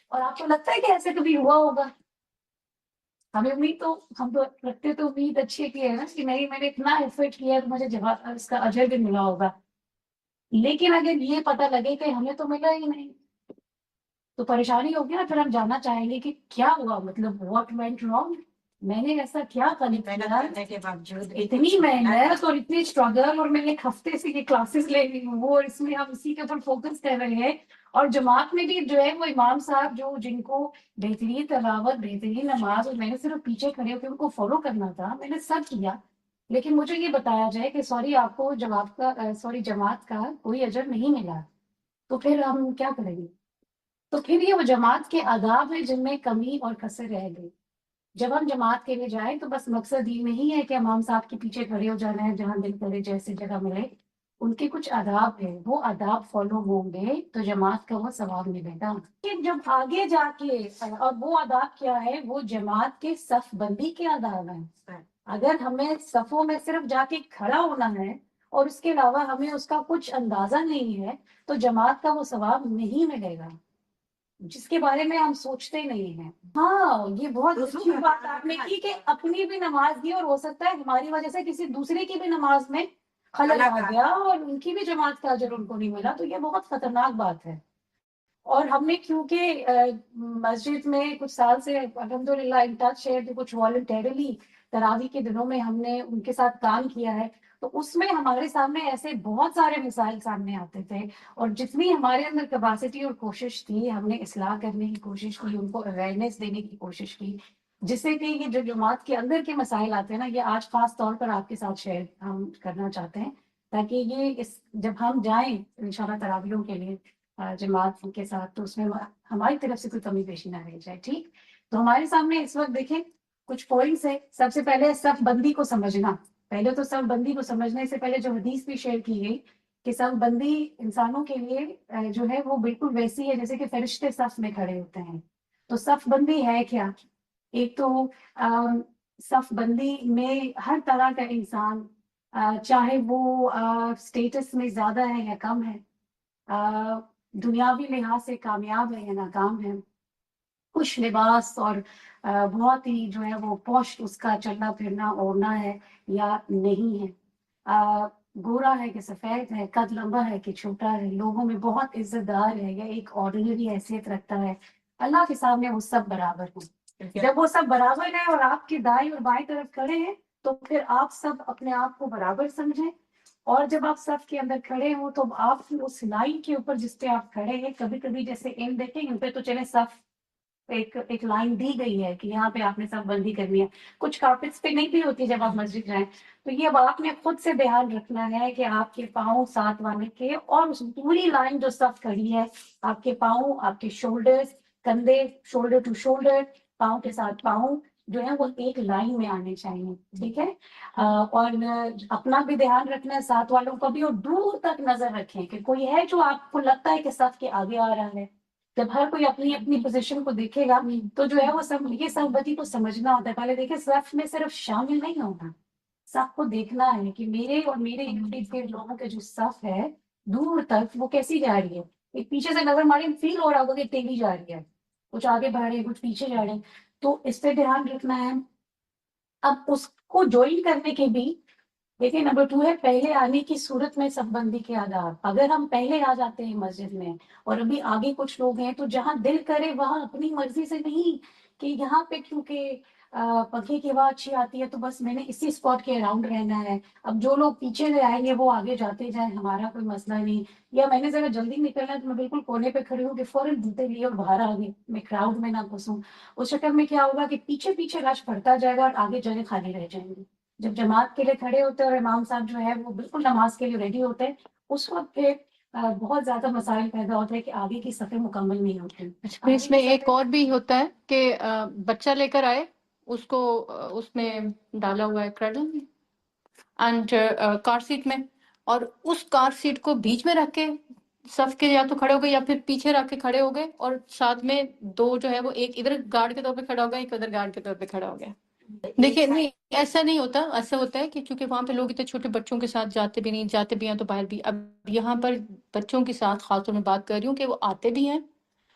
اور آپ کو لگتا ہے کہ ایسے کبھی ہوا ہوگا؟ ہمیں امید تو ہم تو رکھتے تو امید اچھی کی ہے نا کہ میں نے اتنا ایفرٹ کیا ہے تو مجھے جواب اس کا اجر بھی ملا ہوگا، لیکن اگر یہ پتہ لگے کہ ہمیں تو ملا ہی نہیں تو پریشانی ہوگی نا۔ پھر ہم جاننا چاہیں گے کہ کیا ہوا، مطلب واٹ وینٹ رانگ، میں نے ایسا کیا محنت کیا کرنے کے باوجود اتنی محنت اور اتنی اسٹرگل، اور میں ایک ہفتے سے یہ کلاسز لے رہی ہوں اور اس میں ہم اسی کے اوپر فوکس کر رہے ہیں. اور جماعت میں بھی جو ہے وہ امام صاحب جو جن کو بہترین تلاوت، بہترین نماز، اور میں نے صرف پیچھے کھڑے ہو کے ان کو فالو کرنا تھا، میں نے سب کیا. لیکن مجھے یہ بتایا جائے کہ سوری آپ کو جماعت کا کوئی اجر نہیں ملا، تو پھر ہم کیا کریں گے؟ تو پھر یہ وہ جماعت کے آداب ہیں جن میں کمی اور کسر رہ گئی. جب ہم جماعت کے لیے جائیں تو بس مقصد یہ نہیں ہے کہ امام صاحب کے پیچھے کھڑے ہو جانا ہے، جہاں دل کرے جیسے جگہ ملے. ان کے کچھ آداب ہیں، وہ آداب فالو ہوں گے تو جماعت کا وہ ثواب ملے گا. کہ جب آگے جا کے، اور وہ آداب کیا ہے؟ وہ جماعت کے صف بندی کے آداب ہیں. اگر ہمیں صفوں میں صرف جا کے کھڑا ہونا ہے اور اس کے علاوہ ہمیں اس کا کچھ اندازہ نہیں ہے تو جماعت کا وہ ثواب نہیں ملے گا، جس کے بارے میں ہم سوچتے نہیں ہیں. ہاں، یہ بہت اچھی بات آپ نے کی کہ اپنی بھی نماز دی، اور ہو سکتا ہے ہماری وجہ سے کسی دوسرے کی بھی نماز میں خلل آ گیا اور ان کی بھی جماعت کا اجر ان کو نہیں ملا، تو یہ بہت خطرناک بات ہے. اور ہم نے کیونکہ مسجد میں کچھ سال سے الحمدللہ ان ٹچ ہے، جو کچھ والنٹیرلی تراویح کے دنوں میں ہم نے ان کے ساتھ کام کیا ہے، تو اس میں ہمارے سامنے ایسے بہت سارے مسائل سامنے آتے تھے. اور جتنی ہمارے اندر کیپیسٹی اور کوشش تھی، ہم نے اصلاح کرنے کی کوشش کی، ان کو اویئرنیس دینے کی کوشش کی، جس سے کہ یہ جو جماعت کے اندر کے مسائل آتے ہیں نا، یہ آج خاص طور پر آپ کے ساتھ شیئر ہم کرنا چاہتے ہیں، تاکہ یہ جب ہم جائیں انشاءاللہ تراویحوں کے لیے جماعت کے ساتھ، تو اس میں ہماری طرف سے کوئی کمی پیشی نہ رہ جائے. ٹھیک، تو ہمارے سامنے اس وقت دیکھیں کچھ پوائنٹس ہیں. سب سے پہلے صف بندی کو سمجھنا. پہلے تو صف بندی کو سمجھنے سے پہلے جو حدیث بھی شیئر کی گئی کہ صف بندی انسانوں کے لیے جو ہے وہ بالکل ویسی ہے جیسے کہ فرشتے صف میں کھڑے ہوتے ہیں. تو صف بندی ہے کیا؟ ایک تو صف بندی میں ہر طرح کا انسان، چاہے وہ اسٹیٹس میں زیادہ ہے یا کم ہے، دنیاوی لحاظ سے کامیاب ہے یا ناکام ہے، خوش لباس اور بہت ہی جو ہے وہ پوش اس کا چلنا پھرنا اوڑھنا ہے یا نہیں ہے، گورا ہے کہ سفید ہے، قد لمبا ہے کہ چھوٹا ہے، لوگوں میں بہت عزت دار ہے یا ایک آرڈینری حیثیت رکھتا ہے، اللہ کے سامنے وہ سب برابر ہیں. جب وہ سب برابر ہیں اور آپ کے دائیں اور بائیں طرف کھڑے ہیں تو پھر آپ سب اپنے آپ کو برابر سمجھیں. اور جب آپ صف کے اندر کھڑے ہوں تو آپ اس لائن کے اوپر جس پہ آپ کھڑے ہیں، کبھی کبھی جیسے ان دیکھیں ان پہ تو چلے صف ایک لائن دی گئی ہے کہ یہاں پہ آپ نے صف بندی کرنی ہے، کچھ کارپٹس پہ نہیں بھی ہوتی جب آپ مسجد جائیں، تو یہ اب آپ نے خود سے دھیان رکھنا ہے کہ آپ کے پاؤں ساتھ والے کے، اور اس پوری لائن جو صف کھڑی ہے، آپ کے پاؤں، آپ کے شولڈرز، کندھے شولڈر ٹو شولڈر، پاؤں کے ساتھ پاؤں جو ہے وہ ایک لائن میں آنے چاہیے. ٹھیک ہے، اور اپنا بھی دھیان رکھنا ہے، ساتھ والوں کا بھی، اور دور تک نظر رکھیں کہ کوئی ہے جو آپ کو لگتا ہے کہ صف کے آگے آ رہا ہے. جب ہر کوئی اپنی اپنی پوزیشن کو دیکھے گا تو جو ہے وہ سب، یہ صف بندی کو سمجھنا ہوتا ہے. پہلے دیکھیں صف میں صرف شامل نہیں ہونا، صف کو دیکھنا ہے کہ میرے اور میرے ارد گرد لوگوں کے جو صف ہے دور تک وہ کیسی جا رہی ہے. ایک پیچھے سے نظر ماری فیل ہو رہا ہوگا کہ تیزی جا رہی ہے، کچھ آگے بڑھ رہے ہیں کچھ پیچھے جا رہے ہیں، تو اس پہ دھیان رکھنا ہے. اب اس کو جوائن کرنے کے بھی دیکھیں نمبر 2 ہے پہلے آنے کی صورت میں صف بندی کے آداب. اگر ہم پہلے آ جاتے ہیں مسجد میں اور ابھی آگے کچھ لوگ ہیں تو جہاں دل کرے وہاں اپنی مرضی سے نہیں کہ یہاں پہ کیونکہ پنکھے کی ہوا اچھی آتی ہے تو بس میں نے اسی اسپاٹ کے اراؤنڈ رہنا ہے، اب جو لوگ پیچھے سے آئیں گے وہ آگے جاتے جائیں، ہمارا کوئی مسئلہ نہیں. یا میں نے ذرا جلدی نکلنا ہے تو میں بالکل کونے پہ کھڑی ہوں کہ فوراً جوتے لیے اور باہر آ گئی، میں کراؤڈ میں نہ گھسوں. اس چکر میں کیا ہوگا کہ پیچھے پیچھے رش بڑھتا جائے گا اور آگے جگہ خالی رہ جائیں گی. جب جماعت کے لیے کھڑے ہوتے ہیں اور امام صاحب جو ہے وہ بالکل نماز کے لیے ریڈی ہوتے ہیں، اس وقت پہ بہت زیادہ مسائل پیدا ہوتے ہیں کہ آگے کی صفیں مکمل نہیں ہوتی. پھر اس میں ایک اور بھی ہوتا ہے کہ بچہ لے کر آئے، اس کو اس میں ڈالا ہوا ہے کریڈل اینڈ کار سیٹ میں، اور اس کار سیٹ کو بیچ میں رکھ کے صف کے یا تو کھڑے ہو گئے یا پھر پیچھے رکھ کے کھڑے ہو گئے، اور ساتھ میں دو جو ہے وہ ایک ادھر گارڈ کے طور پہ کھڑا ہو گیا، ایک ادھر گارڈ کے طور پہ کھڑا ہو گیا. دیکھیے نہیں ایسا نہیں ہوتا، ایسا ہوتا ہے کہ چونکہ وہاں پہ لوگ اتنے چھوٹے بچوں کے ساتھ جاتے بھی نہیں، جاتے بھی ہیں تو باہر بھی. اب یہاں پر بچوں کے ساتھ خاص طور میں بات کر رہی ہوں کہ وہ آتے بھی ہیں،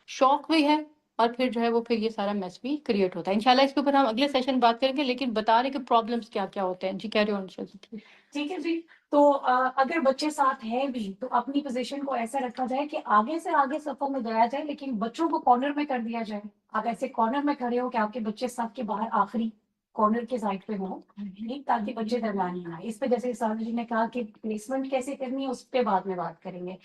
شوق بھی ہے، اور پھر جو ہے وہ پھر یہ سارا میس بھی کریٹ ہوتا ہے. انشاءاللہ اس کے اوپر ہم اگلے سیشن بات کریں گے، لیکن بتا رہے کہ پرابلمس کیا کیا ہوتے ہیں. جی کیری آن. ٹھیک ہے جی. تو اگر بچے ساتھ ہیں بھی تو اپنی پوزیشن کو ایسا رکھا جائے کہ آگے سے آگے صفوں میں جایا جائے، لیکن بچوں کو کارنر میں کر دیا جائے. آپ ایسے کارنر میں کھڑے ہو کہ آپ کے بچے صف کے باہر آخری کارنر کے سائڈ پہ ہوں ٹھیک، تاکہ بچے درمیان ہی نہ آئے. اس پہ جیسے سامنے جی نے کہا کہ پلیسمنٹ کیسے کرنی ہے اس پہ بعد میں بات کریں گے.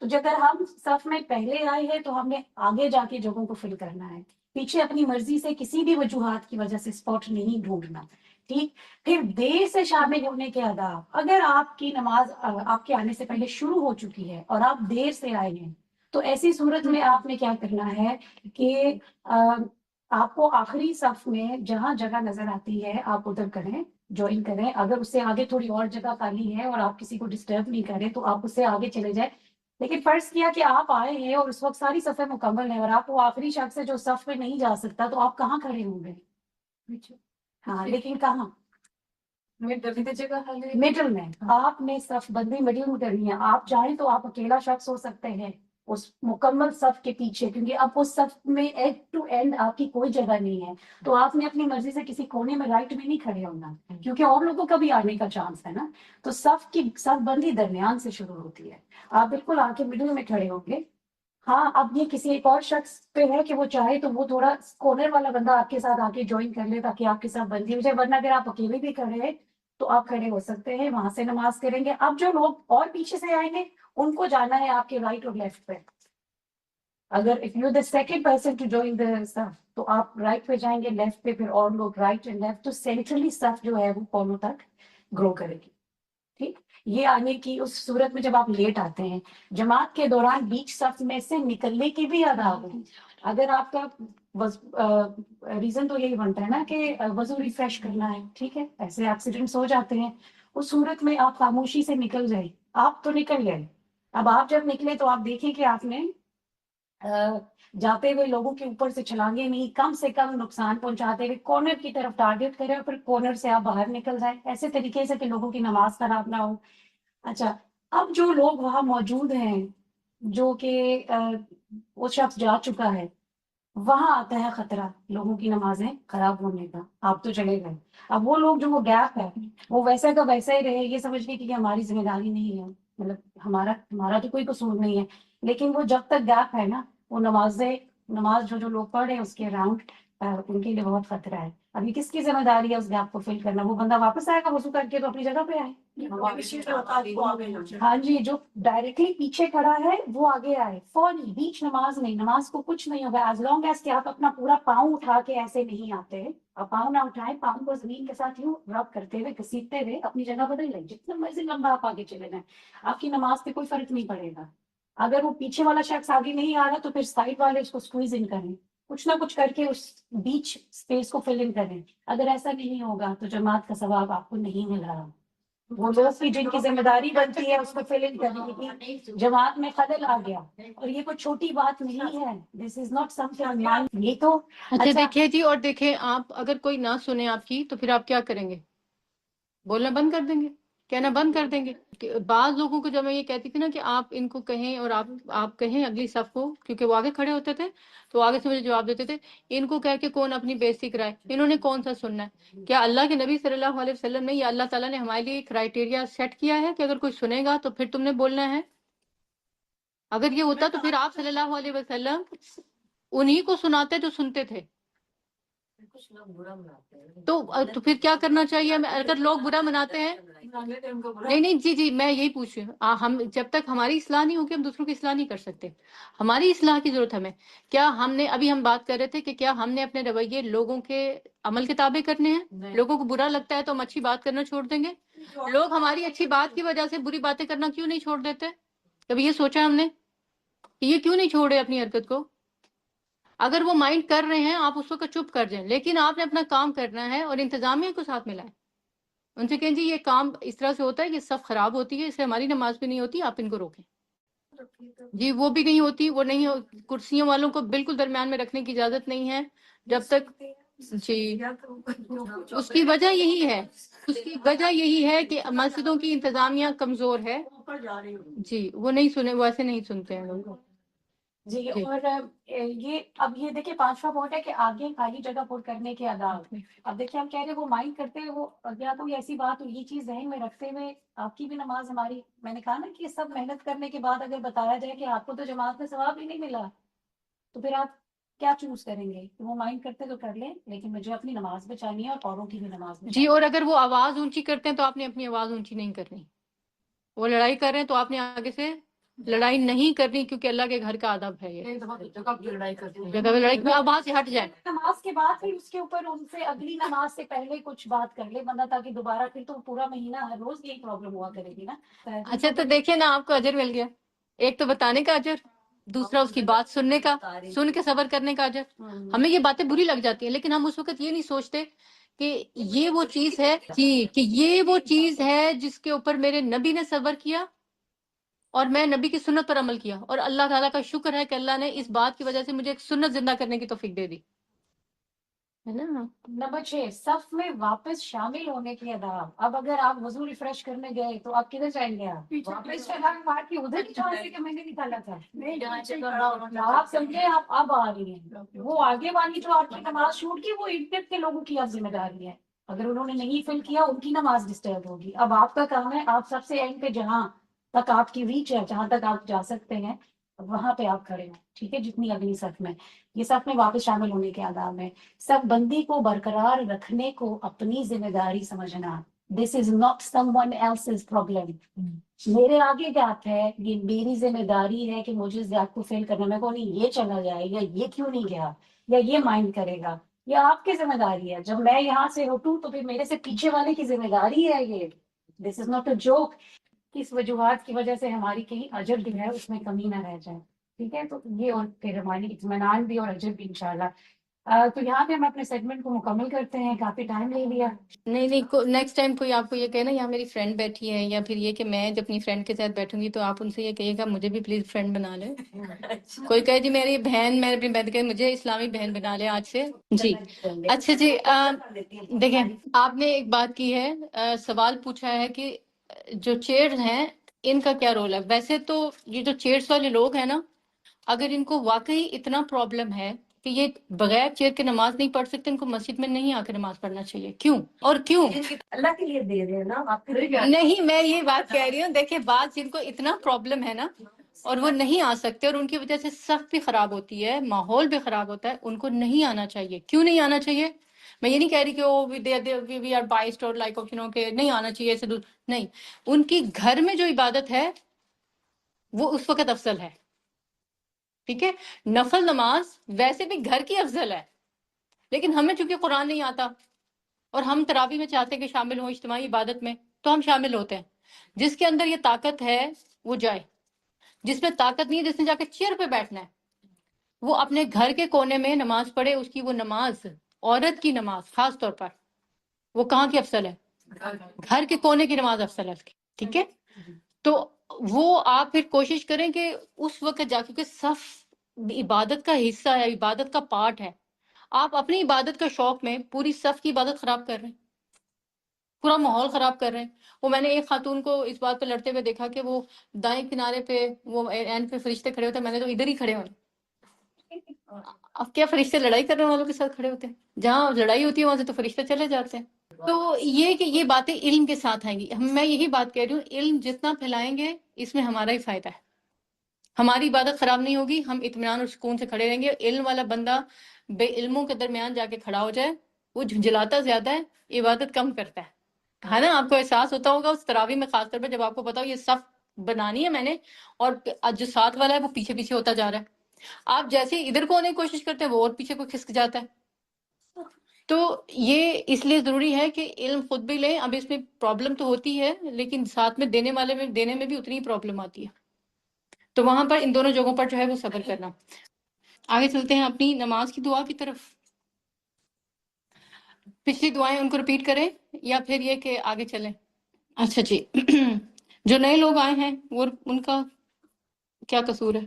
تو جب اگر ہم صف میں پہلے آئے ہیں تو ہم نے آگے جا کے جگہوں کو فل کرنا ہے. پیچھے اپنی مرضی سے کسی بھی وجوہات کی وجہ سے اسپاٹ نہیں ڈھونڈنا ٹھیک. پھر دیر سے شامل ہونے کے آداب. اگر آپ کی نماز آپ کے آنے سے پہلے شروع ہو چکی ہے اور آپ دیر سے آئے ہیں تو ایسی صورت میں آپ نے کیا کرنا ہے کہ آپ کو آخری صف میں جہاں جگہ نظر آتی ہے آپ ادھر کریں، جوائن کریں. اگر اس سے آگے تھوڑی اور جگہ خالی ہے اور آپ کسی کو ڈسٹرب نہیں کریں تو آپ اس سے آگے چلے جائیں. لیکن فرض کیا کہ آپ آئے ہیں اور اس وقت ساری صفیں مکمل ہیں اور آپ وہ آخری شخص ہے جو صف میں نہیں جا سکتا، تو آپ کہاں کھڑے ہوں گے؟ ہاں لیکن کہاں؟ مڈل میں. آپ نے صف بندی مڈل میں کرنی ہے. آپ چاہیں تو آپ اکیلا شخص ہو سکتے ہیں اس مکمل صف کے پیچھے، کیونکہ اب اس صف میں اینڈ ٹو اینڈ آپ کی کوئی جگہ نہیں ہے. تو آپ نے اپنی مرضی سے کسی کونے میں رائٹ میں نہیں کھڑے ہونا، کیونکہ اور لوگوں کا بھی آنے کا چانس ہے نا. تو صف بندی درمیان سے شروع ہوتی ہے. آپ بالکل آ کے مڈل میں کھڑے ہوں گے. ہاں اب یہ کسی ایک اور شخص پہ ہے کہ وہ چاہے تو وہ تھوڑا کارنر والا بندہ آپ کے ساتھ آ کے جوائن کر لے تاکہ آپ کے ساتھ بندی ہو جائے، ورنہ اگر آپ اکیلے بھی کھڑے ہیں تو آپ کھڑے ہو سکتے ہیں، وہاں سے نماز کریں گے. اب جو لوگ اور پیچھے سے آئیں گے ان کو جانا ہے آپ کے رائٹ اور لیفٹ پہ. اگر if you're the second person to join the صف تو آپ رائٹ پہ جائیں گے، لیفٹ پہ پھر اور لوگ رائٹ اینڈ لیفٹ. تو سینٹرلی صف جو ہے وہ کونوں تک گرو کرے گی ٹھیک. یہ آنے کی اس صورت میں جب آپ لیٹ آتے ہیں. جماعت کے دوران بیچ صف میں سے نکلنے کی بھی آداب ہے. اگر آپ کا ریزن تو یہی بنتا ہے نا کہ وضو ریفریش کرنا ہے ٹھیک ہے، ایسے ایکسیڈنٹس ہو جاتے ہیں. اس صورت میں آپ خاموشی سے نکل جائیں. آپ تو نکل گئے، اب آپ جب نکلے تو آپ دیکھیں کہ آپ نے جاتے ہوئے لوگوں کے اوپر سے چھلانگے نہیں، کم سے کم نقصان پہنچاتے ہوئے کارنر کی طرف ٹارگٹ کریں اور پھر کارنر سے آپ باہر نکل جائیں ایسے طریقے سے کہ لوگوں کی نماز خراب نہ ہو. اچھا اب جو لوگ وہاں موجود ہیں جو کہ وہ شخص جا چکا ہے، وہاں آتا ہے خطرہ لوگوں کی نمازیں خراب ہونے کا. آپ تو چلے گئے، اب وہ لوگ جو وہ گیپ ہے وہ ویسا کا ویسا ہی رہے، یہ سمجھ کے کہ ہماری ذمہ داری نہیں ہے، مطلب ہمارا تو کوئی قصور نہیں ہے. لیکن وہ جب تک گیپ ہے نا، وہ نماز جو لوگ پڑھ رہے ہیں اس کے اراؤنڈ ان کے لیے بہت خطرہ ہے. ابھی کس کی ذمہ داری ہے اس گیپ کو فل کرنا؟ وہ بندہ واپس آئے گا وضو کر کے تو اپنی جگہ پہ آئے. ہاں جی، جو ڈائریکٹلی پیچھے کھڑا ہے وہ آگے آئے فوری. بیچ نماز نہیں، نماز کو کچھ نہیں ہوگا ایز لانگ ایز کہ آپ اپنا پورا پاؤں اٹھا کے ایسے نہیں آتے. آپ پاؤں نہ اٹھائیں، پاؤں کو زمین کے ساتھ یوں رب کرتے ہوئے گھسیٹتے ہوئے اپنی جگہ بدل لیں. جتنا مرضی لمبا آپ آگے چلے جائیں آپ کی نماز پہ کوئی فرق نہیں پڑے گا. اگر وہ پیچھے والا شخص آگے نہیں آ رہا تو پھر سائڈ والے اس کو اسکویز ان کریں، کچھ نہ کچھ کر کے اس بیچ اسپیس کو فل ان کریں. اگر ایسا نہیں ہوگا تو جماعت کا ثواب آپ کو نہیں مل رہا. وہ لوگ کی جن کی ذمہ داری بنتی ہے اس کو فل ان کرنے کی، جماعت میں خلل آ گیا. اور یہ کوئی چھوٹی بات نہیں ہے، دس از ناٹ سم تھنگ. یہ تو اچھا دیکھیں جی، اور دیکھیں آپ اگر کوئی نہ سنے آپ کی تو پھر آپ کیا کریں گے؟ بولنا بند کر دیں گے، کہنا بند کر دیں گے. بعض لوگوں کو جب میں یہ کہتی تھی نا کہ آپ ان کو کہیں اور آپ کہیں اگلی صف کو، کیونکہ وہ آگے کھڑے ہوتے تھے تو آگے سے مجھے جواب دیتے تھے ان کو کہہ کے کون اپنی بےزتی کرائے. انہوں نے کون سا سننا ہے؟ کیا اللہ کے نبی صلی اللہ علیہ وسلم نے یا اللہ تعالیٰ نے ہمارے لیے کرائٹیریا سیٹ کیا ہے کہ اگر کوئی سنے گا تو پھر تم نے بولنا ہے؟ اگر یہ ہوتا تو پھر آپ صلی اللہ علیہ وسلم انہی کو سناتے جو سنتے تھے. تو پھر کیا کرنا چاہیے؟ اگر لوگ برا مناتے ہیں، نہیں جی میں یہی پوچھ رہی ہوں. ہم جب تک ہماری اصلاح نہیں ہوگی ہم دوسروں کی اصلاح نہیں کر سکتے. ہماری اصلاح کی ضرورت ہمیں. کیا ہم نے ابھی ہم بات کر رہے تھے کہ کیا ہم نے اپنے رویے لوگوں کے عمل کے تابع کرنے ہیں؟ لوگوں کو برا لگتا ہے تو ہم اچھی بات کرنا چھوڑ دیں گے؟ لوگ ہماری اچھی بات کی وجہ سے بری باتیں کرنا کیوں نہیں چھوڑ دیتے؟ کبھی یہ سوچا ہم نے کہ یہ کیوں نہیں چھوڑے اپنی حرکت کو؟ اگر وہ مائنڈ کر رہے ہیں آپ اس وقت چپ کر جائیں، لیکن آپ نے اپنا کام کرنا ہے اور انتظامیہ کو ساتھ ملائیں. ان سے کہیں جی یہ کام اس طرح سے ہوتا ہے کہ صف خراب ہوتی ہے، اس سے ہماری نماز بھی نہیں ہوتی، آپ ان کو روکیں. جی وہ بھی نہیں ہوتی، وہ نہیں کرسیوں والوں کو بالکل درمیان میں رکھنے کی اجازت نہیں ہے جب تک. جی اس کی وجہ یہی ہے کہ مسجدوں کی انتظامیہ کمزور ہے. جی وہ نہیں سنے، وہ ایسے نہیں سنتے ہیں لوگ. جی اور یہ دیکھیں 5واں پوائنٹ ہے کہ آگے خالی جگہ پر کرنے کے آداب. اب دیکھیں ہم کہہ رہے ہیں وہ مائنڈ کرتے ہوئے وہ یا تو ایسی بات ہو، یہ چیز ذہن میں رکھتے ہوئے آپ کی بھی نماز ہماری، میں نے کہا نا کہ سب محنت کرنے کے بعد اگر بتایا جائے کہ آپ کو تو جماعت میں ثواب ہی نہیں ملا تو پھر آپ کیا چوز کریں گے؟ وہ مائنڈ کرتے تو کر لیں، لیکن مجھے اپنی نماز بچانی ہے اور اوروں کی بھی نماز بچانی جی، اور اگر وہ آواز اونچی کرتے ہیں تو آپ نے اپنی آواز اونچی نہیں کرنی. وہ لڑائی کر رہے ہیں تو آپ نے آگے سے لڑائی نہیں کرنی، کیونکہ اللہ کے گھر کا ادب ہے یہ. لڑائی کرتے ہیں. جگہ پہ لڑائی کی آواز سے ہٹ جائے. نماز کے بعد پھر اس کے اوپر ان سے اگلی نماز سے پہلے کچھ بات کر لے بندہ، تاکہ دوبارہ پھر تو پورا مہینہ ہر روز یہی پرابلم ہوا کرے گی نا. اچھا تو دیکھیں نا، آپ کو اجر مل گیا. ایک تو بتانے کا اجر، دوسرا اس کی بات سننے کا، سن کے صبر کرنے کا اجر. ہمیں یہ باتیں بری لگ جاتی ہیں، لیکن ہم اس وقت یہ نہیں سوچتے کہ یہ وہ چیز ہے کہ یہ وہ چیز ہے جس کے اوپر میرے نبی نے صبر کیا اور میں نبی کی سنت پر عمل کیا، اور اللہ تعالیٰ کا شکر ہے کہ اللہ نے اس بات کی وجہ سے مجھے ایک سنت زندہ کرنے کی توفیق دے دی ہے نا. نمبر 6، صف میں واپس شامل ہونے کے آداب. اب اگر آپ وضو ریفریش کرنے گئے تو آپ کدھر جائیں گے؟ آپ واپس چھلانگ مار کے ادھر جہاں سے کہ میں نے نکالا تھا. آپ سمجھے، آپ اب آ رہی ہیں. وہ آگے والی جو آپ کی نماز چھوٹ کی، وہ ارد کے لوگوں کی اب ذمہ داری ہے. اگر انہوں نے نہیں فل کیا، ان کی نماز ڈسٹرب ہوگی. اب آپ کا کام ہے، آپ سب سے اینڈ پہ جہاں تک آپ کی ریچ ہے، جہاں تک آپ جا سکتے ہیں، وہاں پہ آپ کھڑے ہیں. ٹھیک ہے، جتنی اگلی صف میں. یہ صف میں واپس شامل ہونے کے آداب ہے. سب بندی کو برقرار رکھنے کو اپنی ذمہ داری سمجھنا. This is not someone else's problem. میرے آگے گیپ ہے، یہ میری ذمہ داری ہے کہ مجھے اس گیپ کو فل کرنا. میں کو نہیں یہ چلا جائے یا یہ کیوں نہیں گیا یا یہ مائنڈ کرے گا، یہ آپ کی ذمہ داری ہے. جب میں یہاں سے ہٹوں تو پھر میرے سے پیچھے والے کی ذمہ داری ہے یہ. دس از ناٹ اے جوک. کس وجوہات کی وجہ سے ہماری کہیں اجر جو ہے اس میں کمی نہ رہ جائے. ٹھیک ہے، تو یہ اور پھر ہماری اطمینان بھی اور اجر بھی انشاءاللہ. تو یہاں پہ ہم اپنے سیگمنٹ کو مکمل کرتے ہیں. کافی ٹائم لے لیا. نہیں نیکسٹ ٹائم کوئی آپ کو یہ کہے نا یہاں میری فرینڈ بیٹھی ہے، یا پھر یہ کہ میں جب اپنی فرینڈ کے ساتھ بیٹھوں گی تو آپ ان سے یہ کہیے گا مجھے بھی پلیز فرینڈ بنا لے. کوئی کہے جی میری بہن، میں اپنی بہن کہ مجھے اسلامی بہن بنا لے آج سے. جی اچھا جی. دیکھیں، آپ نے ایک بات کی ہے، سوال پوچھا ہے کہ جو چیئرز ہیں ان کا کیا رول ہے. ویسے تو یہ جو چیئرز والے لوگ ہیں نا، اگر ان کو واقعی اتنا پرابلم ہے کہ یہ بغیر چیئر کے نماز نہیں پڑھ سکتے، ان کو مسجد میں نہیں آ کے نماز پڑھنا چاہیے. کیوں اور کیوں؟ اللہ کے لیے دے دیں نا آپ. نہیں، میں یہ بات کہہ رہی ہوں، دیکھیں بعض جن کو اتنا پرابلم ہے نا اور وہ نہیں آ سکتے، اور ان کی وجہ سے صف بھی خراب ہوتی ہے، ماحول بھی خراب ہوتا ہے، ان کو نہیں آنا چاہیے. کیوں نہیں آنا چاہیے؟ میں یہ نہیں کہہ رہی کہ وی آر بائسڈ اور لائک کہ نہیں آنا چاہیے ایسے نہیں. ان کی گھر میں جو عبادت ہے وہ اس وقت افضل ہے. ٹھیک ہے، نفل نماز ویسے بھی گھر کی افضل ہے، لیکن ہمیں چونکہ قرآن نہیں آتا اور ہم تراویح میں چاہتے ہیں کہ شامل ہوں اجتماعی عبادت میں، تو ہم شامل ہوتے ہیں. جس کے اندر یہ طاقت ہے وہ جائے، جس میں طاقت نہیں ہے، جس نے جا کے چیئر پہ بیٹھنا ہے، وہ اپنے گھر کے کونے میں نماز پڑھے. اس کی وہ نماز، عورت کی نماز خاص طور پر، وہ کہاں کی افضل ہے؟ گھر کے کونے کی نماز افضل ہے اس کی. ٹھیک ہے، تو وہ آپ پھر کوشش کریں کہ اس وقت جا کے صف عبادت کا حصہ ہے، عبادت کا پارٹ ہے. آپ اپنی عبادت کا شوق میں پوری صف کی عبادت خراب کر رہے ہیں، پورا ماحول خراب کر رہے ہیں. وہ میں نے ایک خاتون کو اس بات پہ لڑتے ہوئے دیکھا کہ وہ دائیں کنارے پہ وہ اینڈ پہ فرشتے کھڑے ہوتے ہیں. میں نے تو ادھر ہی کھڑے ہوئے. اب کیا فرشتے لڑائی کرنے والوں کے ساتھ کھڑے ہوتے ہیں؟ جہاں لڑائی ہوتی ہے وہاں سے تو فرشتے چلے جاتے ہیں. تو یہ کہ یہ باتیں علم کے ساتھ آئیں گی. میں یہی بات کہہ رہی ہوں، علم جتنا پھیلائیں گے اس میں ہمارا ہی فائدہ ہے. ہماری عبادت خراب نہیں ہوگی، ہم اطمینان اور سکون سے کھڑے رہیں گے. علم والا بندہ بے علموں کے درمیان جا کے کھڑا ہو جائے، وہ جھنجھلاتا زیادہ ہے، عبادت کم کرتا ہے نا. آپ کو احساس ہوتا ہوگا اس تراویح میں، خاص طور پہ جب آپ کو پتا ہو یہ صف بنانی ہے میں نے، اور جو ساتھ والا ہے وہ پیچھے پیچھے ہوتا جا رہا ہے. آپ جیسے ہی ادھر کو ہونے کی کوشش کرتے ہیں وہ اور پیچھے کو کھسک جاتا ہے. تو یہ اس لیے ضروری ہے کہ علم خود بھی لیں. اب اس میں پرابلم تو ہوتی ہے، لیکن ساتھ میں دینے والے میں دینے میں بھی اتنی پرابلم آتی ہے. تو وہاں پر ان دونوں جگہوں پر جو ہے وہ صبر کرنا. آگے چلتے ہیں اپنی نماز کی دعا کی طرف. پچھلی دعائیں ان کو ریپیٹ کریں یا پھر یہ کہ آگے چلیں؟ اچھا جی. جو نئے لوگ آئے ہیں وہ ان کا کیا قصور ہے؟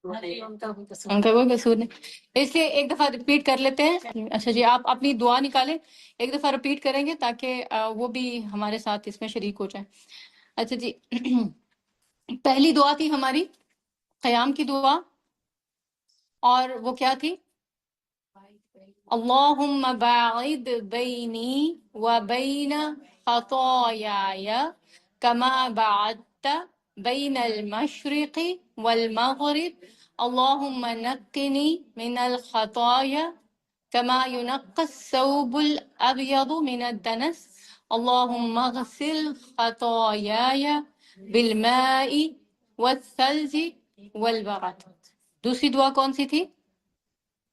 ان کا کوئی قصور نہیں، اس لیے ایک دفعہ ریپیٹ کر لیتے ہیں. اچھا جی، آپ اپنی دعا نکالیں، ایک دفعہ ریپیٹ کریں گے تاکہ وہ بھی ہمارے ساتھ اس میں شریک ہو جائیں. اچھا جی. پہلی دعا تھی ہماری قیام کی دعا، اور وہ کیا تھی؟ اللہم باعد بینی و بین خطایای کما بعدت بین المشرق والمغرب اللہم نقنی من الخطایا کما ینقی الثوب الابیض من الدنس اللہم اغسل خطایای بالماء والثلج والبرد. دوسری دعا کون سی تھی؟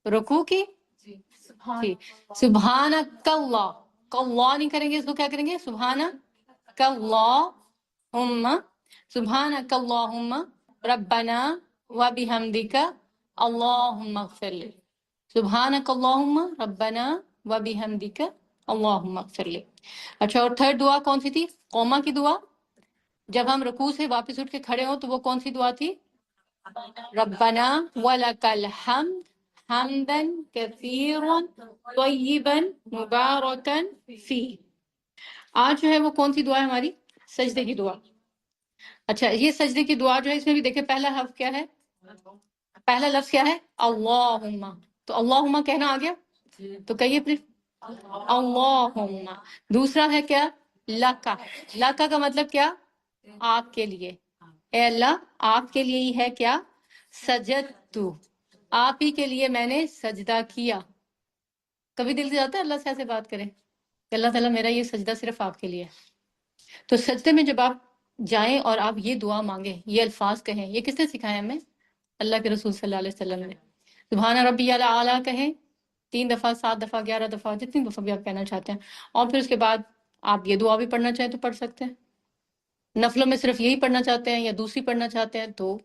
رکوع کی جی سبحانک اللہ. اللہ نہیں کریں گے، اس کو کیا کریں گے؟ سبحانک اللہم. سبحانک اللہم ربنا وبحمدک اللہم اغفر لی. سبحانک اللہم ربنا وبحمدک اللہم اغفر لی. اچھا، اور تھرڈ دعا کون سی تھی؟ قوما کی دعا. جب ہم رکوع سے واپس اٹھ کے کھڑے ہوں تو وہ کون سی دعا تھی؟ ربنا ولک الحمد حمدا کثیرا طیبا مبارکا فیہ. آج جو ہے وہ کون سی دعا ہے ہماری؟ سجدے کی دعا. اچھا، یہ سجدے کی دعا جو ہے اس میں بھی دیکھیں پہلا حرف کیا ہے؟ پہلا لفظ کیا ہے؟ اللہم. تو اللہم کہنا آ گیا، تو کہیے پلیز اللہم. دوسرا ہے کیا؟ لکا. لکا کا مطلب کیا؟ آپ کے لیے. اے اللہ آپ کے لیے ہی ہے کیا؟ سجدتو، آپ ہی کے لیے میں نے سجدہ کیا. کبھی دل سے جاتا ہے اللہ سے ایسے بات کریں کہ اللہ تعالیٰ میرا یہ سجدہ صرف آپ کے لیے. تو سجدے میں جب آپ جائیں اور آپ یہ دعا مانگیں، یہ الفاظ کہیں، یہ کس نے سکھایا ہمیں؟ اللہ کے رسول صلی اللہ علیہ وسلم نے. سبحان ربی الاعلیٰ کہیں 3 دفعہ، 7 دفعہ، 11 دفعہ، جتنی دفعہ بھی آپ کہنا چاہتے ہیں. اور پھر اس کے بعد آپ یہ دعا بھی پڑھنا چاہیں تو پڑھ سکتے ہیں. نفلوں میں صرف یہی پڑھنا چاہتے ہیں یا دوسری پڑھنا چاہتے ہیں تو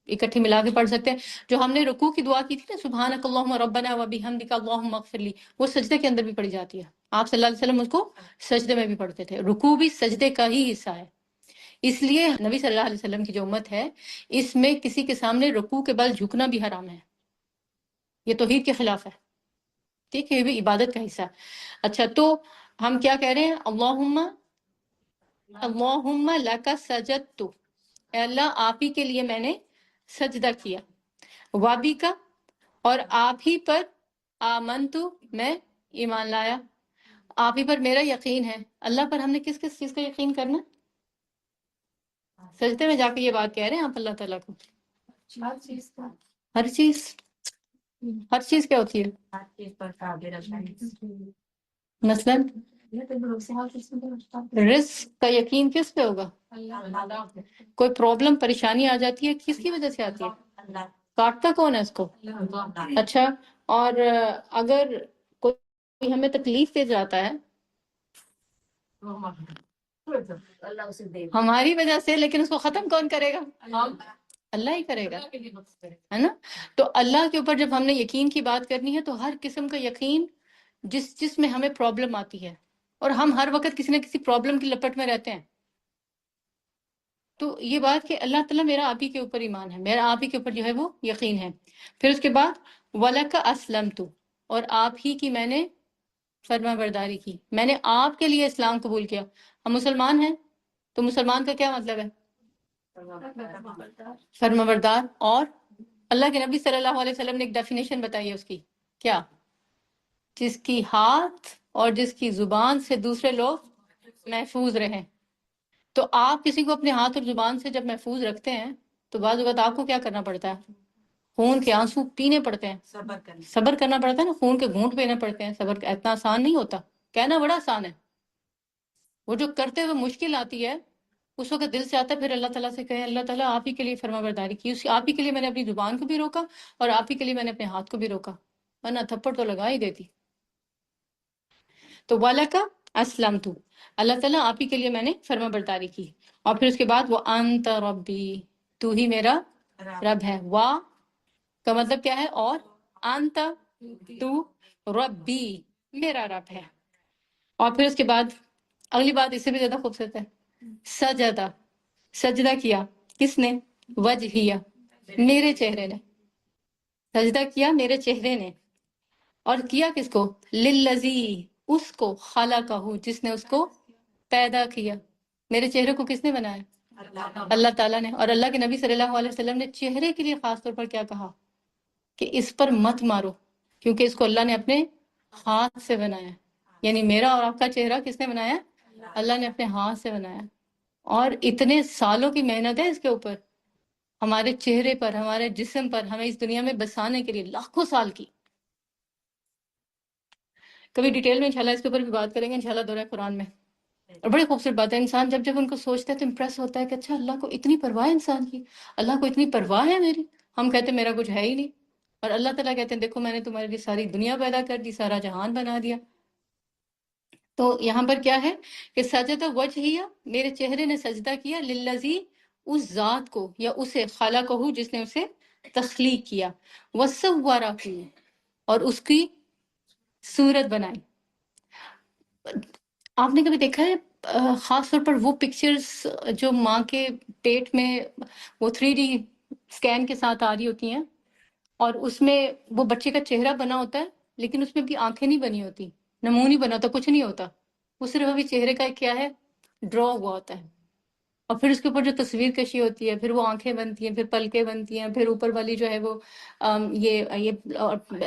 اکٹھی ملا کے پڑھ سکتے ہیں. جو ہم نے رکوع کی دعا کی تھی نا، سبحانک اللہم ربنا وبحمدک اللہم اغفر لی، وہ سجدے کے اندر بھی پڑھی جاتی ہے. آپ صلی اللہ علیہ وسلم اس کو سجدے میں بھی پڑھتے تھے. رکوع بھی سجدے کا ہی حصہ ہے. اس لیے نبی صلی اللہ علیہ وسلم کی جو امت ہے، اس میں کسی کے سامنے رکوع کے بل جھکنا بھی حرام ہے. یہ توحید کے خلاف ہے. ٹھیک ہے، یہ بھی عبادت کا حصہ ہے. اچھا، تو ہم کیا کہہ رہے ہیں؟ اللہم لک سجدت، اے اللہ آپ ہی کے لیے میں نے سجدہ کیا. وابی کا، اور آپ ہی پر آمنتو، میں ایمان لایا. آپ ہی پر میرا یقین ہے. اللہ پر ہم نے کس کس چیز کا یقین کرنا؟ سجدے میں جا کے یہ بات کہہ رہے ہیں آپ اللہ تعالیٰ کو. ہر چیز کا، ہر چیز. ہر چیز کیا ہوتی ہے؟ ہر چیز پر قادر ہے. مثلاً یہ تو بھروسے ہر چیز میں رزق کا یقین کس پہ ہوگا؟ اللہ کوئی پرابلم پریشانی آ جاتی ہے، کس کی وجہ سے آتی ہے؟ اللہ کاٹتا کون ہے اس کو؟ اچھا، اور اگر کوئی ہمیں تکلیف دے جاتا ہے اللہ اسے دے ہماری وجہ سے، لیکن اس کو ختم کون کرے گا؟ اللہ ہی کرے گا، ہے نا؟ تو اللہ کے اوپر جب ہم نے یقین کی بات کرنی ہے تو ہر قسم کا یقین جس میں ہمیں پرابلم آتی ہے، اور ہم ہر وقت کسی نہ کسی پرابلم کی لپٹ میں رہتے ہیں، تو یہ بات کہ اللہ تعالیٰ میرا آپ ہی کے اوپر ایمان ہے، میرا آپ ہی کے اوپر جو ہے وہ یقین ہے. پھر اس کے بعد وَلَكَ أَسْلَمْتُ، اور آپ ہی کی میں نے فرما برداری کی، میں نے آپ کے لیے اسلام قبول کیا. ہم مسلمان ہیں تو مسلمان کا کیا مطلب ہے؟ فرما بردار. اور اللہ کے نبی صلی اللہ علیہ وسلم نے ایک ڈیفینیشن بتائی ہے اس کی، کیا؟ جس کی ہاتھ اور جس کی زبان سے دوسرے لوگ محفوظ رہیں. تو آپ کسی کو اپنے ہاتھ اور زبان سے جب محفوظ رکھتے ہیں تو بعض اوقات آپ کو کیا کرنا پڑتا ہے؟ خون کے آنسو پینے پڑتے ہیں، صبر کرنا پڑتا ہے نا، خون کے گھونٹ پینے پڑتے ہیں. صبر اتنا آسان نہیں ہوتا، کہنا بڑا آسان ہے، وہ جو کرتے ہوئے مشکل آتی ہے اس وقت دل سے آتا ہے. پھر اللہ تعالیٰ سے کہیں اللہ تعالیٰ آپ ہی کے لیے فرما برداری کی، آپ ہی کے لیے میں نے اپنی زبان کو بھی روکا اور آپ ہی کے لیے میں نے اپنے ہاتھ کو بھی روکا، ورنہ تھپڑ تو لگا ہی دیتی. تو وَلَكَ أَسْلَمْتُ، اللہ تعالیٰ آپ ہی کے لیے میں نے فرما برداری کی. اور پھر اس کے بعد وَأَنْتَ رَبِّي، تو ہی میرا رب ہے. وا کا مطلب کیا ہے؟ اور انت، تو، ربی میرا رب ہے. اور پھر اس کے بعد اگلی بات اس سے بھی زیادہ خوبصورت ہے، سجدہ، سجدہ کیا. کس نے؟ وجہیہ، میرے چہرے نے. سجدہ کیا میرے چہرے نے. اور کیا کس کو؟ للذی، اس کو، خلقہ، جس نے اس کو پیدا کیا. میرے چہرے کو کس نے بنایا؟ اللہ تعالیٰ نے. اور اللہ کے نبی صلی اللہ علیہ وسلم نے چہرے کے لیے خاص طور پر کیا کہا؟ کہ اس پر مت مارو، کیونکہ اس کو اللہ نے اپنے ہاتھ سے بنایا. یعنی میرا اور آپ کا چہرہ کس نے بنایا؟ اللہ نے اپنے ہاتھ سے بنایا. اور اتنے سالوں کی محنت ہے اس کے اوپر. ہمارے چہرے پر، ہمارے جسم پر، ہمیں اس دنیا میں بسانے کے لیے لاکھوں سال کی. کبھی ڈیٹیل میں انشاءاللہ اس کے اوپر بھی بات کریں گے انشاءاللہ دورہ قرآن میں. اور بڑی خوبصورت بات ہے، انسان جب جب ان کو سوچتا ہے تو امپریس ہوتا ہے کہ اچھا اللہ کو اتنی پرواہ ہے انسان کی، اللہ کو اتنی پرواہ ہے میری. ہم کہتے ہیں میرا کچھ ہے ہی نہیں، اور اللہ تعالیٰ کہتے ہیں دیکھو میں نے تمہارے لیے ساری دنیا پیدا کر دی، سارا جہان بنا دیا. تو یہاں پر کیا ہے کہ سجدہ وجہیہ، میرے چہرے نے سجدہ کیا، للذی، اس ذات کو یا اسے، خلقہ جس نے اسے تخلیق کیا، وصورہ، اور اس کی صورت بنائی. آپ نے کبھی دیکھا ہے خاص طور پر وہ پکچرز جو ماں کے پیٹ میں وہ 3D اسکین کے ساتھ آ رہی ہوتی ہیں، اور اس میں وہ بچے کا چہرہ بنا ہوتا ہے لیکن اس میں بھی آنکھیں نہیں بنی ہوتی، منہ نہیں بنا ہوتا، کچھ نہیں ہوتا، وہ صرف ابھی چہرے کا کیا ہے، ڈرا ہوا ہوتا ہے. اور پھر اس کے اوپر جو تصویر کشی ہوتی ہے، پھر وہ آنکھیں بنتی ہیں، پھر پلکیں بنتی ہیں، پھر اوپر والی جو ہے وہ یہ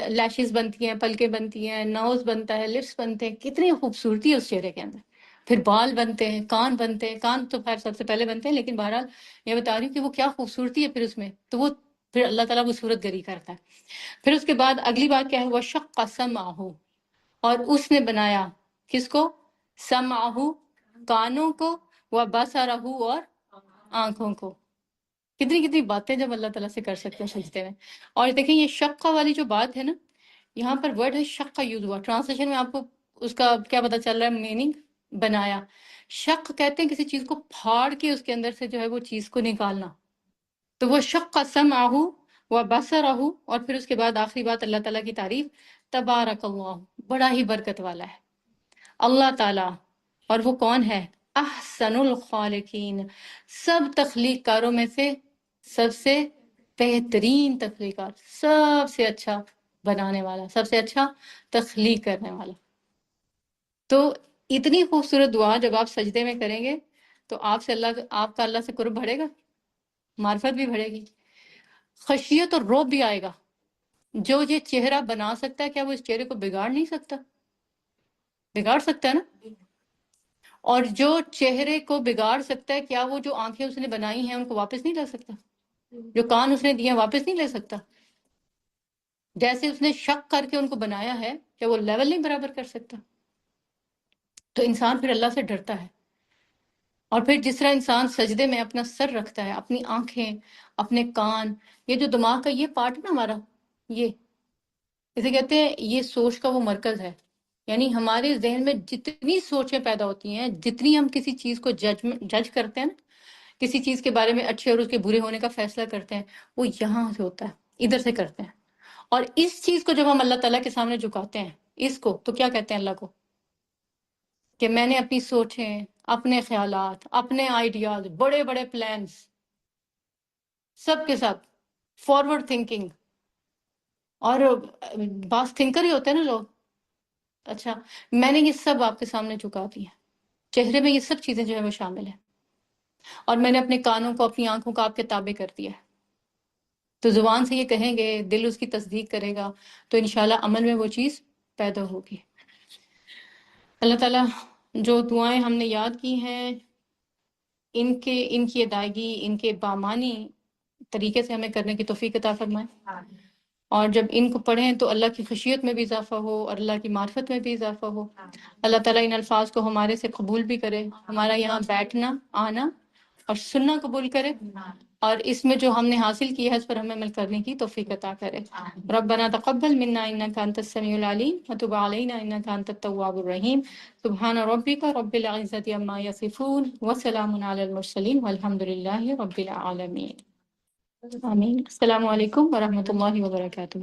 لیشز بنتی ہیں، پلکیں بنتی ہیں، نوز بنتا ہے، لپس بنتے ہیں، کتنی خوبصورتی ہے اس چہرے کے اندر. پھر بال بنتے ہیں، کان بنتے ہیں، کان تو خیر سب سے پہلے بنتے ہیں، لیکن بہرحال یہ بتا رہی ہوں کہ وہ کیا خوبصورتی ہے پھر اس میں. تو وہ پھر اللہ تعالیٰ وہ صورت گری کرتا ہے. پھر اس کے بعد اگلی بات کیا ہے، وَشَقَّ سَمْعَهُ، اور اس نے بنایا کس کو، سمعہ، کانوں کو، وَبَصَرَهُ، اور آنکھوں کو. کتنی کتنی باتیں جب اللہ تعالیٰ سے کر سکتے ہیں سجدے میں. اور دیکھیں یہ شقہ والی جو بات ہے نا، یہاں پر ورڈ ہے شقہ یوز ہوا، ٹرانسلیشن میں آپ کو اس کا کیا پتہ چل رہا ہے، میننگ بنایا. شق کہتے ہیں کسی چیز کو پھاڑ کے اس کے اندر سے جو ہے وہ چیز کو نکالنا. تو وہ شق سمعہ وبصرہ، اور پھر اس کے بعد آخری بات اللہ تعالیٰ کی تعریف، تبارک اللہ، بڑا ہی برکت والا ہے اللہ تعالیٰ. اور وہ کون ہے، احسن الخالقین، سب تخلیق کاروں میں سے سب سے بہترین تخلیقات، سب سے اچھا بنانے والا، سب سے اچھا تخلیق کرنے والا. تو اتنی خوبصورت دعا جب آپ سجدے میں کریں گے تو آپ کا اللہ سے قرب بڑھے گا، معرفت بھی بڑھے گی، خشیت اور رعب بھی آئے گا. جو یہ چہرہ بنا سکتا ہے کیا وہ اس چہرے کو بگاڑ نہیں سکتا؟ بگاڑ سکتا ہے نا. اور جو چہرے کو بگاڑ سکتا ہے کیا وہ جو آنکھیں اس نے بنائی ہیں ان کو واپس نہیں لا سکتا؟ جو کان اس نے دیے ہیں واپس نہیں لے سکتا؟ جیسے اس نے شک کر کے ان کو بنایا ہے کیا وہ لیول نہیں برابر کر سکتا؟ تو انسان پھر اللہ سے ڈرتا ہے. اور پھر جس طرح انسان سجدے میں اپنا سر رکھتا ہے، اپنی آنکھیں، اپنے کان، یہ جو دماغ کا یہ پارٹ ہے نا ہمارا، یہ اسے کہتے ہیں یہ سوچ کا وہ مرکز ہے. یعنی ہمارے ذہن میں جتنی سوچیں پیدا ہوتی ہیں، جتنی ہم کسی چیز کو جج کرتے ہیں نا، کسی چیز کے بارے میں اچھے اور اس کے برے ہونے کا فیصلہ کرتے ہیں، وہ یہاں سے ہوتا ہے، ادھر سے کرتے ہیں. اور اس چیز کو جب ہم اللہ تعالیٰ کے سامنے جھکاتے ہیں اس کو، تو کیا کہتے ہیں اللہ کو، کہ میں نے اپنی سوچیں، اپنے خیالات، اپنے آئیڈیاز، بڑے بڑے پلانز، سب کے ساتھ فارورڈ تھنکنگ، اور بعض تھنکر ہی ہوتے ہیں نا لوگ، اچھا میں نے یہ سب آپ کے سامنے جھکا دی ہیں. چہرے میں یہ سب چیزیں جو ہے وہ شامل ہیں. اور میں نے اپنے کانوں کو، اپنی آنکھوں کو آپ کے تابع کر دیا ہے. تو زبان سے یہ کہیں گے، دل اس کی تصدیق کرے گا، تو انشاءاللہ عمل میں وہ چیز پیدا ہوگی. اللہ تعالیٰ جو دعائیں ہم نے یاد کی ہیں ان کی ادائیگی ان کے بامانی طریقے سے ہمیں کرنے کی توفیق عطا فرمائے. اور جب ان کو پڑھیں تو اللہ کی خشیت میں بھی اضافہ ہو اور اللہ کی معرفت میں بھی اضافہ ہو. اللہ تعالیٰ ان الفاظ کو ہمارے سے قبول بھی کرے، ہمارا یہاں بیٹھنا، آنا اور سننا قبول کرے، اور اس میں جو ہم نے حاصل کی ہے اس پر ہمیں عمل کرنے کی توفیق عطا کرے. ربنا تقبل منا انک انت السمیع العلیم وتب علینا انک انت التواب الرحیم. سبحان ربک رب العزۃ عما یصفون وسلام علی المرسلین والحمد للہ رب العالمین. آمین. السلام علیکم ورحمۃ اللہ وبرکاتہ.